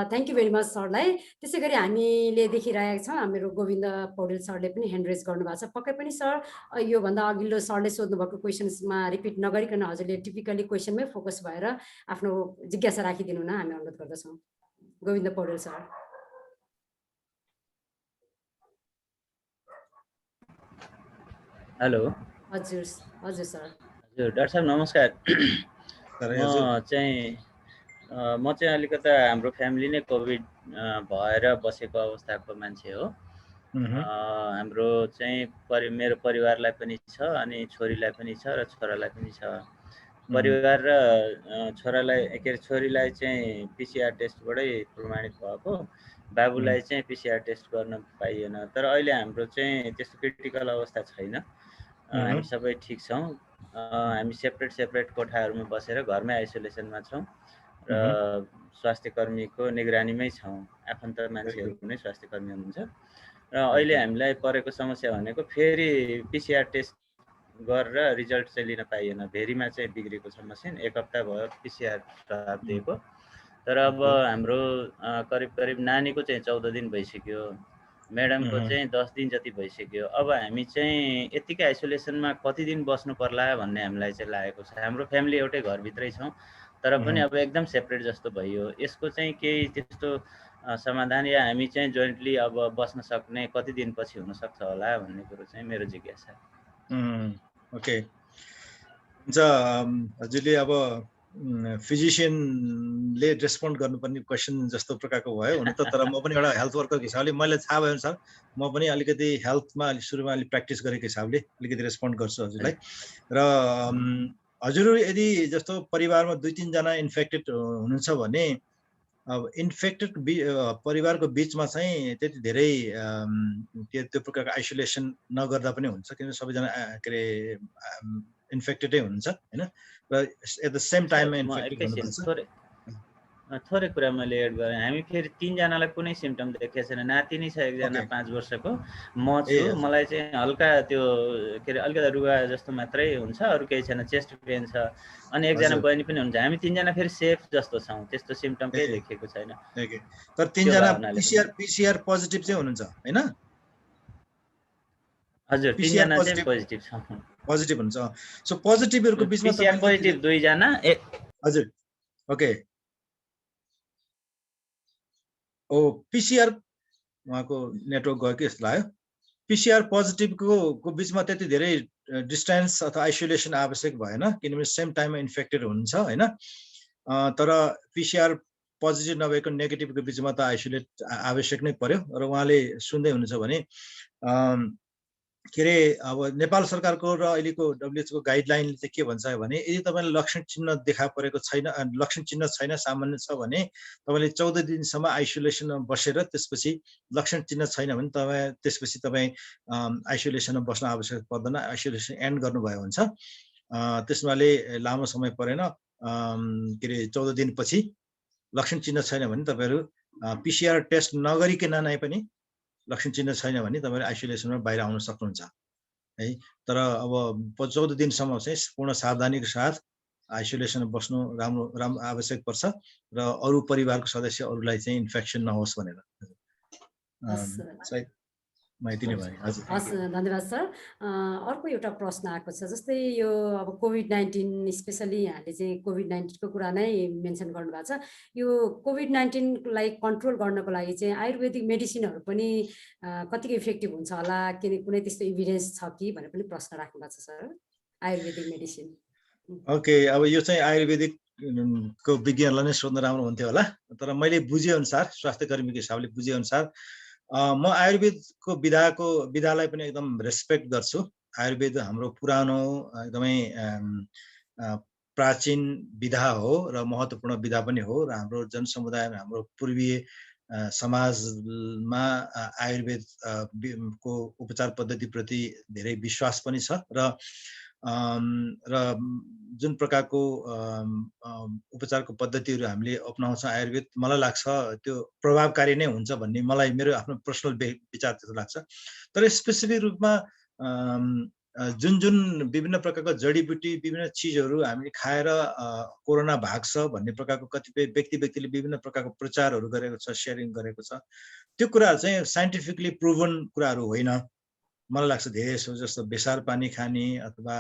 थ्याङ्क यू भेरी मच सरलाई। त्यसै गरी हामीले देखिरहेका छौँ हाम्रो गोविन्द पौडेल सरले पनि ह्यान्ड रेज गर्नुभएको छ। पक्कै पनि सर योभन्दा अघिल्लो सरले सोध्नुभएको क्वेसन्समा रिपिट नगरिकन हजुरले टिपिकली क्वेसनमै फोकस भएर आफ्नो जिज्ञासा राखिदिनु न हामी अनुरोध गर्दछौँ। गोविन्द पौडेल सर। हेलो। हजुर हजुर सर। हजुर डाक्टर साहब नमस्कार। म चाहिँ अलिकता हाम्रो फ्यामिली नै कोभिड भएर बसेको अवस्थाको मान्छे हो। हाम्रो चाहिँ मेरो परिवारलाई पनि छ अनि छोरीलाई पनि छ र छोरालाई पनि छ। परिवार र छोरालाई के अरे छोरीलाई चाहिँ पिसिआर टेस्टबाटै प्रमाणित भएको, बाबुलाई चाहिँ पिसिआर टेस्ट गर्न पाइएन। तर अहिले हाम्रो चाहिँ त्यस्तो क्रिटिकल अवस्था छैन, हामी सबै ठिक छौँ। हामी सेपरेट कोठाहरूमा बसेर घरमै आइसोलेसनमा छौँ। र स्वास्थ्य कर्मीको निगरानीमै छौँ। आफन्त मान्छेहरू नै स्वास्थ्य कर्मी हुनुहुन्छ र अहिले हामीलाई परेको समस्या भनेको फेरि PCR टेस्ट गरेर रिजल्ट चाहिँ लिन पाइएन। भेरीमा चाहिँ बिग्रेको छ मसिन। 1 हप्ता भयो PCR जवाब दिएको। तर अब हाम्रो करिब नानीको चाहिँ 14 दिन भइसक्यो, म्याडमको चाहिँ 10 दिन जति भइसक्यो। अब हामी चाहिँ यतिकै आइसोलेसनमा कति दिन बस्नु पर्ला भन्ने हामीलाई चाहिँ लागेको छ। हाम्रो फ्यामिली एउटै घरभित्रै छौँ, तर पनि अब एकदम सेपरेट जस्तो भयो। यसको चाहिँ केही त्यस्तो समाधान या हामी चाहिँ जोइन्टली अब बस्न सक्ने कति दिनपछि हुन सक्छ होला भन्ने कुरो चाहिँ मेरो जिज्ञासा। ओके, हुन्छ। हजुरले अब फिजिसियनले रेस्पोन्ड गर्नुपर्ने क्वेसन जस्तो प्रकारको भयो हुन त। तर म पनि एउटा हेल्थ वर्करको हिसाबले मैले थाहा भयो अनुसार म पनि अलिकति हेल्थमा सुरुमा अलिक प्र्याक्टिस गरेको हिसाबले अलिकति रेस्पोन्ड गर्छु हजुरलाई। र हजुर यदि जस्तो परिवारमा 2-3 जना इन्फेक्टेड हुनुहुन्छ भने अब इन्फेक्टेड परिवारको बिचमा चाहिँ त्यति धेरै त्यो प्रकारको आइसोलेसन नगर्दा पनि हुन्छ, किनभने सबैजना के अरे इन्फेक्टेडै हुनुहुन्छ हैन। र एट द सेम टाइममा इन्फेक्टेड हुनुहुन्छ। थोरै कुरा मैले एड गरेँ। हामी फेरि 3 जनालाई कुनै सिम्पटम देखेको छैन। नातिनी छ एकजना 5 वर्षको, म छु, मलाई चाहिँ हल्का त्यो के अरे अलिकति रुगा जस्तो मात्रै हुन्छ, अरू केही छैन, चेस्ट पेन छ। अनि एकजना बहिनी पनि हुन्छ। हामी 3 जना फेरि सेफ जस्तो छौँ, त्यस्तो सिम्पटम केही देखेको छैन। तर 3 जना PCR पोजिटिभ चाहिँ हुनुहुन्छ हैन? हजुर, 3 जना चाहिँ पोजिटिभ छ। पोजिटिभ हुन्छ। सो पोजिटिभहरुको बिचमा PCR पोजिटिभ 2 जना। हजुर, ओके। PCR उहाँको नेटवर्क गयो कि जस्तो लाग्यो। PCR पोजिटिभको बिचमा त्यति धेरै डिस्टेन्स अथवा आइसोलेसन आवश्यक भएन, किनभने सेम टाइममा इन्फेक्टेड हुनुहुन्छ हैन। तर PCR पोजिटिभ नभएको नेगेटिभको बिचमा त आइसोलेट आवश्यक नै पर्यो। र उहाँले सुन्दै हुनुहुन्छ भने के अरे अब नेपाल सरकारको र अहिलेको WHO को गाइडलाइनले चाहिँ के भन्छ भने यदि तपाईँले लक्षण चिन्ह देखा परेको छैन, लक्षण चिन्ह छैन, सामान्य छ भने तपाईँले 14 दिनसम्म आइसोलेसनमा बसेर त्यसपछि लक्षण चिन्ह छैन भने त्यसपछि तपाईँ आइसोलेसनमा बस्न आवश्यक पर्दैन। आइसोलेसन एन्ड गर्नुभयो हुन्छ। त्यसमाले लामो समय परेन, के अरे 14 दिनपछि लक्षण चिन्ह छैन भने तपाईँहरू PCR टेस्ट नगरिकन नै पनि लक्षण चिन्ह छैन भने तपाईहरु आइसोलेसनमा बाहिर आउन सक्नुहुन्छ है। तर अब 14 दिनसम्म चाहिँ पूर्ण सावधानीको साथ आइसोलेसनमा बस्नु राम्रो आवश्यक पर्छ र अरु परिवारको सदस्यहरुलाई चाहिँ इन्फेक्सन नहोस् भनेर। सायद माहिती नै भयो। हजुर, हस्, धन्यवाद सर। अर्को एउटा प्रश्न आएको छ, जस्तै यो अब कोभिड-19 स्पेशली यहाँले चाहिँ कोभिड-19 को कुरा नै मेन्सन गर्नुभएको छ। यो कोभिड-19 लाई कन्ट्रोल गर्नको लागि चाहिँ आयुर्वेदिक मेडिसिनहरु पनि कतिको इफेक्टिभ हुन्छ होला, कुनै त्यस्तो एभिडेन्स छ कि भनेर पनि प्रश्न राख्नु भएको छ सर, आयुर्वेदिक मेडिसिन। ओके, अब यो चाहिँ आयुर्वेदिक को विज्ञानलाई नै सोध्न राम्रो हुन्थ्यो होला। तर मैले बुझे अनुसार, स्वास्थ्य कर्मीको हिसाबले बुझे अनुसार म आयुर्वेदको विधालाई पनि एकदम रेस्पेक्ट गर्छु। आयुर्वेद हाम्रो पुरानो एकदमै प्राचीन विधा हो र महत्त्वपूर्ण विधा पनि हो र हाम्रो जनसमुदायमा हाम्रो पूर्वीय समाजमा आयुर्वेद को उपचार पद्धति प्रति धेरै विश्वास पनि छ र जुन प्रकारको उपचारको पद्धतिहरू हामीले अपनाउँछौँ आयुर्वेद, मलाई लाग्छ त्यो प्रभावकारी नै हुन्छ भन्ने मलाई मेरो आफ्नो पर्सनल विचार त्यस्तो लाग्छ। तर स्पेसिफिक रूपमा जुन विभिन्न प्रकारको जडीबुटी विभिन्न चिजहरू हामीले खाएर कोरोना भाग्छ भन्ने प्रकारको कतिपय व्यक्तिले विभिन्न प्रकारको प्रचारहरू गरेको छ, शेयरिङ गरेको छ, त्यो कुराहरू चाहिँ साइन्टिफिकली प्रुभन कुराहरू होइन मलाई लाग्छ। धेरै जस्तो बेसार पानी खाने अथवा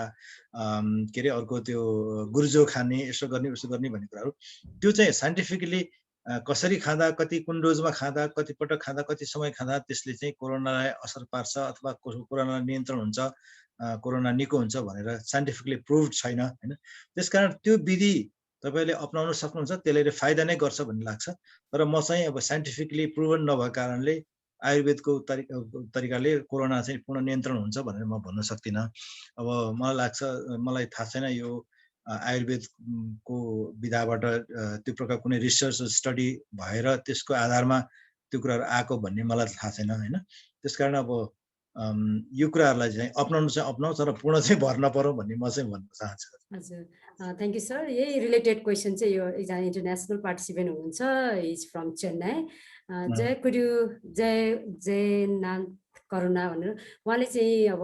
के अरे अर्को त्यो गुर्जो खाने, यसो गर्ने उसो गर्ने भन्ने कुराहरू त्यो चाहिँ साइन्टिफिकली कसरी खाँदा, कति कुन डोजमा खाँदा, कति पटक खाँदा, कति समय खाँदा त्यसले चाहिँ कोरोनालाई असर पार्छ अथवा कोरोना नियन्त्रण हुन्छ, कोरोना निको हुन्छ भनेर साइन्टिफिकली प्रुभड छैन हैन। त्यसकारण त्यो विधि तपाईले अपनाउन सक्नुहुन्छ, त्यसले फाइदा नै गर्छ भन्ने लाग्छ। तर म चाहिँ अब साइन्टिफिकली प्रुभन नभएको कारणले आयुर्वेदको तरिकाले कोरोना चाहिँ पूर्ण नियन्त्रण हुन्छ भनेर म भन्न सक्दिनँ। अब मलाई लाग्छ, मलाई थाहा छैन यो आयुर्वेदको विधाबाट त्यो प्रकार कुनै रिसर्च स्टडी भएर त्यसको आधारमा त्यो कुराहरू आएको भन्ने मलाई थाहा छैन हैन। त्यसकारण अब यो कुराहरूलाई चाहिँ अपनाउनु चाहिँ अपनाऊ तर पूर्ण चाहिँ भर नपरौँ भन्ने म चाहिँ भन्न चाहन्छु। हजुर थ्याङ्क यू सर। यही रिलेटेड क्वेसन चाहिँ यो एकजना इन्टरनेसनल पार्टिसिपेन्ट हुनुहुन्छ, is from Chennai. Jai could you Jaynath Karuna भनेर उहाँले चाहिँ अब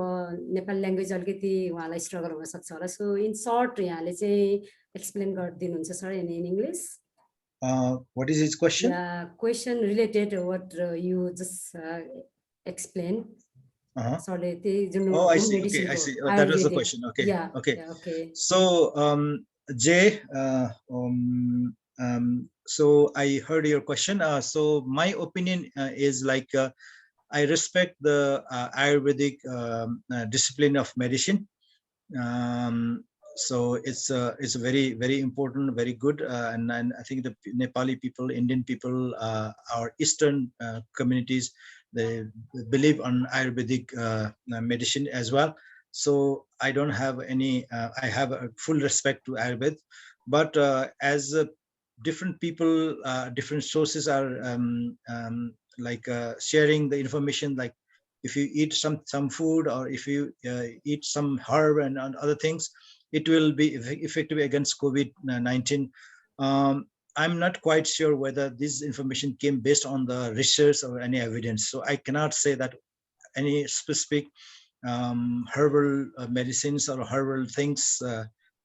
नेपाली ल्याङ्ग्वेज अलिकति उहाँलाई स्ट्रगल हुनसक्छ होला, सो इन सर्ट यहाँले चाहिँ एक्सप्लेन गरिदिनुहुन्छ sir in English. What is his question? Question related to what you just explained. Sorry, oh, I see. Okay, I see. That was the question. Okay. Yeah. Okay. Yeah, okay. So, Jay, so I heard your question. So my opinion is like I respect the Ayurvedic discipline of medicine. So it's very, very important, very good, and I think the Nepali people, Indian people, our Eastern communities, they believe on Ayurvedic medicine as well. So I don't have any. I have a full respect to Ayurveda, but as different people, different sources are like sharing the information, like if you eat some food or if you eat some herb and other things, it will be effective against COVID-19. I'm not quite sure whether this information came based on the research or any evidence. So I cannot say that any specific herbal medicines or herbal things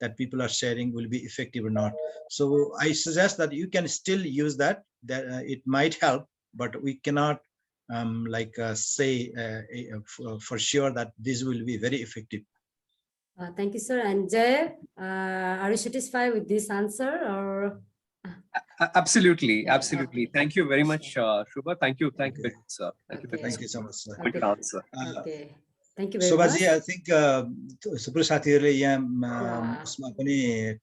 that people are sharing will be effective or not. So I suggest that you can still use that it might help, but we cannot say for sure that this will be very effective. Thank you, sir. And Jay, are you satisfied with this answer or? Absolutely, absolutely. Thank you very much, Shubha. Thank you, sir. Thank you so much, sir. Good answer. Okay. Thank you very much. Shobhaji, I think थुप्रो साथीहरूले यहाँ उसमा पनि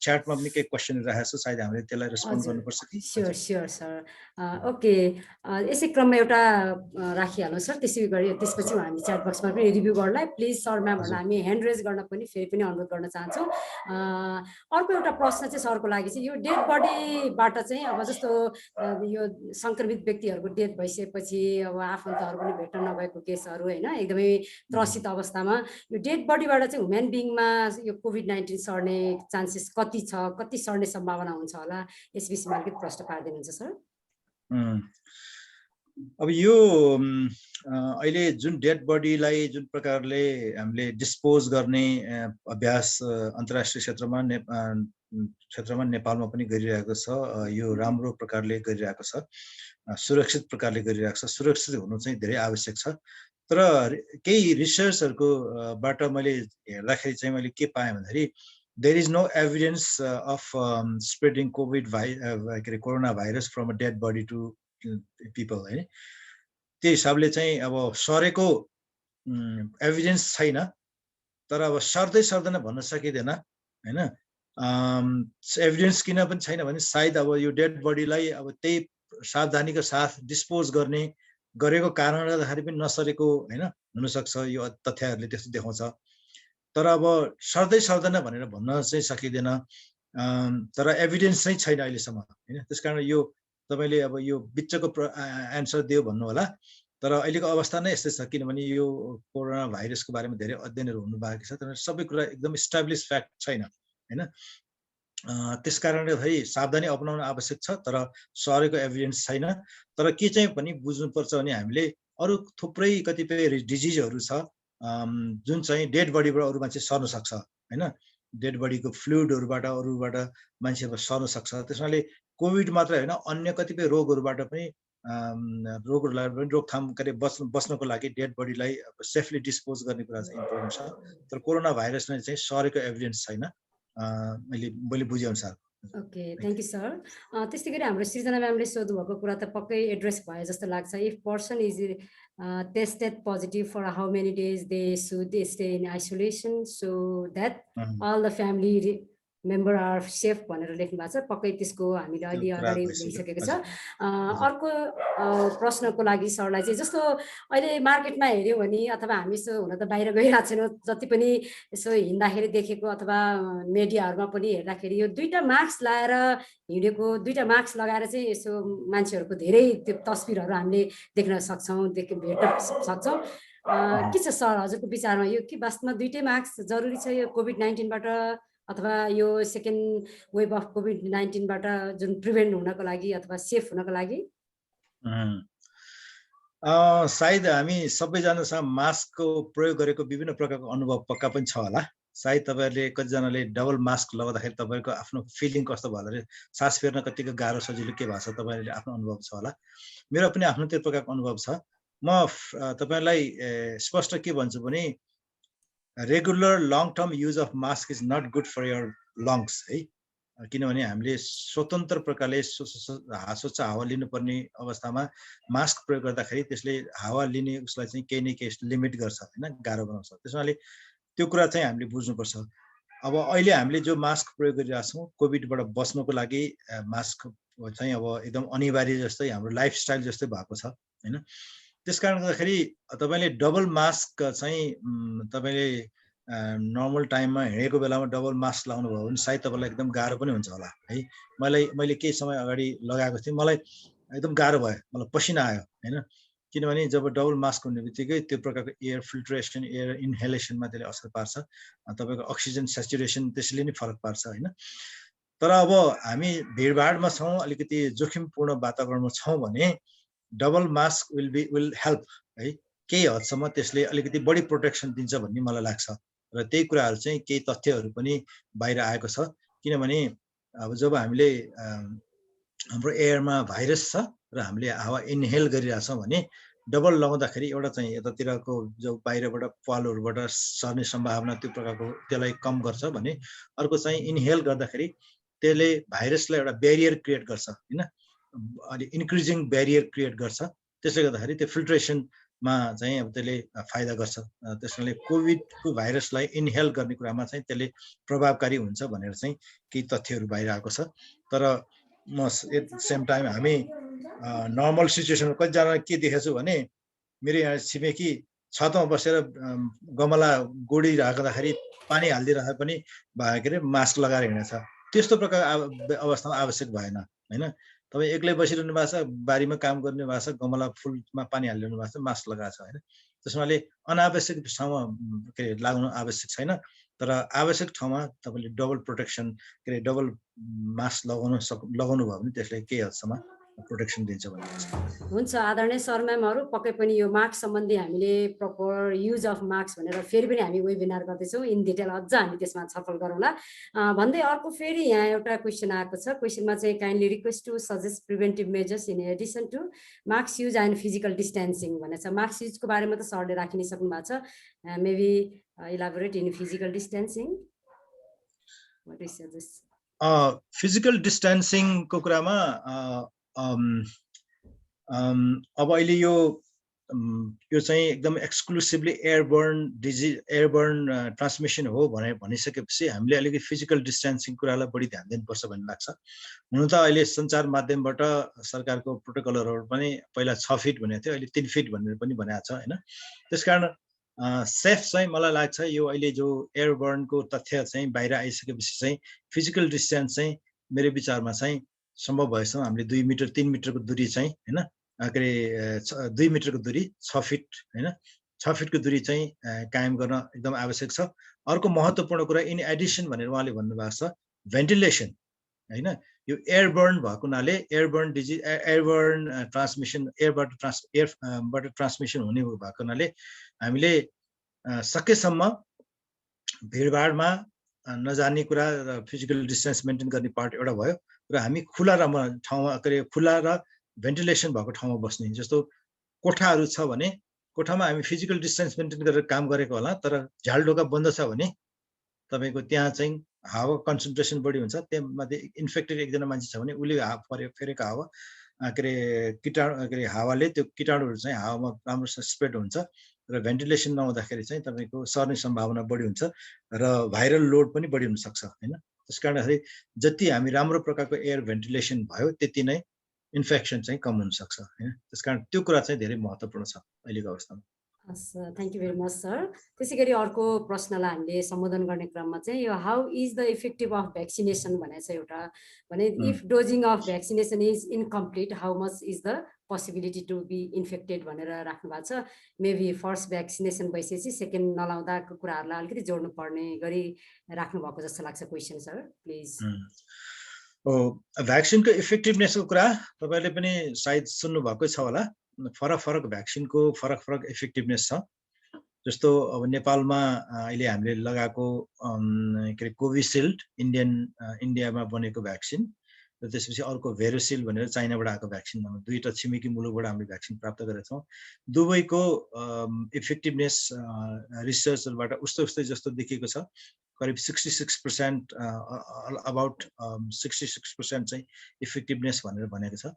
च्याटमा पनि केही question राखेको छ, सायद हामीले त्यसलाई रेस्पोन्ड गर्नुपर्छ कि? Sure, sir. Okay. यसै क्रममा एउटा राखिहालौँ सर, त्यसपछि हामी च्याट बक्समा पनि रिभ्यू गर्नलाई प्लिज सर म्यामहरुलाई हामी ह्यान्ड रेज गर्न पनि फेरि पनि अनुरोध गर्न चाहन्छौँ। अर्को एउटा प्रश्न चाहिँ सरको लागि चाहिँ यो डेड बडीबाट चाहिँ अब जस्तो यो संक्रमित व्यक्तिहरुको डेथ भइसकेपछि अब आफन्तहरु पनि भेट्न नभएको केसहरु हैन, एकदमै त्रसित अवस्थामा यो डेड बडीबाट चाहिँ ह्युमन बिङमा यो कोभिड-19 सर्ने चान्सेस कति छ, कति सर्ने सम्भावना हुन्छ होला, यस विषयमा अलिकति प्रश्न पार्दिनुहुन्छ सर? अब यो अहिले जुन डेड बडीलाई जुन प्रकारले हामीले डिस्पोज गर्ने अभ्यास अन्तर्राष्ट्रिय क्षेत्रमा नेपालमा पनि गरिरहेको छ, यो राम्रो प्रकारले गरिरहेको छ, सुरक्षित प्रकारले गरिरहेको छ। सुरक्षित हुनु चाहिँ धेरै आवश्यक छ। तर केही रिसर्चहरुको बाट मैले हेर्दाखेरि चाहिँ मैले के पाएँ भन्दाखेरि there is no evidence of spreading corona virus from a dead body to people. है त्यो हिसाबले चाहिँ अब सरेको एभिडेन्स छैन, तर अब सर्दैन भन्न सकिदैन हैन। एभिडेन्स किन पनि छैन भने सायद अब यो डेड बडीलाई अब त्यही सावधानीको साथ डिस्पोज गरेको कारणले गर्दाखेरि पनि नसरेको हैन हुन सक्छ, यो तथ्यहरुले त्यस्तो देखाउँछ। तर अब सर्दैन भनेर भन्न चाहिँ सकिदैन, तर एभिडेन्स चाहिँ छैन अहिलेसम्म हैन। त्यसकारण यो तपाईले अब यो बिचको एन्सर दियो भन्नु होला, तर अहिलेको अवस्था नै यस्तै छ, किनभने यो कोरोना भाइरसको बारेमा धेरै अध्ययनहरु हुनु बाँकी छ, तर सबै कुरा एकदम एस्टाब्लिश फ्याक्ट छैन हैन। त्यसकारणले गर्दाखेरि सावधानी अपनाउन आवश्यक छ, तर सरेको एभिडेन्स छैन। तर के चाहिँ पनि बुझ्नुपर्छ भने हामीले अरु थुप्रै कतिपय डिजिजहरु छ जुन चाहिँ डेड बडीबाट अरु मान्छे सर्न सक्छ हैन। डेड बडीको फ्लुइडहरुबाट अरुबाट मान्छेहरु सर्न सक्छ। त्यसैले कोभिड मात्र हैन, अन्य कतिपय रोगहरुबाट पनि रोगहरुलाई पनि रोकथाम गरे बस्नको लागि डेड बडीलाई सेफली डिस्पोज गर्ने कुरा चाहिँ इम्पोर्टेन्ट छ। तर कोरोना भाइरस नै चाहिँ सरेको एभिडेन्स छैन मैले बुझे अनुसार। Okay, thank you sir. त्यस्तै गरी हाम्रो सृजना म्यामले सोध्नु भएको कुरा त पक्कै एड्रेस भयो जस्तो लाग्छ। If person is tested positive for how many days they should stay in isolation so that all the family member are safe भनेर लेख्नु भएको छ। पक्कै त्यसको हामीले अहिले अगाडि भइसकेको छ। अर्को प्रश्नको लागि सरलाई चाहिँ जस्तो अहिले मार्केटमा हेर्यो भने अथवा हामी यसो हुन त बाहिर गइरहेको छैनौँ, जति पनि यसो हिँड्दाखेरि देखेको अथवा मिडियाहरुमा पनि हेर्दाखेरि यो दुईटा मास्क लाएर हिँडेको, दुईटा मास्क लगाएर चाहिँ यसो मान्छेहरुको धेरै त्यो तस्बिरहरु हामीले देख्न सक्छौं, भेट्न सक्छौं। के छ सर हजुरको विचारमा यो कि वास्तवमा दुईटै मास्क जरुरी छ यो कोभिड-19बाट अथवा यो सेकेन्ड वेभ अफ कोभिड-19बाट जुन प्रिभेन्ट हुनको लागि अथवा सेफ हुनको लागि? सायद हामी सबैजनासँग मास्कको प्रयोग गरेको विभिन्न प्रकारको अनुभव पक्का पनि छ होला। सायद तपाईँहरूले कतिजनाले डबल मास्क लगाउँदाखेरि तपाईँको आफ्नो फिलिङ कस्तो भयो भने सास फेर्न कतिको गाह्रो सजिलो के भएको छ तपाईँहरूले आफ्नो अनुभव छ होला। मेरो पनि आफ्नो त्यो प्रकारको अनुभव छ। म तपाईँलाई स्पष्ट के भन्छु भने regular long term use of mask is not good for your lungs है, किनभने हामीले स्वतन्त्र प्रकारले स्वच्छ हावा लिनुपर्ने अवस्थामा मास्क प्रयोग गर्दाखेरि त्यसले हावा लिने उसलाई चाहिँ केही न केही लिमिट गर्छ होइन, गाह्रो बनाउँछ। त्यसैले त्यो कुरा चाहिँ हामीले बुझ्नुपर्छ। अब अहिले हामीले जो मास्क प्रयोग गरिरहेछौँ कोभिडबाट बच्नको लागि मास्क चाहिँ अब एकदम अनिवार्य जस्तै हाम्रो लाइफस्टाइल जस्तै भएको छ होइन। त्यस कारणले गर्दाखेरि तपाईँले डबल मास्क चाहिँ तपाईँले नर्मल टाइममा हिँडेको बेलामा डबल मास्क लाउनु भयो भने सायद तपाईँलाई एकदम गाह्रो पनि हुन्छ होला है। मैले केही समय अगाडि लगाएको थिएँ, मलाई एकदम गाह्रो भयो, मलाई पसिना आयो होइन। किनभने जब डबल मास्क हुने बित्तिकै त्यो प्रकारको एयर फिल्ट्रेसन एयर इन्हेलेसनमा त्यसले असर पार्छ, तपाईँको अक्सिजन सेचुरेसन त्यसले नै फरक पार्छ होइन। तर अब हामी भिडभाडमा छौँ, अलिकति जोखिमपूर्ण वातावरणमा छौँ भने डबल मास्क विल हेल्प है, केही हदसम्म त्यसले अलिकति बढी प्रोटेक्सन दिन्छ भन्ने मलाई लाग्छ। र त्यही कुराहरू चाहिँ केही तथ्यहरू पनि बाहिर आएको छ। किनभने अब जब हामीले हाम्रो एयरमा भाइरस छ र हामीले हावा इनहेल गरिरहेछौँ भने डबल लगाउँदाखेरि एउटा चाहिँ यतातिरको जो बाहिरबाट पालहरूबाट सर्ने सम्भावना त्यो प्रकारको त्यसलाई कम गर्छ भने अर्को चाहिँ इनहेल गर्दाखेरि त्यसले भाइरसलाई एउटा ब्यारियर क्रिएट गर्छ होइन, अलि इन्क्रिजिङ ब्यारियर क्रिएट गर्छ। त्यसले गर्दाखेरि त्यो फिल्ट्रेसनमा चाहिँ अब त्यसले फाइदा गर्छ। त्यसले कोभिडको भाइरसलाई इनहेल गर्ने कुरामा चाहिँ त्यसले प्रभावकारी हुन्छ भनेर चाहिँ केही तथ्यहरू बाहिर आएको छ। तर म एट द सेम टाइम हामी नर्मल सिचुएसनमा कतिजना के देखेछु भने मेरो यहाँ छिमेकी छतमा बसेर गमला गोडी राख्दाखेरि पानी हालिदिइराखेर पनि के अरे मास्क लगाएर हिँडेछ। त्यस्तो प्रकारको अवस्थामा आवश्यक भएन होइन। तपाईँ एक्लै बसिरहनु भएको छ, बारीमा काम गर्ने भएको छ, गमला फुलमा पानी हालिरहनु भएको छ, मास्क लगाएको छ होइन। त्यसमाले अनावश्यक ठाउँमा के अरे लाग्नु आवश्यक छैन। तर आवश्यक ठाउँमा तपाईँले डबल प्रोटेक्सन के अरे डबल मास्क लगाउनु भयो भने त्यसले केही हदसम्म प्रोटेक्सन दिन्छ भन्ने हुन्छ। आदरणीय सर म्यामहरू, पक्कै पनि यो मास्क सम्बन्धी हामीले प्रपर युज अफ मास्क भनेर फेरि पनि हामी वेबिनार गर्दैछौँ, इन डिटेल अझ हामी त्यसमा छलफल गरौँला भन्दै अर्को फेरि यहाँ एउटा क्वेसन आएको छ। क्वेसनमा चाहिँ kindly request to suggest preventive measures in addition to mask use and physical distancing भनेको छ। मास्क युजको बारेमा त सरले राखि नै सक्नु भएको छ, maybe elaborate in physical distancing what is suggest? Physical डिस्टेन्सिङको कुरामा अब अहिले यो चाहिँ एकदम एक्सक्लुसिभली एयरबर्न ट्रान्समिसन हो भनेर भनिसकेपछि हामीले अलिकति फिजिकल डिस्टेन्सिङ कुरालाई बढी ध्यान दिनुपर्छ भन्ने लाग्छ। हुन त अहिले सञ्चार माध्यमबाट सरकारको प्रोटोकलहरू पनि पहिला 6 फिट भनेको थियो, अहिले 3 फिट भनेर पनि भनेको छ होइन। त्यसकारण सेफ चाहिँ मलाई लाग्छ यो अहिले जो एयरबर्नको तथ्य चाहिँ बाहिर आइसकेपछि चाहिँ फिजिकल डिस्टेन्स चाहिँ मेरो विचारमा चाहिँ सम्भव भएसम्म हामीले 2 मिटर 3 मिटरको दूरी चाहिँ होइन के अरे 2 मिटरको दूरी 6 फिट होइन 6 फिटको दूरी चाहिँ कायम गर्न एकदम आवश्यक छ। अर्को महत्त्वपूर्ण कुरा इन एडिसन भनेर उहाँले भन्नुभएको छ भेन्टिलेसन होइन। यो एयरबर्न भएको हुनाले एयरबर्न ट्रान्समिसन एयरबाट ट्रान्समिसन हुने भएको हुनाले हामीले सकेसम्म भिडभाडमा नजाने कुरा र फिजिकल डिस्टेन्स मेन्टेन गर्ने पार्ट एउटा भयो। र हामी खुला ठाउँमा के अरे खुला र भेन्टिलेसन भएको ठाउँमा बस्ने, जस्तो कोठाहरू छ भने कोठामा हामी फिजिकल डिस्टेन्स मेन्टेन गरेर काम गरेको होला, तर झ्यालढोका बन्द छ भने तपाईँको त्यहाँ चाहिँ हावा कन्सन्ट्रेसन बढी हुन्छ। त्यहाँमध्ये इन्फेक्टेड एकजना मान्छे छ भने उसले फेरेको हावा के अरे कीटाणु के अरे हावाले त्यो कीटाणुहरू चाहिँ हावामा राम्रोसँग स्प्रेड हुन्छ र भेन्टिलेसन नहुँदाखेरि चाहिँ तपाईँको सर्ने सम्भावना बढी हुन्छ र भाइरल लोड पनि बढी हुनसक्छ होइन। त्यस कारणखेरि जति हामी राम्रो प्रकारको एयर भेन्टिलेसन भयो त्यति नै इन्फेक्सन चाहिँ कम हुनसक्छ होइन। त्यस कारण त्यो कुरा चाहिँ धेरै महत्त्वपूर्ण छ अहिलेको अवस्थामा। Thank you very much sir. त्यसै गरी अर्को प्रश्नलाई हामीले सम्बोधन गर्ने क्रममा चाहिँ यो how is the effective of vaccination भनेर चाहिँ एउटा भने if dosing of vaccination is incomplete how much is the possibility to be infected भनेर राख्नु भएको छ। मेबी फर्स्ट भ्याक्सिनेसन भइसकेपछि सेकेन्ड नलाउँदाको कुराहरूलाई अलिकति जोड्नु पर्ने गरी राख्नु भएको जस्तो लाग्छ क्वेसन सर, प्लिज। भ्याक्सिनको इफेक्टिभनेसको कुरा तपाईँले पनि सायद सुन्नु भएकै छ होला। फरक फरक भ्याक्सिनको फरक फरक इफेक्टिभनेस छ। जस्तो अब नेपालमा अहिले हामीले लगाएको के अरे कोभिसिल्ड इन्डियामा बनेको भ्याक्सिन र त्यसपछि अर्को भेरोसिल्ड भनेर चाइनाबाट आएको भ्याक्सिन, दुईवटा छिमेकी मुलुकबाट हामीले भ्याक्सिन प्राप्त गरेका छौँ। दुवैको इफेक्टिभनेस रिसर्चबाट उस्तै जस्तो देखिएको छ। करिब 66% अबाउट 66% चाहिँ इफेक्टिभनेस भनेर भनेको छ।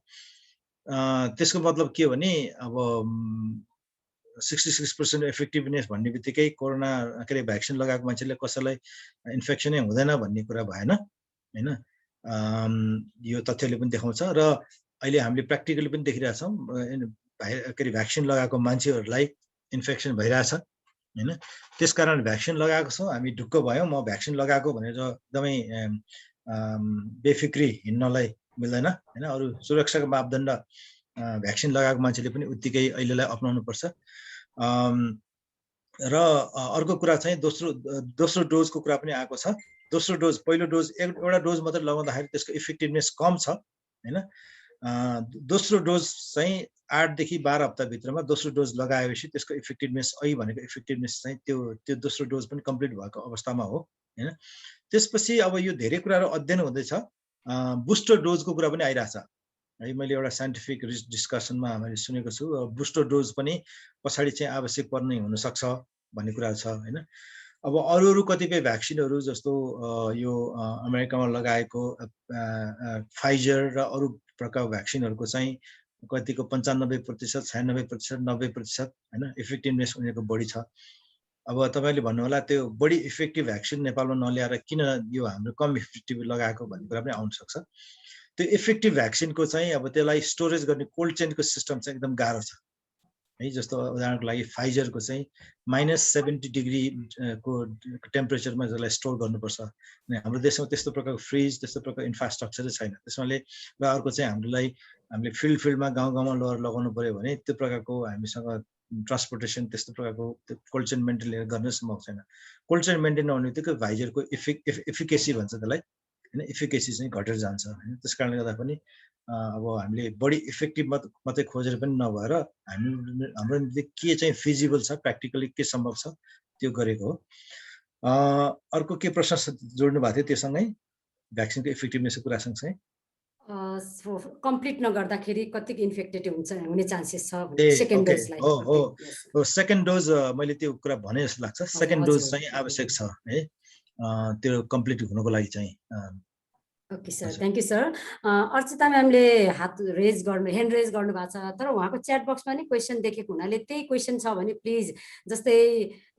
त्यसको मतलब के हो भने अब 66% इफेक्टिभनेस भन्ने बित्तिकै कोरोना के अरे भ्याक्सिन लगाएको मान्छेले कसैलाई इन्फेक्सनै हुँदैन भन्ने कुरा भएन होइन। यो तथ्यले पनि देखाउँछ र अहिले हामीले प्र्याक्टिकली पनि देखिरहेछौँ के अरे भ्याक्सिन लगाएको मान्छेहरूलाई इन्फेक्सन भइरहेछ होइन। त्यसकारण भ्याक्सिन लगाएको छौँ हामी ढुक्क भयौँ। म भ्याक्सिन लगाएको भनेर एकदमै बेफिक्री हिँड्नलाई मिल्दैन होइन। अरू सुरक्षाको मापदण्ड भ्याक्सिन लगाएको मान्छेले पनि उत्तिकै अहिलेलाई अपनाउनु पर्छ। र अर्को कुरा चाहिँ दोस्रो डोजको कुरा पनि आएको छ। दोस्रो डोज, पहिलो डोज एउटा डोज मात्रै लगाउँदाखेरि त्यसको इफेक्टिभनेस कम छ होइन। दोस्रो डोज चाहिँ 8 देखि 12 हप्ताभित्रमा दोस्रो डोज लगाएपछि त्यसको इफेक्टिभनेस भनेको इफेक्टिभनेस चाहिँ त्यो दोस्रो डोज पनि कम्प्लिट भएको अवस्थामा हो होइन। त्यसपछि अब यो धेरै कुराहरू अध्ययन हुँदैछ। बुस्टर डोजको कुरा पनि आइरहेछ है। मैले एउटा साइन्टिफिक डिस्कसनमा मैले सुनेको छु बुस्टर डोज पनि पछाडि चाहिँ आवश्यक पर्ने हुनसक्छ भन्ने कुरा छ होइन। अब अरू कतिपय भ्याक्सिनहरू जस्तो यो अमेरिकामा लगाएको फाइजर र अरू प्रकारको भ्याक्सिनहरूको चाहिँ कतिको 95%, 96%, 90% होइन इफेक्टिभनेस उनीहरूको बढी छ। अब तपाईँले भन्नुहोला त्यो बढी इफेक्टिभ भ्याक्सिन नेपालमा नल्याएर किन यो हाम्रो कम इफेक्टिभ लगाएको भन्ने कुरा पनि आउनसक्छ। त्यो इफेक्टिभ भ्याक्सिनको चाहिँ अब त्यसलाई स्टोरेज गर्ने कोल्ड चेनको सिस्टम चाहिँ एकदम गाह्रो छ है। जस्तो उदाहरणको लागि फाइजरको चाहिँ -70 डिग्री को टेम्परेचरमा त्यसलाई स्टोर गर्नुपर्छ। हाम्रो देशमा त्यस्तो प्रकारको फ्रिज त्यस्तो प्रकारको इन्फ्रास्ट्रक्चरै छैन। त्यसमाले र अर्को चाहिँ हामीले फिल्डमा गाउँमा लगेर लगाउनु पऱ्यो भने त्यो प्रकारको हामीसँग ट्रान्सपोर्टेसन त्यस्तो प्रकारको कोल्ड चेन मेन्टेन गर्न सम्भव छैन। कोल्ड चेन मेन्टेन नहुने बित्तिकै फाइजरको इफिकेसी भन्छ त्यसलाई होइन, इफिकेसी चाहिँ घटेर जान्छ होइन। त्यस कारणले गर्दा पनि अब हामीले बढी इफेक्टिभ मात्रै खोजेर पनि नभएर हाम्रो निम्ति के चाहिँ फिजिबल छ, प्र्याक्टिकली के सम्भव छ त्यो गरेको हो। अर्को के प्रश्न जोड्नु भएको थियो त्योसँगै भ्याक्सिनको इफेक्टिभनेसको कुरा सँगसँगै कम्प्लिट नगर्दाखेरि कतिको इन्फेक्टेड हुने चान्सेस छ सेकेन्ड डोजलाई। हो सेकेन्ड डोज मैले त्यो कुरा भने जस्तो लाग्छ। सेकेन्ड डोज चाहिँ आवश्यक छ है त्यो कम्प्लिट हुनको लागि चाहिँ। Okay sir, thank you sir. Archita म्यामले ह्यान्ड रेज गर्नु भएको छ, तर उहाँको च्याट बक्समा नि क्वेसन देखेको हुनाले त्यही क्वेसन छ भने प्लिज, जस्तै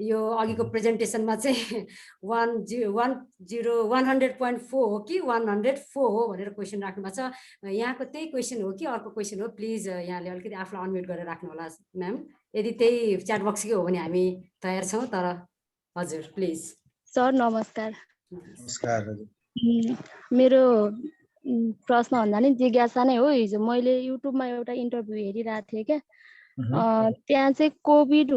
यो अघिको प्रेजेन्टेसनमा चाहिँ 100.4 हो कि 104 हो भनेर क्वेसन राख्नु भएको छ। यहाँको त्यही क्वेसन हो कि अर्को क्वेसन हो? प्लिज यहाँले अलिकति आफूलाई अनम्युट गरेर राख्नु होला म्याम। यदि त्यही च्याट बक्सकै हो भने हामी तयार छौँ, तर हजुर प्लिज। सर नमस्कार। नमस्कार। मेरो प्रश्न भन्दा नि जिज्ञासा नै हो। हिजो मैले युट्युबमा एउटा इन्टरभ्यू हेरिरहेको थिएँ क्या, त्यहाँ चाहिँ कोभिड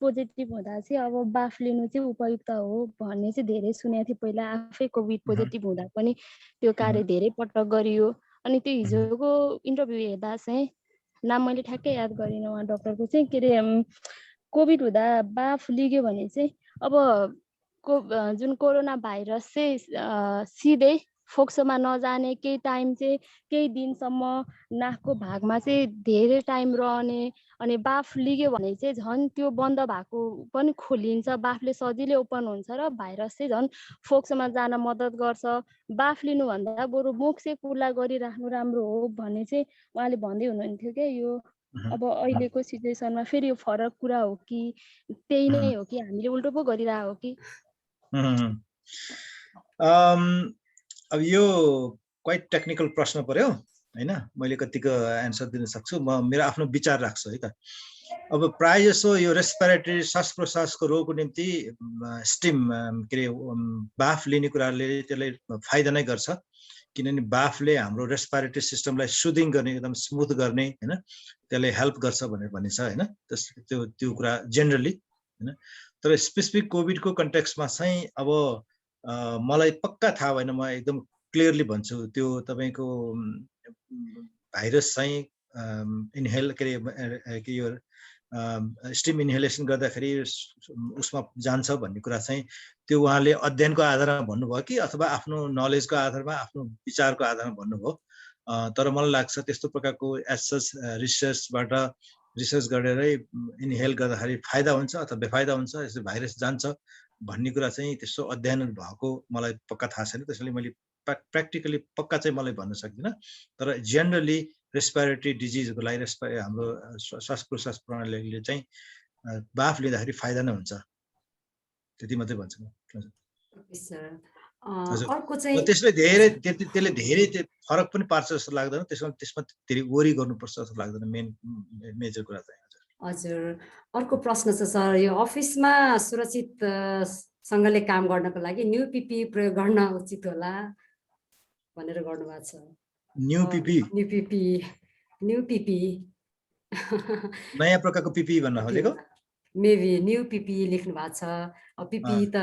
पोजिटिभ हुँदा चाहिँ अब बाफ लिनु चाहिँ उपयुक्त हो भन्ने चाहिँ धेरै सुनेको थिएँ पहिला। आफै कोभिड पोजिटिभ हुँदा पनि त्यो कार्य धेरै पटक गरियो। अनि त्यो हिजोको इन्टरभ्यू हेर्दा चाहिँ नाम मैले ठ्याक्कै याद गरिनँ उहाँ डक्टरको चाहिँ, के अरे कोभिड हुँदा बाफ लिग्यो भने चाहिँ अब जुन कोरोना भाइरस चाहिँ सिधै फोक्सोमा नजाने, केही टाइम चाहिँ केही दिनसम्म नाकको भागमा चाहिँ धेरै टाइम रहने, अनि बाफ लिग्यो भने चाहिँ झन् त्यो बन्द भएको पनि खोलिन्छ, बाफले सजिलै ओपन हुन्छ र भाइरस चाहिँ झन् फोक्सोमा जान मद्दत गर्छ। बाफ लिनुभन्दा बरु मुख चाहिँ कुल्ला गरिराख्नु राम्रो हो भन्ने चाहिँ उहाँले भन्दै हुनुहुन्थ्यो क्या। यो अब अहिलेको सिचुएसनमा फेरि यो फरक कुरा हो कि त्यही नै हो कि हामीले उल्टो पो गरिरहेको हो कि? अब यो क्वाइट टेक्निकल प्रश्न पर्यो होइन। मैले कतिको एन्सर दिन सक्छु, म मेरो आफ्नो विचार राख्छु है त। अब प्राय जसो यो रेस्पिरेटरी श्वास प्रश्वासको रोगको निम्ति स्टिम के अरे बाफ लिने कुराले त्यसलाई फाइदा नै गर्छ, किनभने बाफले हाम्रो रेस्पिरेटरी सिस्टमलाई सुदिङ गर्ने, एकदम स्मुथ गर्ने हैन, त्यसले हेल्प गर्छ भनेर भनिन्छ हैन। त्यो कुरा जेनरली हैन। तर स्पेसिफिक कोभिडको कन्टेक्स्टमा चाहिँ अब मलाई पक्का थाहा भएन, म एकदम क्लियरली भन्छु, त्यो तपाईको भाइरस चाहिँ इनहेल के अरे यो स्टिम इनहेलेसन गर्दाखेरि उसमा जान्छ भन्ने कुरा चाहिँ त्यो उहाँले अध्ययनको आधारमा भन्नुभयो कि अथवा आफ्नो नलेजको आधारमा, आफ्नो विचारको आधारमा भन्नुभयो। तर मलाई लाग्छ त्यस्तो प्रकारको एसएस रिसर्चबाट रिसर्च गरेरै इनहेल गर्दाखेरि फाइदा हुन्छ अथवा बेफाइदा हुन्छ, यसो भाइरस जान्छ भन्ने कुरा चाहिँ त्यस्तो अध्ययन भएको मलाई पक्का थाहा छैन, त्यसैले मैले प्र्याक्टिकली पक्का चाहिँ मलाई भन्न सक्दिनँ। तर जेनरली रेस्पिरेटरी डिजिजको लागि हाम्रो श्वास प्रश्वास प्रणालीले चाहिँ बाफ लिँदाखेरि फाइदा नै हुन्छ, त्यति मात्रै भन्छु म। त्यसले धेरै फरक पनि पार्छ जस्तो लाग्दैन, त्यसमा धेरै वरि गर्नुपर्छ जस्तो लाग्दैन, मेजर कुरा चाहिँ। हजुर, अर्को प्रश्न छ सर, यो अफिसमा सुरक्षित सँगले काम गर्नको लागि न्यू पिपी प्रयोग गर्न उचित होला भनेर गर्नुभएको छ। न्यू पिपी नयाँ प्रकारको पिपी भन्न खोजेको, मेबी न्यू पिपी लेख्नु भएको छ। पिपी त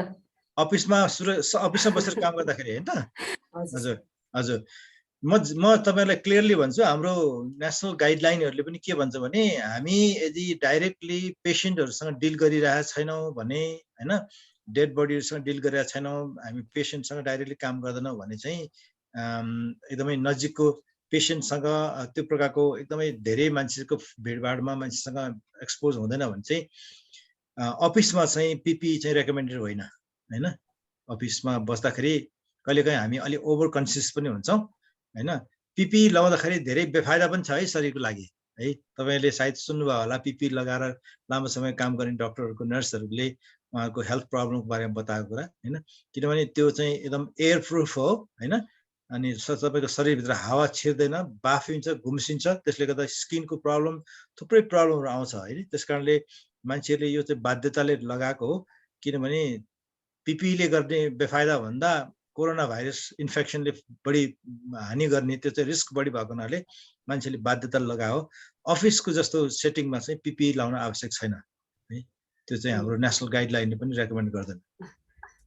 अफिसमा बसेर काम गर्दाखेरि हैन त। हजुर हजुर, म तपाईहरुलाई क्लियरली भन्छु, हाम्रो नेशनल गाइडलाइनहरुले पनि के भन्छ भने हामी यदि डाइरेक्टली पेशेन्टहरुसँग डिल गरिरहेका छैनौं भने हैन, डेड बडीहरुसँग डिल गरिरहेका छैनौं, हामी पेशेन्टसँग डाइरेक्टली काम गर्दैनौं भने चाहिँ एकदमै नजिकको पेशेन्टसँग त्यो प्रकारको एकदमै धेरै मान्छेको भिडभाडमा मान्छेसँग एक्सपोज हुँदैन भने चाहिँ अफिसमा चाहिँ पिपी चाहिँ रेकमेन्डेड होइन हैन। अफिसमा बस्दाखेरि कहिलेकाहीँ हामी अलि ओभर कन्सियस पनि हुन्छौं हैन। पिपी लगाउँदाखेरि धेरै बेफाइदा पनि छ है शरीरको लागि है। तपाईले सायद सुन्नुभयो होला, पिपी लगाएर लामो समय काम गर्ने डाक्टरहरुको, नर्सहरुले उहाँको हेल्थ प्रब्लमको बारेमा बताएको कुरा हैन। किनभने त्यो चाहिँ एकदम एयर प्रुफ हो हैन, अनि तपाईको शरीरभित्र हावा छिर्दैन, बाफिन्छ, घुम्सिन्छ, त्यसले गर्दा स्किनको प्रब्लम, थुप्रै प्रब्लमहरु आउँछ हैन। त्यसकारणले मान्छेले यो चाहिँ बाध्यताले लगाएको हो, किनभने पिपीले गर्ने बेफाइदा भन्दा कोरोना भाइरस इन्फेक्सनले बढी हानि गर्ने, त्यो चाहिँ रिस्क बढी भएको हुनाले मान्छेले बाध्यता लगायो। अफिसको जस्तो सेटिङमा चाहिँ पिपी लाउन आवश्यक छैन है, त्यो चाहिँ हाम्रो नेशनल गाइडलाइनले पनि रेकमेन्ड गर्दैन।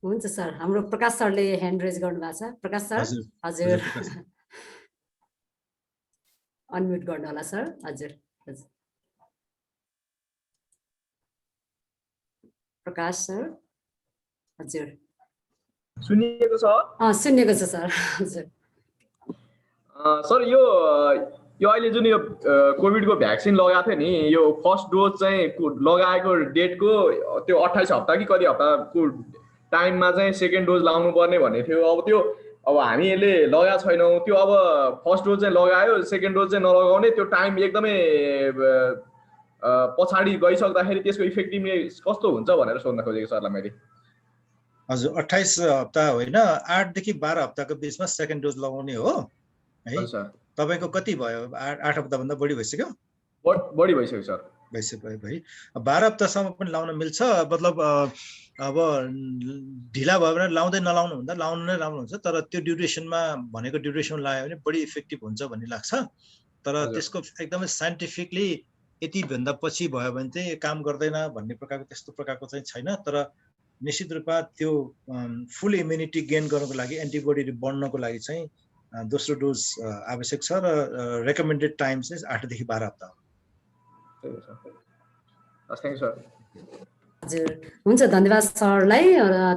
हुन्छ सर, हाम्रो प्रकाश सरले ह्यान्ड रेज गर्नु भएको छ। प्रकाश सर, हजुर अनम्युट गर्नु होला सर। हजुर हजुर, प्रकाश सर, हजुर सुनिएको छ? सुनिएको छ सर। हजुर सर, यो अहिले जुन यो कोभिडको भ्याक्सिन लगाएको थियो नि, यो फर्स्ट डोज चाहिँ लगाएको डेटको त्यो 28 हप्ता कि कति हप्ताको टाइममा चाहिँ सेकेन्ड डोज लाउनु पर्ने भन्ने थियो। अब त्यो हामीले लगाएको छैनौँ, त्यो अब फर्स्ट डोज चाहिँ लगायो, सेकेन्ड डोज चाहिँ नलगाउने, त्यो टाइम एकदमै पछाडि गइसक्दाखेरि त्यसको इफेक्टिभनेस कस्तो हुन्छ भनेर सोध्न खोजेको सरलाई मैले। हजुर, 28 हप्ता होइन, 8 देखि 12 हप्ताको बिचमा सेकेन्ड डोज लगाउने हो है। तपाईको कति भयो? 8 हप्ता भन्दा बढी भइसक्यो? बढी भइसक्यो सर। भइसक्यो है। 12 हप्तासम्म पनि लाउन मिल्छ, मतलब अब ढिला भयो भने लाउँदै नलाउनु भन्दा लाउनु नै राम्रो हुन्छ। तर त्यो ड्युरेसनमा भनेको ड्युरेसन लगायो भने बढी इफेक्टिभ हुन्छ भन्ने लाग्छ। तर त्यसको एकदमै साइन्टिफिकली यति भन्दा पछि भयो भने चाहिँ काम गर्दैन भन्ने प्रकारको त्यस्तो प्रकारको चाहिँ छैन। तर निश्चित रूपमा त्यो फुल इम्युनिटी गेन गर्नको लागि, एन्टिबडी बढ्नको लागि चाहिँ दोस्रो डोज आवश्यक छ र रेकमेन्डेड टाइम चाहिँ 8 देखि 12 हप्ता हो। हजुर, हुन्छ, धन्यवाद सरलाई।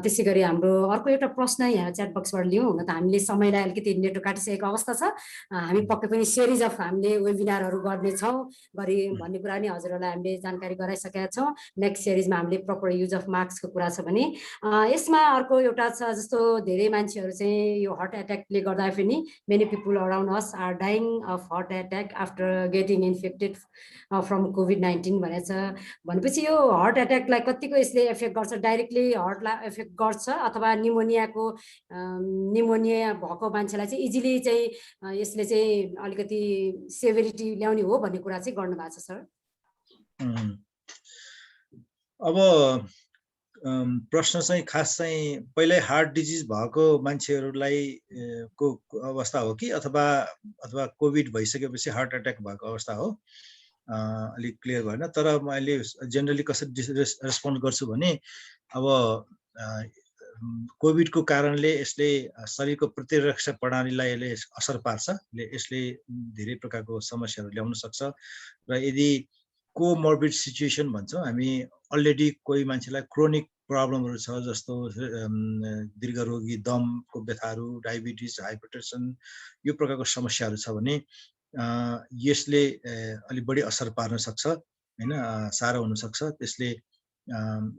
त्यसै गरी हाम्रो अर्को एउटा प्रश्न यहाँ च्याट बक्सबाट लियौँ। हुन त हामीले समयलाई अलिकति नेटो काटिसकेको अवस्था छ। हामी पक्कै पनि सिरिज अफ हामीले वेबिनारहरू गर्नेछौँ भन्ने कुरा नि हजुरहरूलाई हामीले जानकारी गराइसकेका छौँ। नेक्स्ट सिरिजमा हामीले प्रपर युज अफ मास्कको कुरा छ भने यसमा अर्को एउटा छ, जस्तो धेरै मान्छेहरू चाहिँ यो हार्ट एट्याकले गर्दा पनि many people around us are dying of heart attack after getting infected from कोभिड-19 भनेछ। भनेपछि यो हार्ट एट्याकलाई कतिको यसले एफेक्ट गर्छ? डाइरेक्टली हार्टलाई एफेक्ट गर्छ अथवा निमोनिया भएको मान्छेलाई चाहिँ इजिली चाहिँ यसले चाहिँ अलिकति सेभरिटी ल्याउने हो भन्ने कुरा चाहिँ गर्नु भएको छ सर। अब प्रश्न चाहिँ खास चाहिँ पहिल्यै हार्ट डिजिज भएको मान्छेहरूलाई को अवस्था हो कि अथवा कोभिड भइसकेपछि हार्ट अट्याक भएको अवस्था हो, अलिक क्लियर भएन। तर मैले जेनरली कसरी रेस्पोन्ड गर्छु भने अब कोभिडको कारणले यसले शरीरको प्रतिरक्षा प्रणालीलाई यसले असर पार्छ, यसले धेरै प्रकारको समस्याहरू ल्याउन सक्छ। र यदि कोमोर्बिड सिचुएसन भन्छौँ हामी, अलरेडी कोही मान्छेलाई क्रोनिक प्रब्लमहरू छ, जस्तो दीर्घरोगी दमको व्यथाहरू, डायबिटिज, हाइपरटेन्सन, यो प्रकारको समस्याहरू छ भने यसले अलिक बढी असर पार्न सक्छ हैन, साह्रो हुनसक्छ। त्यसले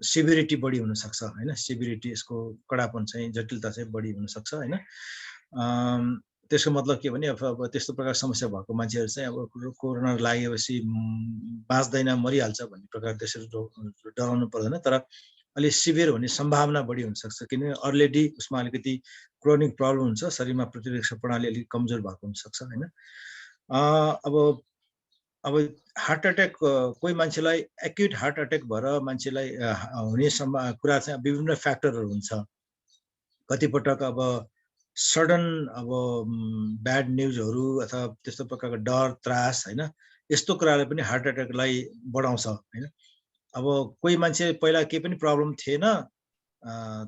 सिभिरिटी बढी हुनसक्छ हैन, सिभिरिटी यसको कडापन चाहिँ जटिलता चाहिँ बढी हुनसक्छ हैन। त्यसको मतलब के भने अब त्यस्तो प्रकार समस्या भएको मान्छेहरू चाहिँ अब कोरोना लागेपछि बाँच्दैन, मरिहाल्छ भन्ने प्रकार त्यसरी डराउनु पर्दैन। तर अलि सिभियर हुने सम्भावना बढी हुनसक्छ, किनभने अलरेडी उसमा अलिकति क्रोनिक प्रब्लम हुन्छ, शरीरमा प्रतिरक्षा प्रणाली अलिक कमजोर भएको हुनसक्छ हैन। अब हार्ट अट्याक कोही मान्छेलाई एक्युट हार्ट अट्याक भएर मान्छेलाई हुने कुरा चाहिँ विभिन्न फ्याक्टरहरू हुन्छ। कतिपटक अब सडन अब ब्याड न्युजहरू अथवा त्यस्तो प्रकारको डर, त्रास हैन, यस्तो कुराले पनि हार्ट अट्याकलाई बढाउँछ हैन। अब कोही मान्छे पहिला केही पनि प्रब्लम थिएन,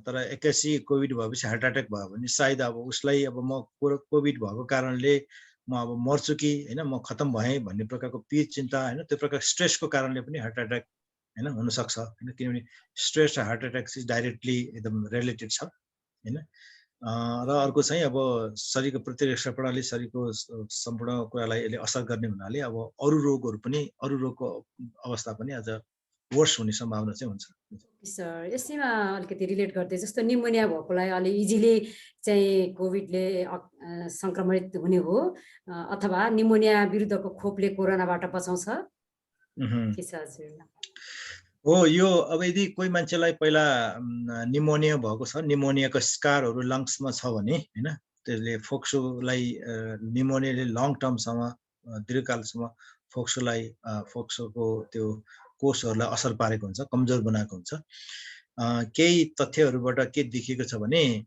तर एक्कासी कोभिड भएपछि हार्ट अट्याक भयो भने सायद अब उसलाई अब म कोभिड भएको कारणले म अब मर्छु कि हैन, म खतम भएँ भन्ने प्रकारको पीर चिन्ता हैन, त्यो प्रकार स्ट्रेसको कारणले पनि हार्ट अट्याक हैन हुन सक्छ हैन, किनभने स्ट्रेस र हार्ट अट्याक चाहिँ डाइरेक्टली एकदम रिलेटेड छ हैन। र अर्को चाहिँ अब शरीरको प्रतिरक्षा प्रणाली, शरीरको सम्पूर्ण कुरालाई यसले असर गर्ने हुनाले अब अरू रोगको अवस्था पनि अझ वर्स हुने सम्भावना चाहिँ हुन्छ। सर यसैमा अलिकति रिलेट गर्दै, जस्तो निमोनिया भएकोलाई अलि इजिली चाहिँ कोभिडले संक्रमित हुने हो, अथवा निमोनिया विरुद्धको खोपले कोरोनाबाट बचाउँछ के छ हजुर? हो, यो अब यदि कोही मान्छेलाई पहिला निमोनिया भएको छ, निमोनियाको स्कारहरू लङ्समा छ भने हैन, त्यसले फोक्सोलाई निमोनियाले लङ टर्मसम्म दीर्घकालसम्म फोक्सोको त्यो कोषहरूलाई असर पारेको हुन्छ, कमजोर बनाएको हुन्छ। केही तथ्यहरूबाट के देखिएको छ भने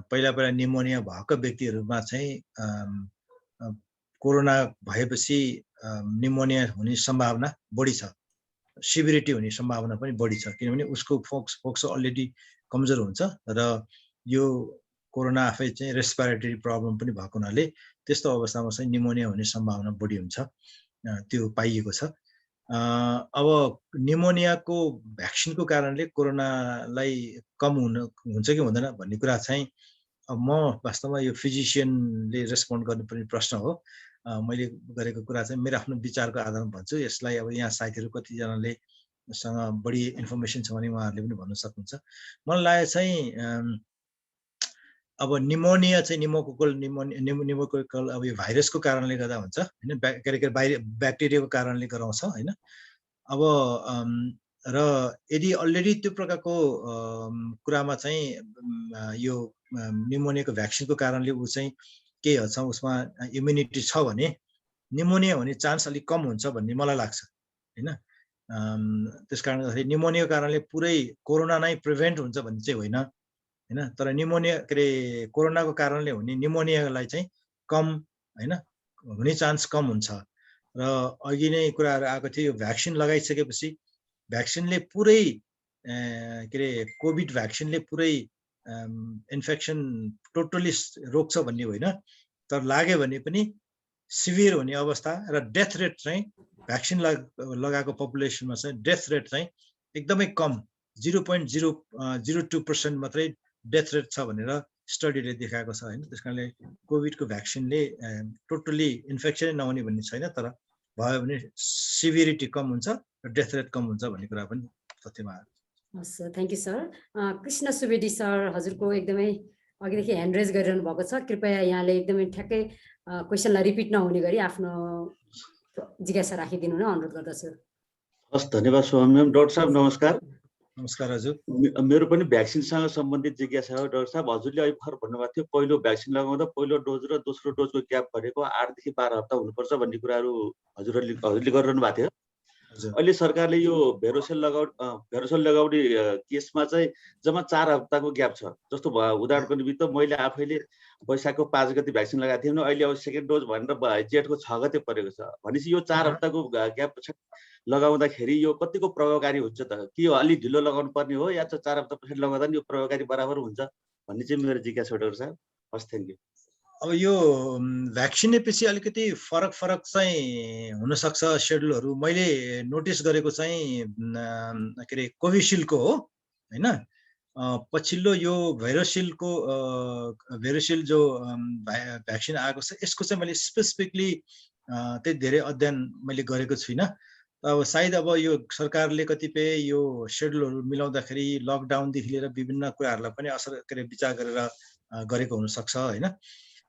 पहिला निमोनिया भएको व्यक्तिहरूमा चाहिँ कोरोना भएपछि निमोनिया हुने सम्भावना बढी छ, सिभिरिटी हुने सम्भावना पनि बढी छ, किनभने उसको फोक्सो अलरेडी कमजोर हुन्छ र यो कोरोना आफै चाहिँ रेस्पिरेटरी प्रब्लम पनि भएको हुनाले त्यस्तो अवस्थामा चाहिँ निमोनिया हुने सम्भावना बढी हुन्छ, त्यो पाइएको छ। अब निमोनियाको भ्याक्सिनको कारणले कोरोनालाई कम हुन्छ कि हुँदैन भन्ने कुरा चाहिँ अब म वास्तवमा यो फिजिसियनले रेस्पोन्ड गर्नुपर्ने प्रश्न हो। मैले गरेको कुरा चाहिँ मेरो आफ्नो विचारको आधारमा भन्छु। यसलाई अब यहाँ साथीहरू कतिजनाले सँग बढी इन्फर्मेसन छ भने उहाँहरूले पनि भन्न सक्नुहुन्छ। मलाई लाग्यो चाहिँ अब निमोनिया चाहिँ निमोकोकल अब यो भाइरसको कारणले गर्दा हुन्छ हैन, ब्याक्टेरियाको कारणले गराउँछ हैन। अब र यदि अलरेडी त्यो प्रकारको कुरामा चाहिँ यो निमोनियाको भ्याक्सिनको कारणले ऊ चाहिँ केही हदसम्म उसमा इम्युनिटी छ भने निमोनिया हुने चान्स अलिक कम हुन्छ भन्ने मलाई लाग्छ हैन। त्यसकारण गर्दाखेरि निमोनियाको कारणले पुरै कोरोना नै प्रिभेन्ट हुन्छ भन्ने चाहिँ होइन हैन, तर निमोनिया के अरे कोरोनाको कारणले हुने निमोनियालाई चाहिँ कम हैन हुने चान्स कम हुन्छ। र अघि नै कुराहरू आएको थियो, यो भ्याक्सिन लगाइसकेपछि भ्याक्सिनले पुरै के अरे कोभिड भ्याक्सिनले पुरै इन्फेक्सन टोटली रोक्छ भन्ने होइन, तर लाग्यो भने पनि सिभियर हुने अवस्था र डेथ रेट चाहिँ भ्याक्सिन लगाएको पपुलेसनमा चाहिँ डेथ रेट चाहिँ एकदमै कम 0.002% मात्रै डेथ रेट छ भनेर स्टडीले देखाएको छ हैन। त्यसकारणले कोभिडको भ्याक्सिनले टोटली इन्फेक्सनै नहुने भन्ने छैन, तर भयो भने सिभिरिटी कम हुन्छ र डेथ रेट कम हुन्छ भन्ने कुरा पनि तथ्यमा आयो। हस्, thank you sir. Krishna Subedi sir, हजुरको एकदमै अघिदेखि ह्यान्ड रेज गरिरहनु भएको छ, कृपया यहाँले एकदमै ठ्याक्कै क्वेसनलाई रिपिट नहुने गरी आफ्नो जिज्ञासा राखिदिनु न अनुरोध गर्दछु। हस्, धन्यवाद शोभा म्याम। डाक्टर साहब नमस्कार। नमस्कार हजुर। मेरो पनि भ्याक्सिनसँग सम्बन्धित जिज्ञासा हो। डाक्टर साहब, हजुरले अहिले भर्खर भन्नुभएको थियो पहिलो भ्याक्सिन लगाउँदा पहिलो डोज र दोस्रो डोजको ग्याप भनेको 8 देखि 12 हप्ता हुनुपर्छ भन्ने कुराहरू हजुरले गरिरहनु भएको थियो। अहिले सरकारले यो भेरोसेल लगाउने केसमा चाहिँ जम्मा 4 हप्ताको ग्याप छ। जस्तो उदाहरणको निमित्त मैले आफैले वैशाखको 5 गते भ्याक्सिन लगाएको थिएँ भने अहिले अब सेकेन्ड डोज भनेर जेठको 6 गते परेको छ। भनेपछि यो 4 हप्ताको ग्याप लगाउँदाखेरि यो कतिको प्रभावकारी हुन्छ त? कि अलि ढिलो लगाउनु पर्ने हो या 4 हप्ता पछि लगाउँदा नि यो प्रभावकारी बराबर हुन्छ भन्ने चाहिँ मेरो जिज्ञासा डाक्टर साहब। हस्, थ्यांक यू। अब यो भ्याक्सिनेपछि अलिकति फरक चाहिँ हुनसक्छ सेड्युलहरू। मैले नोटिस गरेको चाहिँ के अरे कोभिसिल्डको हो होइन। पछिल्लो यो भेरोसिल जो भ्याक्सिन आएको छ यसको चाहिँ मैले स्पेसिफिकली त्यति धेरै अध्ययन मैले गरेको छुइनँ। अब सायद अब यो सरकारले कतिपय यो सेड्युलहरू मिलाउँदाखेरि लकडाउनदेखि लिएर विभिन्न कुराहरूलाई पनि असर के अरे विचार गरेर गरेको हुनसक्छ होइन।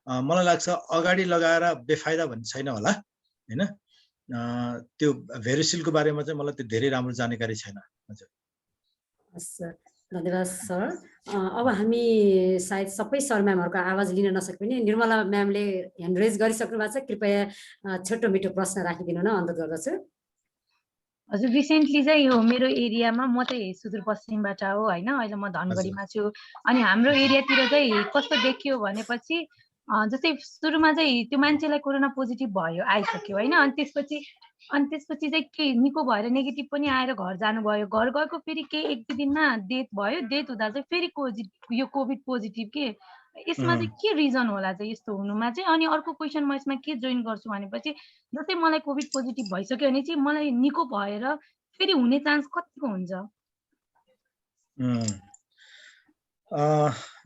मलाई लाग्छ अगाडि लगाएर बेफाइदा भन्ने छैन होला होइन। त्यो भेरोसिलको बारेमा चाहिँ मलाई त्यो धेरै राम्रो जानकारी छैन। हजुर, धन्यवाद सर। अब हामी सायद सबै सर म्यामहरूको आवाज लिन नसके पनि निर्मला म्यामले ह्यान्ड रेज गरिसक्नु भएको छ। कृपया छोटो मिठो प्रश्न राखिदिनु न, अनुरोध गर्दछु। हजुर, रिसेन्टली चाहिँ यो मेरो एरियामा, म चाहिँ सुदूरपश्चिमबाट हो होइन, अहिले म धनगढीमा छु। अनि हाम्रो एरियातिर चाहिँ कस्तो देखियो भनेपछि जस्तै सुरुमा चाहिँ त्यो मान्छेलाई कोरोना पोजिटिभ भयो, आइसक्यो होइन। अनि त्यसपछि चाहिँ के निको भएर नेगेटिभ पनि आएर घर जानुभयो। घर गएको फेरि केही 1-2 दिनमा डेथ भयो। डेथ हुँदा चाहिँ फेरि यो कोभिड पोजिटिभ के, यसमा चाहिँ के रिजन होला चाहिँ यस्तो हुनुमा चाहिँ? अनि अर्को क्वेसन म यसमा के जोइन गर्छु भनेपछि जस्तै मलाई कोभिड पोजिटिभ भइसक्यो भने चाहिँ मलाई निको भएर फेरि हुने चान्स कतिको हुन्छ?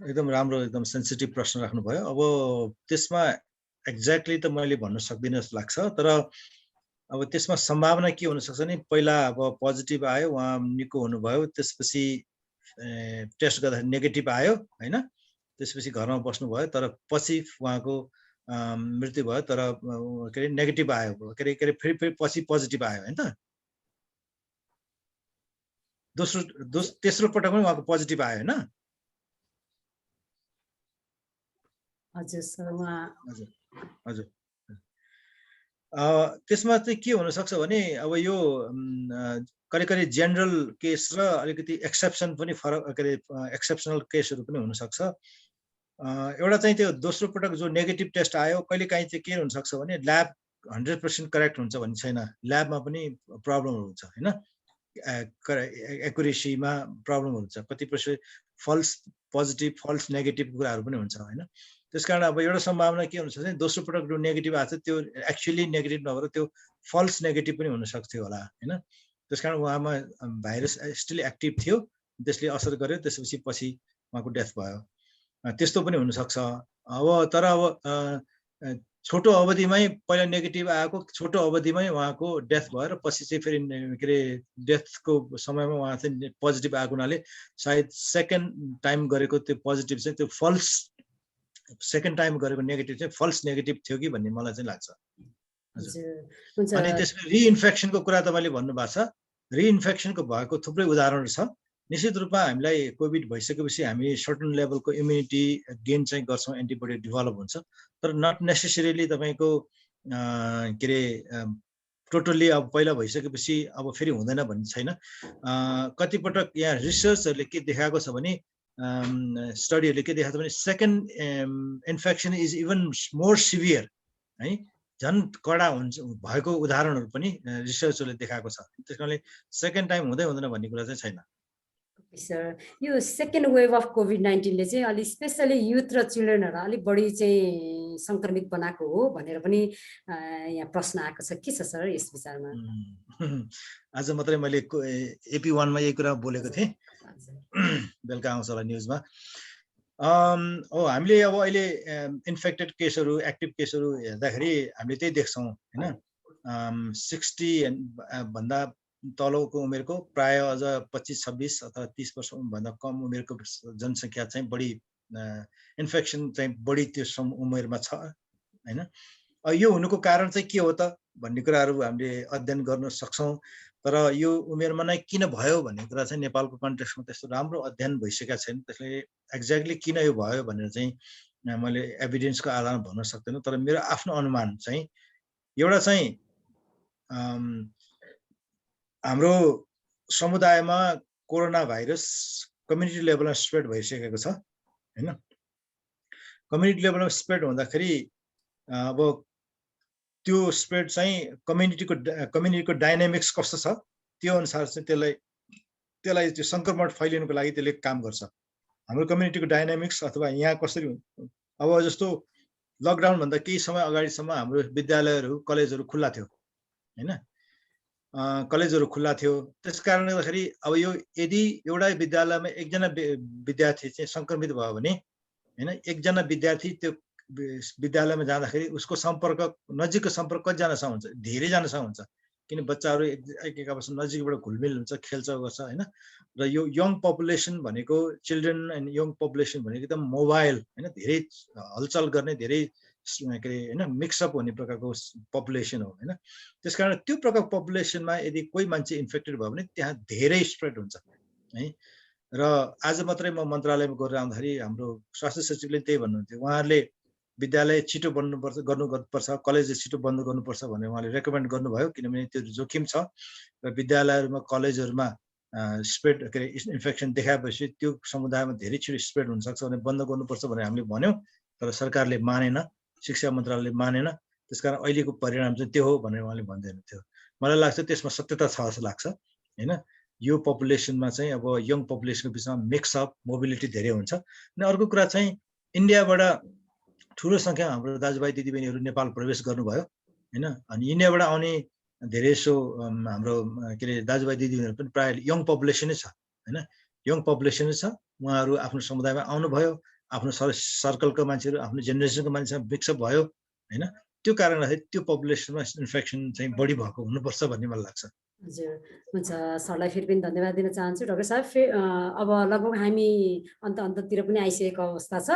एकदम राम्रो, एकदम सेन्सिटिभ प्रश्न राख्नुभयो। अब त्यसमा एक्ज्याक्टली त मैले भन्न सक्दिनँ जस्तो लाग्छ। तर अब त्यसमा सम्भावना के हुनसक्छ नि, पहिला अब पोजिटिभ आयो, उहाँ निको हुनुभयो, त्यसपछि टेस्ट गर्दाखेरि नेगेटिभ आयो होइन। त्यसपछि घरमा बस्नुभयो, तर पछि उहाँको मृत्यु भयो, तर के अरे नेगेटिभ आयो, के अरे फेरि पछि पोजिटिभ आयो होइन त। तेस्रो पटक पनि उहाँको पोजिटिभ आयो होइन। हजुर सर, हजुर। त्यसमा चाहिँ के हुनसक्छ भने अब यो करिब जेनरल केस र अलिकति एक्सेप्सन पनि फरक, के अरे एक्सेप्सनल केसहरू पनि हुनसक्छ। एउटा चाहिँ त्यो दोस्रो पटक जो नेगेटिभ टेस्ट आयो, कहिलेकाहीँ चाहिँ के हुनसक्छ भने ल्याब 100% करेक्ट हुन्छ भन्ने छैन, ल्याबमा पनि प्रब्लमहरू हुन्छ होइन। एक्युरेसीमा प्रब्लम हुन्छ, कतिपय फल्स पोजिटिभ फल्स नेगेटिभ कुराहरू पनि हुन्छ होइन। त्यसकारण अब एउटा सम्भावना के हुनसक्छ भने दोस्रो पटक जो नेगेटिभ आएको छ त्यो एक्चुअली नेगेटिभ नभएर त्यो फल्स नेगेटिभ पनि हुनसक्थ्यो होला होइन। त्यसकारण उहाँमा भाइरस स्टिल एक्टिभ थियो, त्यसले असर गर्यो, त्यसपछि पछि उहाँको डेथ भयो, त्यस्तो पनि हुनसक्छ। अब तर अब छोटो अवधिमै पहिला नेगेटिभ आएको, छोटो अवधिमै उहाँको डेथ भयो र पछि चाहिँ फेरि के अरे डेथको समयमा उहाँ चाहिँ पोजिटिभ आएको हुनाले सायद सेकेन्ड टाइम गरेको त्यो पोजिटिभ चाहिँ त्यो फल्स, सेकेन्ड टाइम गरेको नेगेटिभ चाहिँ फल्स नेगेटिभ थियो कि भन्ने मलाई चाहिँ लाग्छ। अनि त्यसमा रिइन्फेक्सनको कुरा तपाईँले भन्नुभएको छ। रिइन्फेक्सनको भएको थुप्रै उदाहरणहरू छ। निश्चित रूपमा हामीलाई कोभिड भइसकेपछि हामी सर्टन लेभलको इम्युनिटी गेन चाहिँ गर्छौँ, एन्टिबडी डेभलप हुन्छ, तर नट नेसेसरीली तपाईँको के अरे टोटल्ली अब पहिला भइसकेपछि अब फेरि हुँदैन भन्ने छैन। कतिपटक यहाँ रिसर्चहरूले के देखाएको छ भने, स्टडीहरूले के देखाएको छ भने second infection is even more severe है, झन् कडा हुन्छ भएको उदाहरणहरू पनि रिसर्चहरूले देखाएको छ। त्यस कारणले सेकेन्ड टाइम हुँदैन भन्ने कुरा चाहिँ छैन। सर, यो सेकेन्ड वेभ अफ कोभिड-19ले चाहिँ अलि स्पेसली युथ र चिल्ड्रेनहरूलाई अलिक बढी चाहिँ सङ्क्रमित बनाएको हो भनेर पनि यहाँ प्रश्न आएको छ। के छ सर यस विचारमा? आज मात्रै मैले AP1मा यही कुरा बोलेको थिएँ, बेलुका आउँछ होला न्युजमा। हामीले अब अहिले इन्फेक्टेड केसहरू, एक्टिभ केसहरू हेर्दाखेरि हामीले त्यही देख्छौँ होइन। 60 भन्दा तलको उमेरको प्राय अझ 25-26 अथवा 30 वर्षभन्दा कम उमेरको जनसङ्ख्या चाहिँ बढी इन्फेक्सन चाहिँ बढी त्यो उमेरमा छ होइन। यो हुनुको कारण चाहिँ के हो त भन्ने कुराहरू हामीले अध्ययन गर्न सक्छौँ। तर यो उमेरमा नै किन भयो भन्ने कुरा चाहिँ नेपालको कन्टेक्स्टमा त्यस्तो राम्रो अध्ययन भइसकेका छैन। त्यसले एक्ज्याक्टली किन यो भयो भनेर चाहिँ मैले एभिडेन्सको आधारमा भन्न सक्दिनँ। तर मेरो आफ्नो अनुमान चाहिँ एउटा चाहिँ हाम्रो समुदायमा कोरोना भाइरस कम्युनिटी लेभलमा स्प्रेड भइसकेको छ हैन। कम्युनिटी लेभलमा स्प्रेड हुँदाखेरि अब त्यो स्प्रेड चाहिँ कम्युनिटीको डाइनामिक्स कस्तो छ त्यो अनुसार चाहिँ त्यसलाई त्यो संक्रमण फैलिनुको लागि त्यसले काम गर्छ। हाम्रो कम्युनिटीको डाइनामिक्स अथवा यहाँ कसरी अब जस्तो लकडाउन भन्दा केही समय अगाडिसम्म हाम्रो विद्यालयहरू कलेजहरू खुल्ला थियो हैन। कलेजहरू खुल्ला थियो, त्यस कारणले गर्दाखेरि अब यो यदि एउटा विद्यालयमा एकजना विद्यार्थी चाहिँ संक्रमित भयो भने हैन, एकजना विद्यार्थी त्यो विद्यालयमा जाँदाखेरि उसको सम्पर्क नजिकको सम्पर्क कतिजनासँग हुन्छ, धेरैजनासँग हुन्छ, किन बच्चाहरू एक-एकआपसमा नजिकबाट घुलमिल हुन्छ, खेल्छ गर्छ हैन। र यो यङ पपुलेसन भनेको चिल्ड्रेन एन्ड यङ पपुलेसन भनेको एकदम मोबाइल हैन, धेरै हलचल गर्ने, धेरै के अरे हैन मिक्सअप हुने प्रकारको पपुलेसन हो हैन। त्यसकारण त्यो प्रकारको पपुलेसनमा यदि कोही मान्छे इन्फेक्टेड भयो भने त्यहाँ धेरै स्प्रेड हुन्छ है। र आज मात्रै म मन्त्रालयमा गएर आउँदाखेरि हाम्रो स्वास्थ्य सचिवले त्यही भन्नुहुन्थ्यो, उहाँहरूले विद्यालय छिटो गर्नुपर्छ, कलेज छिटो बन्द गर्नुपर्छ भनेर उहाँले रेकमेन्ड गर्नुभयो, किनभने त्यो जोखिम छ र विद्यालयहरूमा कलेजहरूमा स्प्रेड के अरे इन्फेक्सन देखाएपछि त्यो समुदायमा धेरै छिटो स्प्रेड हुनसक्छ भने बन्द गर्नुपर्छ भनेर हामीले भन्यौँ, तर सरकारले मानेन, शिक्षा मन्त्रालयले मानेन। त्यसकारण अहिलेको परिणाम चाहिँ त्यो हो भनेर उहाँले भन्दै हुनुहुन्थ्यो। मलाई लाग्छ त्यसमा सत्यता छ जस्तो लाग्छ हैन। यो पपुलेसनमा चाहिँ अब यङ पपुलेसनको बिचमा मिक्सअप मोबिलिटी धेरै हुन्छ। अनि अर्को कुरा चाहिँ इन्डियाबाट ठुलो सङ्ख्यामा हाम्रो दाजुभाइ दिदीबहिनीहरू नेपाल प्रवेश गर्नुभयो हैन। अनि इन्डियाबाट आउने धेरै सो हाम्रो के अरे दाजुभाइ दिदीबहिनीहरू पनि प्रायः यङ पपुलेसनै छ हैन, यङ पपुलेसनै छ। उहाँहरू आफ्नो समुदायमा आउनुभयो, आफ्नो सर्कलको मान्छेहरू, आफ्नो जेनेरेसनको मान्छेसँग मिक्सअप भयो हैन। त्यो कारणले त्यो पपुलेसनमा इन्फेक्सन चाहिँ बढी भएको हुनुपर्छ भन्ने मलाई लाग्छ। हजुर, हुन्छ। सरलाई फेरि पनि धन्यवाद दिन चाहन्छु। डाक्टर साहब, अब लगभग हामी अन्ततिर पनि आइसकेको अवस्था छ।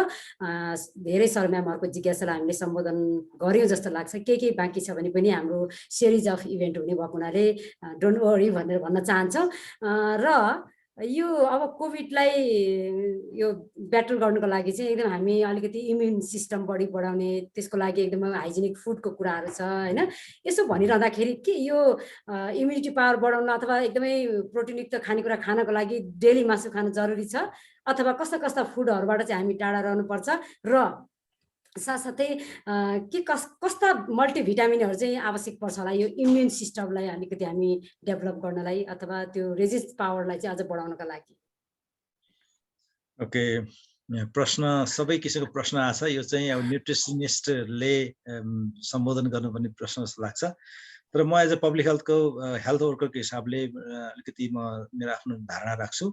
धेरै सर म्यामहरूको जिज्ञासालाई हामीले सम्बोधन गऱ्यौँ जस्तो लाग्छ। केही बाँकी छ भने पनि हाम्रो सिरिज अफ इभेन्ट हुने भएको हुनाले डोन्ट वरी भनेर भन्न चाहन्छौँ। र यो अब कोभिडलाई यो ब्याटल गर्नुको लागि चाहिँ एकदम हामी अलिकति इम्युन सिस्टम बढी बढाउने, त्यसको लागि एकदम हाइजेनिक फुडको कुराहरू छ हैन। यसो भनिरहँदाखेरि के यो इम्युनिटी पावर बढाउन अथवा एकदमै प्रोटिनयुक्त खानेकुरा खानको लागि डेली मासु खानु जरुरी छ, अथवा कस्ता कस्ता फुडहरूबाट चाहिँ हामी टाढा रहनुपर्छ, र साथसाथै के कस्ता मल्टिभिटामिनहरू चाहिँ आवश्यक पर्छ होला यो इम्युन सिस्टमलाई अलिकति हामी डेभलप गर्नलाई अथवा त्यो रेजिस्ट पावरलाई चाहिँ अझ बढाउनका लागि? ओके, प्रश्न सबै किसिमको प्रश्न आछ। यो चाहिँ अब न्युट्रिसनिस्टले सम्बोधन गर्नुपर्ने प्रश्न जस्तो लाग्छ। तर म एज अ पब्लिक हेल्थ वर्करको हिसाबले अलिकति म मेरो आफ्नो धारणा राख्छु।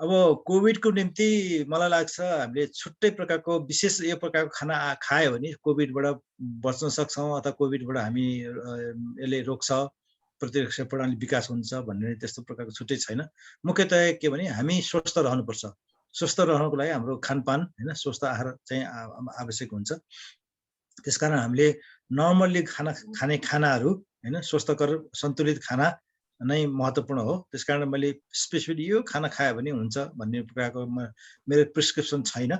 अब कोभिडको निम्ति मलाई लाग्छ हामीले छुट्टै प्रकारको विशेष यो प्रकारको खाना खायो भने कोभिडबाट बच्न सक्छौँ अथवा कोभिडबाट हामी यसले रोक्छ, प्रतिरक्षा प्रणाली विकास हुन्छ भन्ने त्यस्तो प्रकारको छुट्टै छैन। मुख्यतया के भने हामी स्वस्थ रहनुपर्छ। स्वस्थ रहनको लागि हाम्रो खानपान हैन, स्वस्थ आहार चाहिँ आवश्यक हुन्छ। त्यसकारण हामीले नर्मल्ली खाने खानाहरू हैन, स्वस्थकर सन्तुलित खाना नै महत्त्वपूर्ण हो। त्यसकारण मैले स्पेसिफिकली यो खाना खायो भने हुन्छ भन्ने प्रकारको मेरो प्रिस्क्रिप्सन छैन।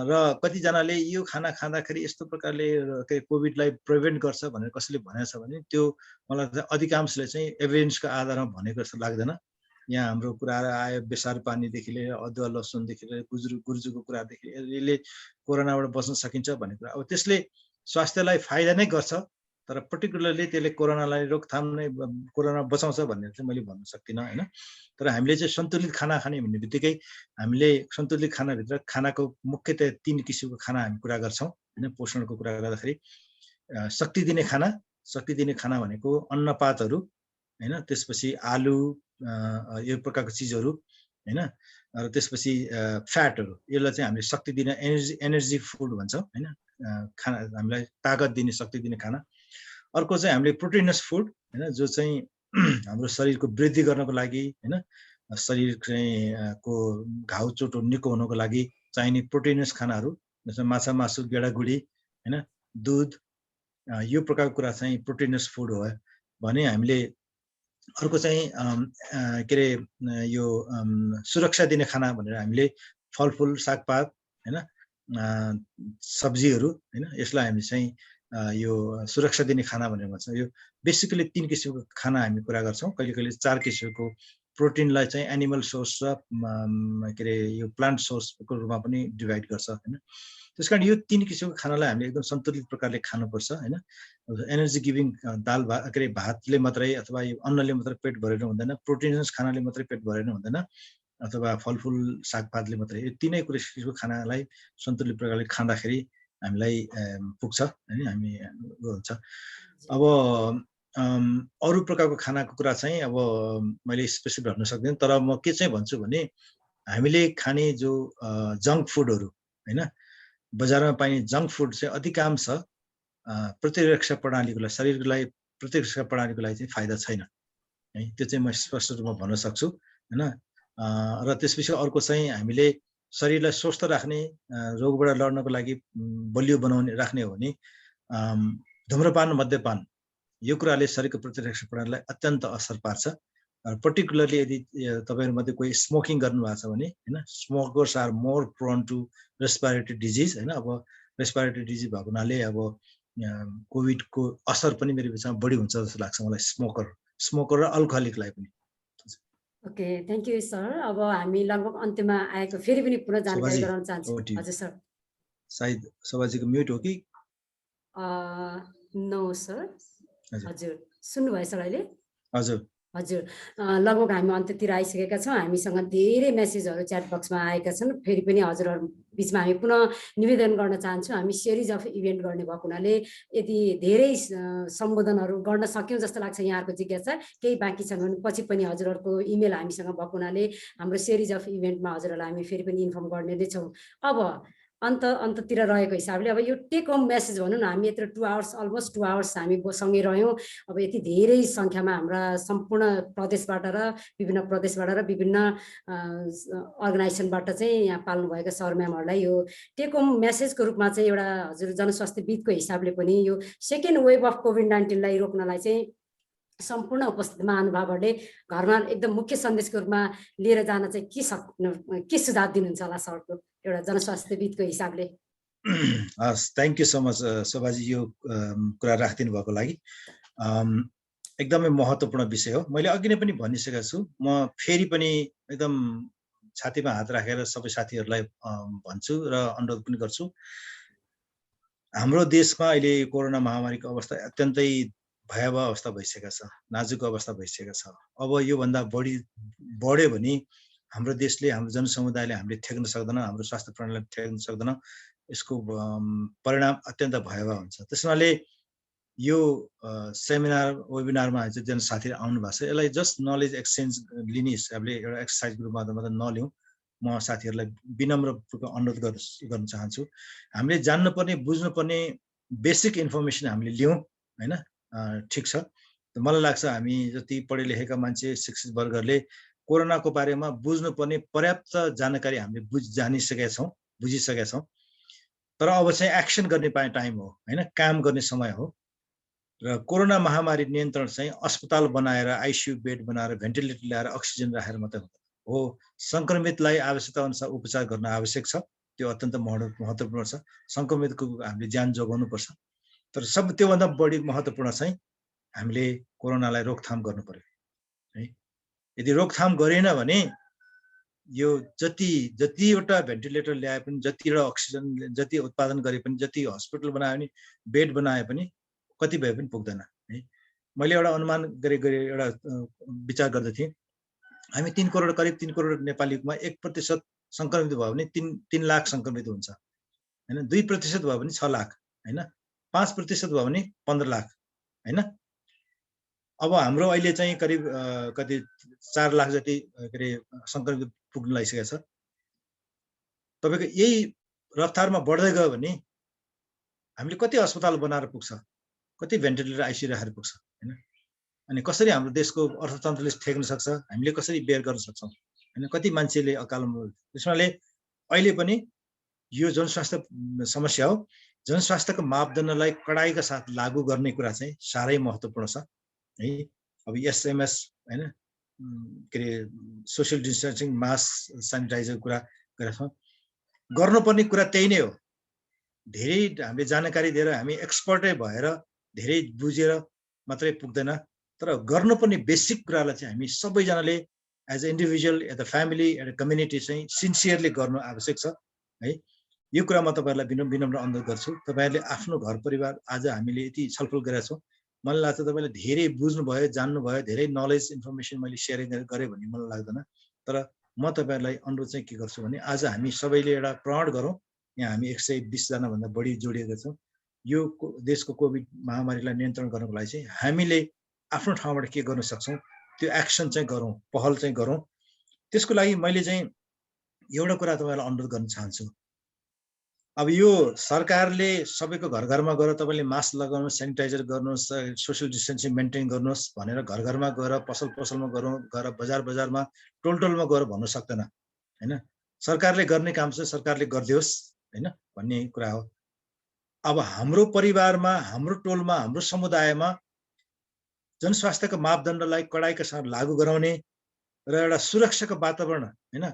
र कतिजनाले यो खाना खाँदाखेरि यस्तो प्रकारले कोभिडलाई प्रिभेन्ट गर्छ भनेर कसैले भनेको छ भने त्यो मलाई अधिकांशले चाहिँ एभिडेन्सको आधारमा भनेको जस्तो लाग्दैन। यहाँ हाम्रो कुराहरू आयो, बेसार पानीदेखि लिएर अदुवा लसुनदेखि लिएर गुर्जुको कुरादेखि यसले कोरोनाबाट बच्न सकिन्छ भन्ने कुरा। अब त्यसले स्वास्थ्यलाई फाइदा नै गर्छ, तर पर्टिकुलरली त्यसले कोरोनालाई रोकथाम नै कोरोना बचाउँछ भनेर चाहिँ मैले भन्न सक्दिनँ हैन। तर हामीले चाहिँ सन्तुलित खाना खाने भन्ने बित्तिकै हामीले सन्तुलित खानाभित्र खानाको मुख्यतया 3 किसिमको खाना हामी कुरा गर्छौँ हैन। पोषणको कुरा गर्दाखेरि शक्ति दिने खाना भनेको अन्नपातहरू हैन, त्यसपछि आलु यो प्रकारको चिजहरू हैन, र त्यसपछि फ्याटहरू, यसलाई चाहिँ हामीले शक्ति दिने एनर्जी फुड भन्छौँ हैन। खाना हामीलाई ताकत दिने, शक्ति दिने खाना। अर्को चाहिँ हामीले प्रोटिनस फुड हैन, जो चाहिँ हाम्रो शरीरको वृद्धि गर्नको लागि हैन, शरीर चाहिँ को घाउ चोट निको हुनको लागि चाहिने प्रोटिनस खानाहरू जस्तै माछा मासु गेडागुडी हैन, दुध, यो प्रकारको कुरा चाहिँ प्रोटिनस फुड हो भने हामीले अर्को चाहिँ के अरे यो सुरक्षा दिने खाना भनेर हामीले फलफुल सागपात हैन, सब्जीहरू हैन, यसलाई हामी चाहिँ यो सुरक्षा दिने खाना भनेर भन्छौँ। यो बेसिकली 3 किसिमको खाना हामी कुरा गर्छौँ, कहिले कहिले 4 किसिमको प्रोटिनलाई चाहिँ एनिमल सोर्स र के अरे यो प्लान्ट सोर्सको रूपमा पनि डिभाइड गर्छ हैन। त्यसकारण यो 3 किसिमको खानालाई हामीले एकदम सन्तुलित प्रकारले खानुपर्छ हैन। एनर्जी गिभिङ दाल के अरे भातले मात्रै अथवा यो अन्नले मात्रै पेट भरेर हुँदैन, प्रोटिनस खानाले मात्रै पेट भरेर हुँदैन, अथवा फलफुल सागपातले मात्रै। यो 3 किसिमको खानालाई सन्तुलित प्रकारले खाँदाखेरि हामीलाई पुग्छ हैन, हामी हुन्छ। अब अरू प्रकारको खानाको कुरा चाहिँ अब मैले स्पेसिफिक भन्न सक्दिनँ, तर म के चाहिँ भन्छु भने हामीले खाने जो जङ्क फुडहरू हैन, बजारमा पाइने जङ्क फुड चाहिँ अधिकांश प्रतिरक्षा प्रणालीको लागि, शरीरलाई प्रतिरक्षा प्रणालीको लागि चाहिँ फाइदा छैन है। त्यो चाहिँ म स्पष्ट रूपमा भन्न सक्छु हैन। र त्यसपछि अर्को चाहिँ हामीले शरीरलाई स्वस्थ राख्ने, रोगबाट लड्नको लागि बलियो बनाउने राख्ने हो भने धुम्रपान, मद्यपान यो कुराले शरीरको प्रतिरक्षा प्रणालीलाई अत्यन्त असर पार्छ। पर्टिकुलरली यदि तपाईहरुमध्ये कोही स्मोकिङ गर्नुभएको छ भने हैन, smokers are more prone to respiratory disease हैन। अब रेस्पिरेटरी डिजिज भएको हुनाले अब कोभिडको असर पनि मेरो विचारमा बढी हुन्छ जस्तो लाग्छ मलाई, स्मोकर र अल्कोहलिकलाई पनि। Okay, thank you sir. अब हामी लगभग अन्त्यमा आएको, फेरि पनि पुनः जानकारी गराउन चाहन्छु। हजुर सर। सायद शोभाजीको म्युट हो कि? No sir. हजुर सुन्नुभयो सर अहिले? हजुर हजुर, लगभग हामी अन्त्यतिर आइसकेका छौँ। हामीसँग धेरै मेसेजहरू च्याट बक्समा आएका छन्। फेरि पनि हजुरहरू बिचमा हामी पुनः निवेदन गर्न चाहन्छौँ, हामी सिरिज अफ इभेन्ट गर्ने भएको हुनाले यदि धेरै सम्बोधनहरू गर्न सक्यौँ जस्तो लाग्छ। यहाँहरूको जिज्ञासा केही बाँकी छ भने पछि पनि हजुरहरूको इमेल हामीसँग भएको हुनाले हाम्रो सिरिज अफ इभेन्टमा हजुरहरूलाई हामी फेरि पनि इन्फर्म गर्ने नै छौँ। अब अन्ततिर रहेको हिसाबले अब यो टेक होम मेसेज भनौँ न, हामी यत्रो 2 आवर्स, अलमोस्ट 2 आवर्स हामी सँगै रह्यौँ। अब यति धेरै सङ्ख्यामा हाम्रा सम्पूर्ण प्रदेशबाट र विभिन्न प्रदेशबाट र विभिन्न अर्गनाइजेसनबाट चाहिँ यहाँ पाल्नुभएका सर म्यामहरूलाई यो टेक होम मेसेजको रूपमा चाहिँ एउटा हजुर जनस्वास्थ्यविदको हिसाबले पनि यो सेकेन्ड वेभ अफ कोभिड-19लाई रोक्नलाई चाहिँ सम्पूर्ण उपस्थित महानुभावहरूले घरमा एकदम मुख्य सन्देशको रूपमा लिएर जान चाहिँ के सुझाव दिनुहुन्छ होला सरको एउटा जनस्वास्थ्यविदको हिसाबले? हस्, थ्याङ्क यू सो मच शोभाजी यो कुरा राखिदिनु भएको लागि। एकदमै महत्त्वपूर्ण विषय हो। मैले अघि नै पनि भनिसकेको छु, म फेरि पनि एकदम छातीमा हात राखेर सबै साथीहरूलाई भन्छु र अनुरोध पनि गर्छु। हाम्रो देशमा अहिले कोरोना महामारीको अवस्था अत्यन्तै भयावह अवस्था भइसकेको छ, नाजुक अवस्था भइसकेको छ। अब योभन्दा बढ्यो भने हाम्रो देशले, हाम्रो जनसमुदायले हामीले ठेक्न सक्दैन, हाम्रो स्वास्थ्य प्रणालीले ठेक्न सक्दैन। यसको परिणाम अत्यन्त भयावह हुन्छ। त्यसैले यो सेमिनार वेबिनारमा जन साथीहरू आउनु भएको छ, यसलाई जस्ट नलेज एक्सचेन्ज लिने हिसाबले एउटा एक्सर्साइजको रूपमा मात्र नलिउँ। म साथीहरूलाई विनम्र अनुरोध गर्न चाहन्छु। हामीले जान्नुपर्ने, बुझ्नुपर्ने बेसिक इन्फर्मेसन हामीले लिउँ हैन। ठिक छ, मलाई लाग्छ हामी जति पढे लेखेका मान्छे, शिक्षित वर्गहरूले कोरोनाको बारेमा बुझ्नुपर्ने पर्याप्त जानकारी हामीले जानिसकेका छौँ, बुझिसकेका छौँ। तर अब चाहिँ एक्सन गर्ने टाइम हो हैन, काम गर्ने समय हो। र कोरोना महामारी नियन्त्रण चाहिँ अस्पताल बनाएर, आइसियु बेड बनाएर, भेन्टिलेटर ल्याएर, अक्सिजन राखेर मात्रै हो। सङ्क्रमितलाई आवश्यकता अनुसार उपचार गर्न आवश्यक छ, त्यो अत्यन्त महत्त्वपूर्ण छ। सङ्क्रमितको हामीले ज्यान जोगाउनु पर्छ। तर त्योभन्दा बढी महत्त्वपूर्ण चाहिँ हामीले कोरोनालाई रोकथाम गर्नु पर्यो है। यदि रोकथाम गरेन भने यो जतिवटा भेन्टिलेटर ल्याए पनि, जतिवटा अक्सिजन जति उत्पादन गरे पनि, जति हस्पिटल बनाए पनि, बेड बनाए पनि कति भए पनि पुग्दैन है। मैले एउटा अनुमान एउटा विचार गर्दै थिएँ, हामी 3 करोड, करिब 3 करोड नेपालीमा 1% सङ्क्रमित भयो भने 3 लाख सङ्क्रमित हुन्छ हैन। 2% भयो भने 6 लाख हैन। 5% भयो भने 15 लाख हैन। अब हाम्रो अहिले चाहिँ करिब कति 4 लाख जति के अरे सङ्क्रमित पुग्न लागिसकेको छ। तपाईँको यही रफ्तारमा बढ्दै गयो भने हामीले कति अस्पताल बनाएर पुग्छ, कति भेन्टिलेटर आइसियु राखेर पुग्छ हैन। अनि कसरी हाम्रो देशको अर्थतन्त्रले ठेक्न सक्छ, हामीले कसरी बेयर गर्न सक्छौँ हैन। कति मान्छेले अकाल मृत्यु। त्यसैले अहिले पनि यो जनस्वास्थ्य समस्या हो। जनस्वास्थ्यको मापदण्डलाई कडाइका साथ लागू गर्ने कुरा चाहिँ साह्रै महत्त्वपूर्ण छ है। अब एसएमएस हैन, के अरे सोसियल डिस्टेन्सिङ, मास्क, सेनिटाइजरको कुरा गरेका छौँ। गर्नुपर्ने कुरा त्यही नै हो। धेरै हामीले जानकारी दिएर हामी एक्सपर्टै भएर धेरै बुझेर मात्रै पुग्दैन, तर गर्नुपर्ने बेसिक कुरालाई चाहिँ हामी सबैजनाले as a individual as a family as a community चाहिँ सिन्सियरली गर्नु आवश्यक छ है। यो कुरा म तपाईँहरूलाई विनम्र अनुरोध गर्छु। तपाईँहरूले आफ्नो घर परिवार आज हामीले यति छलफल गरेका छौँ, मलाई लाग्छ तपाईँले धेरै बुझ्नुभयो, जान्नुभयो, धेरै नलेज इन्फर्मेसन मैले सेयर गरेँ भन्ने मलाई लाग्दैन। तर म तपाईँहरूलाई अनुरोध चाहिँ के गर्छु भने आज हामी सबैले एउटा प्रण गरौँ। यहाँ हामी 120 जनाभन्दा बढी जोडिएका छौँ। यो देशको कोभिड महामारीलाई नियन्त्रण गर्नको लागि चाहिँ हामीले आफ्नो ठाउँबाट के गर्न सक्छौँ त्यो एक्सन चाहिँ गरौँ, पहल चाहिँ गरौँ। त्यसको लागि मैले चाहिँ एउटा कुरा तपाईँलाई अनुरोध गर्न चाहन्छु। अब यो सरकारले सबैको घर घरमा गएर तपाईँले मास्क लगाउनुहोस्, सेनिटाइजर गर्नुहोस्, सोसियल डिस्टेन्सिङ मेन्टेन गर्नुहोस् भनेर घर घरमा गएर पसल पसलमा गएर बजार बजारमा टोल टोलमा गएर भन्नु सक्दैन हैन। सरकारले गर्ने काम चाहिँ सरकारले गरिदियोस् हैन भन्ने कुरा हो। अब हाम्रो परिवारमा, हाम्रो टोलमा, हाम्रो समुदायमा जनस्वास्थ्यको मापदण्डलाई कडाइका साथ लागू गराउने र एउटा सुरक्षाको वातावरण हैन,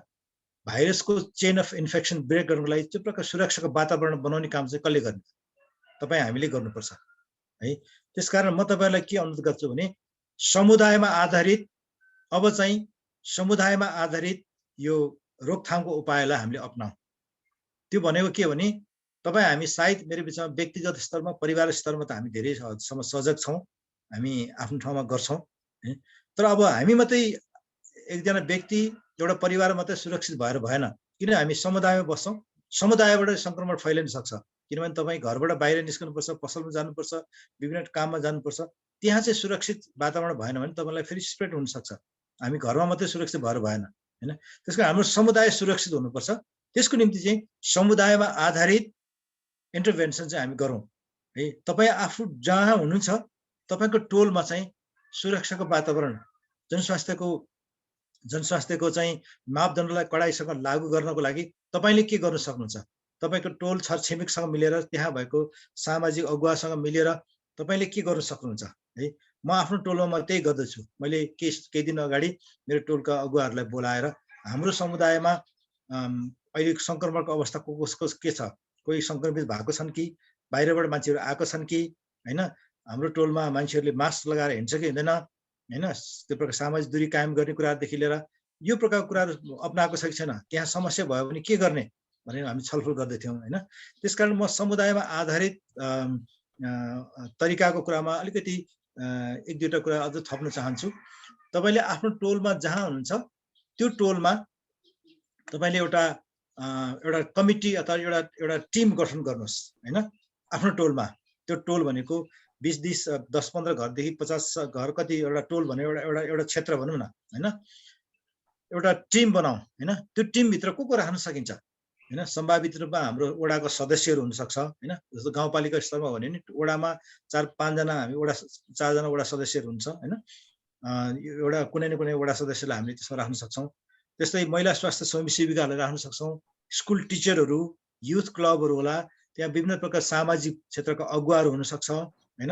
भाइरसको चेन अफ इन्फेक्सन ब्रेक गर्नको लागि त्यो प्रकार सुरक्षाको वातावरण बनाउने काम चाहिँ कसले गर्ने? तपाईँ हामीले गर्नुपर्छ है। त्यसकारण म तपाईँलाई के अनुरोध गर्छु भने समुदायमा आधारित अब चाहिँ समुदायमा आधारित यो रोकथामको उपायलाई हामीले अपनाऊ। त्यो भनेको के भने तपाईँ हामी सायद मेरो विचारमा व्यक्तिगत स्तरमा, परिवार स्तरमा त हामी धेरै सजग छौँ, हामी आफ्नो ठाउँमा गर्छौँ, तर अब हामी मात्रै एकजना व्यक्ति एउटा परिवार मात्रै सुरक्षित भएर भएन। किन हामी समुदायमा बस्छौँ, समुदायबाट सङ्क्रमण फैलिन सक्छ। किनभने तपाईँ घरबाट बाहिर निस्कनुपर्छ, पसलमा जानुपर्छ, विभिन्न काममा जानुपर्छ, त्यहाँ चाहिँ सुरक्षित वातावरण भएन भने तपाईँलाई फेरि स्प्रेड हुनसक्छ। हामी घरमा मात्रै सुरक्षित भएर भएन होइन। त्यसको हाम्रो समुदाय सुरक्षित हुनुपर्छ। त्यसको निम्ति चाहिँ समुदायमा आधारित इन्टरभेन्सन चाहिँ हामी गरौँ है। तपाईँ आफू जहाँ हुनुहुन्छ तपाईँको टोलमा चाहिँ सुरक्षाको वातावरण, जनस्वास्थ्यको चाहिँ मापदण्डलाई कडाइसँग लागू गर्नको लागि तपाईँले के गर्न सक्नुहुन्छ? तपाईँको टोल छरछिमेकसँग मिलेर, त्यहाँ भएको सामाजिक अगुवासँग मिलेर तपाईँले के गर्न सक्नुहुन्छ है। म आफ्नो टोलमा म त्यही गर्दछु। मैले केही दिन अगाडि मेरो टोलका अगुवाहरूलाई बोलाएर हाम्रो समुदायमा अहिले सङ्क्रमणको अवस्था कसको के छ, कोही सङ्क्रमित भएको छन् कि, बाहिरबाट मान्छेहरू आएको छन् कि होइन, हाम्रो टोलमा मान्छेहरूले मास्क लगाएर हिँड्छ कि हिँड्दैन होइन, त्यो प्रकार सामाजिक दूरी कायम गर्ने कुराहरूदेखि लिएर यो प्रकारको कुराहरू अप्नाएको छ कि छैन, त्यहाँ समस्या भयो भने के गर्ने भनेर हामी छलफल गर्दैथ्यौँ होइन। त्यसकारण म समुदायमा आधारित तरिकाको कुरामा अलिकति एक दुईवटा कुरा अझ थप्न चाहन्छु। तपाईँले आफ्नो टोलमा जहाँ हुनुहुन्छ त्यो टोलमा तपाईँले एउटा कमिटी अथवा एउटा टिम गठन गर्नुहोस् होइन। आफ्नो टोलमा, त्यो टोल भनेको 10-15 घरदेखि 50 घर, कति एउटा टोल भने एउटा क्षेत्र भनौँ न होइन, एउटा टिम बनाऊ होइन। त्यो टिमभित्र को राख्न सकिन्छ होइन। सम्भावित रूपमा हाम्रो वडाको सदस्यहरू हुनसक्छ होइन। जस्तो गाउँपालिका स्तरमा भन्यो भने वडामा 4-5 जना हामी 4 जना वडा सदस्यहरू हुन्छ होइन। एउटा कुनै न कुनै वडा सदस्यलाई हामीले त्यसमा राख्न सक्छौँ। त्यस्तै महिला स्वास्थ्य स्वयंसेविकाहरूलाई राख्न सक्छौँ, स्कुल टिचरहरू, युथ क्लबहरू होला, त्यहाँ विभिन्न प्रकार सामाजिक क्षेत्रका अगुवाहरू हुनसक्छ होइन,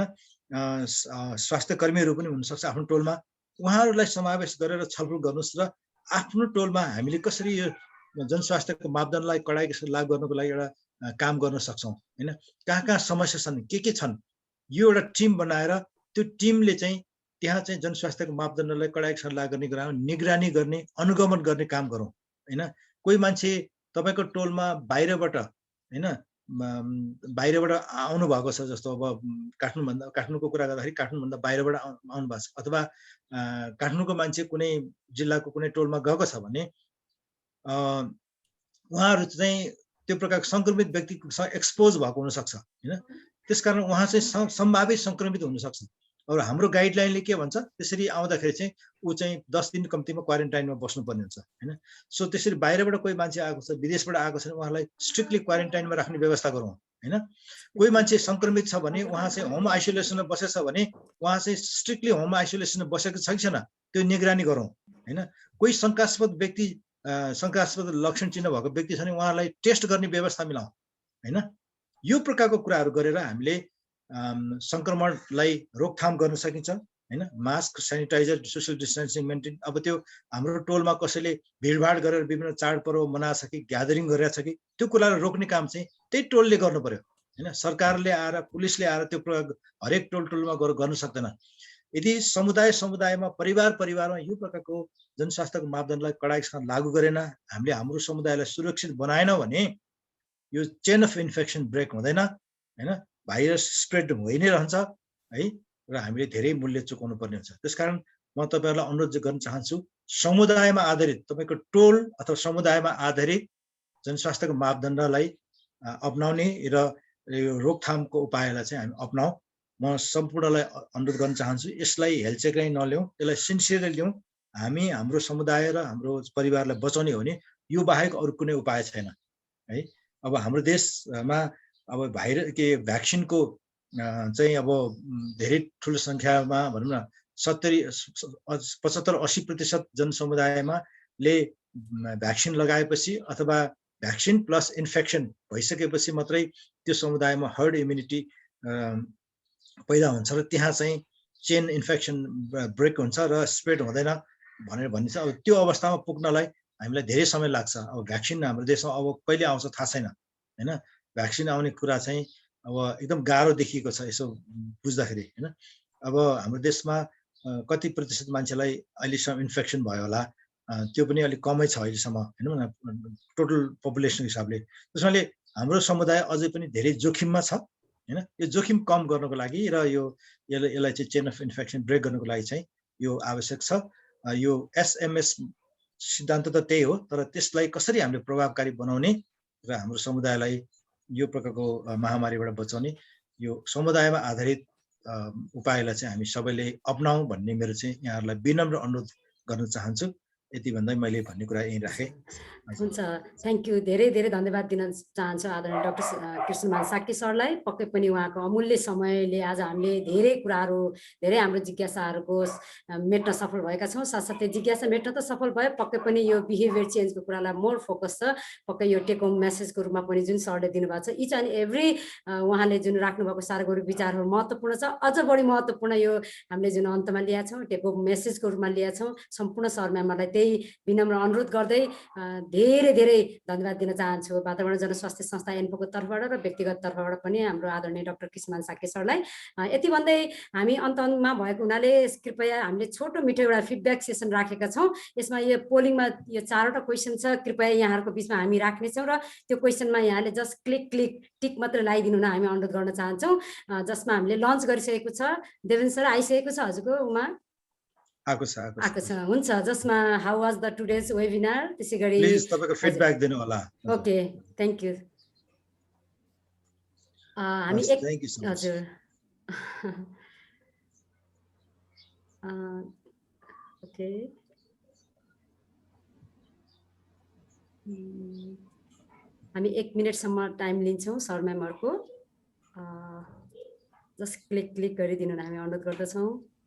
स्वास्थ्य कर्मीहरू पनि हुनसक्छ आफ्नो टोलमा। उहाँहरूलाई समावेश गरेर छलफल गर्नुहोस् र आफ्नो टोलमा हामीले कसरी यो जनस्वास्थ्यको मापदण्डलाई कडाइको साथ लागू गर्नको लागि एउटा काम गर्न सक्छौँ होइन। कहाँ कहाँ समस्या छन्, के छन्, यो एउटा टिम बनाएर त्यो टिमले चाहिँ त्यहाँ चाहिँ जनस्वास्थ्यको मापदण्डलाई कडाइको साथ लागू गर्ने कुरा निगरानी गर्ने, अनुगमन गर्ने काम गरौँ होइन। कोही मान्छे तपाईँको टोलमा बाहिरबाट होइन, बाहिरबाट आउनु भएको छ, जस्तो अब काठमाडौँको कुरा गर्दाखेरि काठमाडौँभन्दा बाहिरबाट आउनु भएको छ, अथवा काठमाडौँको मान्छे कुनै जिल्लाको कुनै टोलमा गएको छ भने उहाँहरू चाहिँ त्यो प्रकारको सङ्क्रमित व्यक्तिसँग एक्सपोज भएको हुनसक्छ होइन। त्यसकारण उहाँ चाहिँ सम्भावित सङ्क्रमित हुनसक्छ। अब हाम्रो गाइडलाइनले के भन्छ, त्यसरी आउँदाखेरि चाहिँ ऊ चाहिँ 10 दिन कम्तीमा क्वारेन्टाइनमा बस्नुपर्ने हुन्छ होइन। सो त्यसरी बाहिरबाट कोही मान्छे आएको छ, विदेशबाट आएको छ भने उहाँलाई स्ट्रिक्टली क्वारेन्टाइनमा राख्ने व्यवस्था गरौँ होइन। कोही मान्छे सङ्क्रमित छ भने उहाँ चाहिँ होम आइसोलेसनमा बसेछ भने उहाँ चाहिँ स्ट्रिक्टली होम आइसोलेसनमा बसेको छ कि छैन त्यो निगरानी गरौँ होइन। कोही शङ्कास्पद लक्षण चिन्ह भएको व्यक्ति छ भने उहाँलाई टेस्ट गर्ने व्यवस्था मिलाउँ होइन। यो प्रकारको कुराहरू गरेर हामीले सङ्क्रमणलाई रोकथाम गर्न सकिन्छ होइन। Mask, sanitiser, social distancing maintain. अब त्यो हाम्रो टोलमा कसैले भिडभाड गरेर विभिन्न चाडपर्व मनाएको छ कि, ग्यादरिङ गरिरहेको छ कि, त्यो कुरालाई रोक्ने काम चाहिँ त्यही टोलले गर्नु पर्यो हैन। सरकारले आएर पुलिसले आएर त्यो प्रयोग हरेक टोलमा गएर गर्न सक्दैन। यदि समुदायमा परिवारमा यो प्रकारको जनस्वास्थ्यको मापदण्डलाई कडाइसँग लागू गरेन, हामीले हाम्रो समुदायलाई सुरक्षित बनाएन भने यो चेन अफ इन्फेक्सन ब्रेक हुँदैन हैन, भाइरस स्प्रेड भइ नै रहन्छ है, र हामीले धेरै मूल्य चुकाउनु पर्ने हुन्छ। त्यसकारण म तपाईहरुलाई अनुरोध गर्न चाहन्छु, समुदायमा आधारित तपाईको टोल अथवा समुदायमा आधारित जनस्वास्थ्यको मापदण्डलाई अपनाउने र यो रोकथामको उपायलाई चाहिँ हामी अपनाऊ। म सम्पूर्णलाई अनुरोध गर्न चाहन्छु, यसलाई हेलचेक्राइ नल्याउँ, यसलाई सिन्सियरली लिउँ। हामी हाम्रो समुदाय र हाम्रो परिवारलाई बचाउने हो भने यो बाहेक अरू कुनै उपाय छैन है। अब हाम्रो देशमा अब भ्याक्सिनको चाहिँ अब धेरै ठुलो सङ्ख्यामा भनौँ न 75-80% जनसमुदायमा ले भ्याक्सिन लगाएपछि अथवा भ्याक्सिन प्लस इन्फेक्सन भइसकेपछि मात्रै त्यो समुदायमा हर्ड इम्युनिटी पैदा हुन्छ र त्यहाँ चाहिँ चेन इन्फेक्सन ब्रेक हुन्छ र स्प्रेड हुँदैन भनेर भनिन्छ। अब त्यो अवस्थामा पुग्नलाई हामीलाई धेरै समय लाग्छ। अब भ्याक्सिन हाम्रो देशमा अब कहिले आउँछ थाहा छैन हैन। भ्याक्सिन आउने कुरा चाहिँ अब एकदम गाह्रो देखिएको छ यसो बुझ्दाखेरि हैन। अब हाम्रो देशमा कति प्रतिशत मान्छेलाई अहिलेसम्म इन्फेक्सन भयो होला, त्यो पनि अलिक कमै छ अहिलेसम्म हैन, टोटल पपुलेसन हिसाबले। त्यसैले हाम्रो समुदाय अझै पनि धेरै जोखिममा छ हैन। यो जोखिम कम गर्नको लागि र यसलाई चाहिँ चेन अफ इन्फेक्सन ब्रेक गर्नको लागि चाहिँ यो आवश्यक छ। यो एसएमएस सिद्धान्त त त्यही हो, तर त्यसलाई कसरी हामीले प्रभावकारी बनाउने र हाम्रो समुदायलाई यो प्रकारको महामारीबाट बचाउने, यो समुदायमा आधारित उपायलाई चाहिँ हामी सबैले अपनाऊ भन्ने मेरो चाहिँ यहाँहरूलाई विनम्र अनुरोध गर्न चाहन्छु। यति भन्दै मैले भन्ने कुरा यहीँ राखेँ। हुन्छ, थ्याङ्क यू। धेरै धेरै धन्यवाद दिन चाहन्छु आदरणीय डाक्टर कृष्णमान साक्य सरलाई। पक्कै पनि उहाँको अमूल्य समयले आज हामीले धेरै कुराहरू, धेरै हाम्रो जिज्ञासाहरूको मेट्न सफल भएका छौँ। साथसाथै जिज्ञासा मेट्न त सफल भयो, पक्कै पनि यो बिहेभियर चेन्जको कुरालाई मोर फोकस छ। पक्कै यो टेक होम मेसेजको रूपमा पनि जुन सरले दिनुभएको छ, इच एन्ड एभ्री उहाँले जुन राख्नुभएको सार्वजनिक विचारहरू महत्त्वपूर्ण छ। अझ बढी महत्त्वपूर्ण यो हामीले जुन अन्तमा ल्याएको छौँ, टेक होम मेसेजको रूपमा ल्याएको छौँ। सम्पूर्ण सर म्यामहरूलाई त्यही विनम्र अनुरोध गर्दै धेरै धेरै धन्यवाद दिन चाहन्छु वातावरण जनस्वास्थ्य संस्था एन्फोको तर्फबाट र व्यक्तिगत तर्फबाट पनि हाम्रो आदरणीय डाक्टर कृष्णमान साक्य सरलाई। यति भन्दै हामी अन्तमा भएको हुनाले कृपया हामीले छोटो मिठो एउटा फिडब्याक सेसन राखेका छौँ। यसमा यो पोलिङमा यो 4वटा क्वेसन छ, कृपया यहाँहरूको बिचमा हामी राख्नेछौँ र त्यो क्वेसनमा यहाँले जस्ट क्लिक टिक मात्र लगाइदिनु हुन हामी अनुरोध गर्न चाहन्छौँ। जसमा हामीले लन्च गरिसकेको छ। देवेन सर आइसकेको छ हजुरको उमा? आएको छ, हुन्छ। जसमा how was the today's webinar, त्यसै गरी प्लिज तपाईको फिडब्याक दिनु होला। Okay, thank you. हामी हजुर ओके, हामी 1 मिनटसम्म टाइम लिन्छौँ सर म्यामहरूको। जस्ट क्लिक गरिदिनु न हामी अनुरोध गर्दछौँ।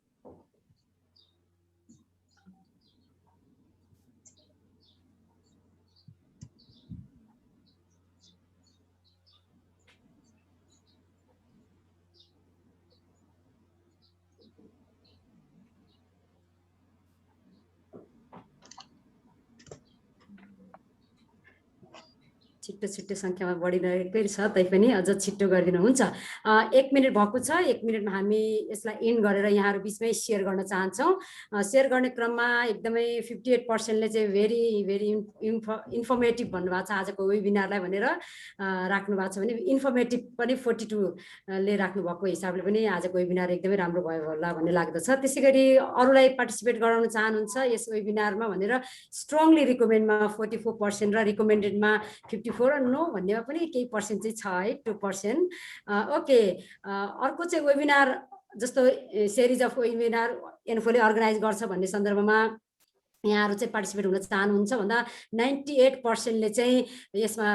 छिट्टो सङ्ख्यामा बढिरहेकै छ, तैपनि अझ छिट्टो गरिदिनु हुन्छ। 1 मिनट भएको छ। 1 मिनटमा हामी यसलाई एन्ड गरेर यहाँहरू बिचमै सेयर गर्न चाहन्छौँ। सेयर गर्ने क्रममा एकदमै 58%ले चाहिँ भेरी भेरी इन्फर्मेटिभ भन्नुभएको छ आजको वेबिनारलाई भनेर राख्नु भएको छ भने इन्फर्मेटिभ पनि 42ले राख्नुभएको हिसाबले पनि आजको वेबिनार एकदमै राम्रो भयो होला भन्ने लाग्दछ। त्यसै गरी अरूलाई पार्टिसिपेट गराउन चाहनुहुन्छ यस वेबिनारमा भनेर स्ट्रङली रिकमेन्डमा 44% र रिकमेन्डेडमा 54 र नो भन्नेमा पनि केही पर्सेन्ट चाहिँ छ है, 2%। ओके, अर्को चाहिँ वेबिनार जस्तो सिरिज अफ वेबिनार एन्फोले अर्गनाइज गर्छ भन्ने सन्दर्भमा यहाँहरू चाहिँ पार्टिसिपेट हुन चाहनुहुन्छ भन्दा 98%ले चाहिँ यसमा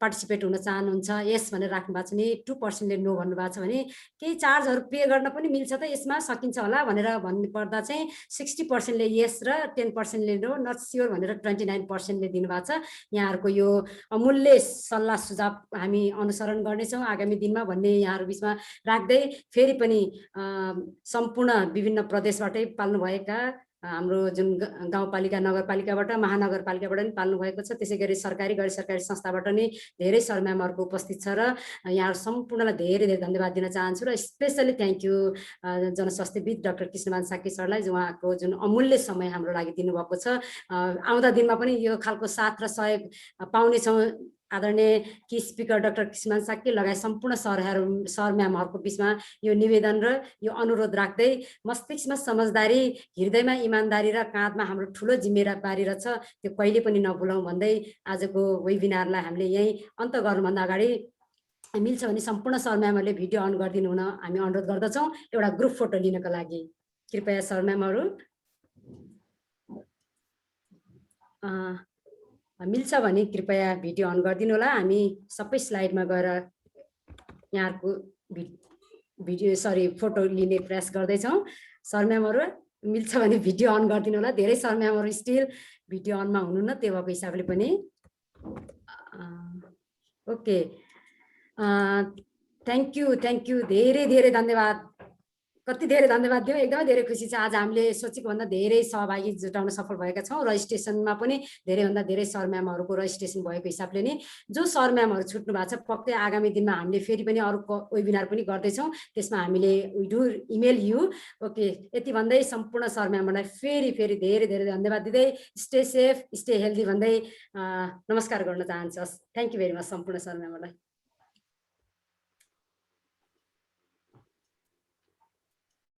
पार्टिसिपेट हुन चाहनुहुन्छ यस भनेर राख्नु भएको छ भने 2%ले नो भन्नुभएको छ भने केही चार्जहरू पे गर्न पनि मिल्छ त यसमा सकिन्छ होला भनेर भन्नुपर्दा चाहिँ 60%ले यस र 10%ले नो नट स्योर भनेर 29%ले दिनुभएको छ। यहाँहरूको यो अमूल्य सल्लाह सुझाव हामी अनुसरण गर्नेछौँ आगामी दिनमा भन्ने यहाँहरू बिचमा राख्दै फेरि पनि सम्पूर्ण विभिन्न प्रदेशबाटै पाल्नुभएका हाम्रो जुन गाउँपालिका नगरपालिकाबाट महानगरपालिकाबाट पनि पाल्नु भएको छ, त्यसै गरी सरकारी गैर सरकारी संस्थाबाट नि धेरै सर म्यामहरूको उपस्थित छ र यहाँ सम्पूर्णलाई धेरै धेरै धन्यवाद दिन चाहन्छु र specially thank you जनस्वास्थ्यविद doctor Krishnaman साकी सरलाई जो उहाँको जुन अमूल्य समय हाम्रो लागि दिनुभएको छ। आउँदा दिनमा पनि यो खालको साथ र सहयोग पाउनेछौँ। आदरणीय कि स्पिकर डाक्टर कृष्णमान साकी लगायत सम्पूर्ण सर म्यामहरूको बिचमा यो निवेदन र यो अनुरोध राख्दै मस्तिष्कमा समझदारी, हृदयमा इमान्दारी र काँधमा हाम्रो ठुलो जिम्मेवारी रहेछ, त्यो कहिले पनि नभुलौँ भन्दै आजको वेबिनारलाई हामीले यहीँ अन्त गर्नुभन्दा अगाडि मिल्छ भने सम्पूर्ण सर म्यामहरूले भिडियो अन गरिदिनु हुन हामी अनुरोध गर्दछौँ एउटा ग्रुप फोटो लिनको लागि। कृपया सर म्यामहरू मिल्छ भने कृपया भिडियो अन गरिदिनु होला। हामी सबै स्लाइडमा गएर यहाँहरूको फोटो लिने प्रयास गर्दैछौँ। सर म्यामहरू मिल्छ भने भिडियो अन गरिदिनु होला। धेरै सर म्यामहरू स्टिल भिडियो अनमा हुनुहुन्न, त्यो भएको हिसाबले पनि ओके थ्याङ्क यू धेरै धेरै धन्यवाद। कति धेरै धन्यवाद दिउँ, एकदमै धेरै खुसी छ। आज हामीले सोचेको भन्दा धेरै सहभागी जुटाउन सफल भएका छौँ। रजिस्ट्रेसनमा पनि धेरैभन्दा धेरै सर म्यामहरूको रजिस्ट्रेसन भएको हिसाबले नि जो सर म्यामहरू छुट्नु भएको छ पक्कै आगामी दिनमा हामीले फेरि पनि अरू वेबिनार पनि गर्दैछौँ, त्यसमा हामीले we do email you. Okay, यति भन्दै सम्पूर्ण सर म्यामहरूलाई फेरि धेरै धेरै धन्यवाद दिँदै स्टे सेफ स्टे हेल्दी भन्दै नमस्कार गर्न चाहन्छु। थ्याङ्क यू भेरी मच सम्पूर्ण सर म्यामहरूलाई।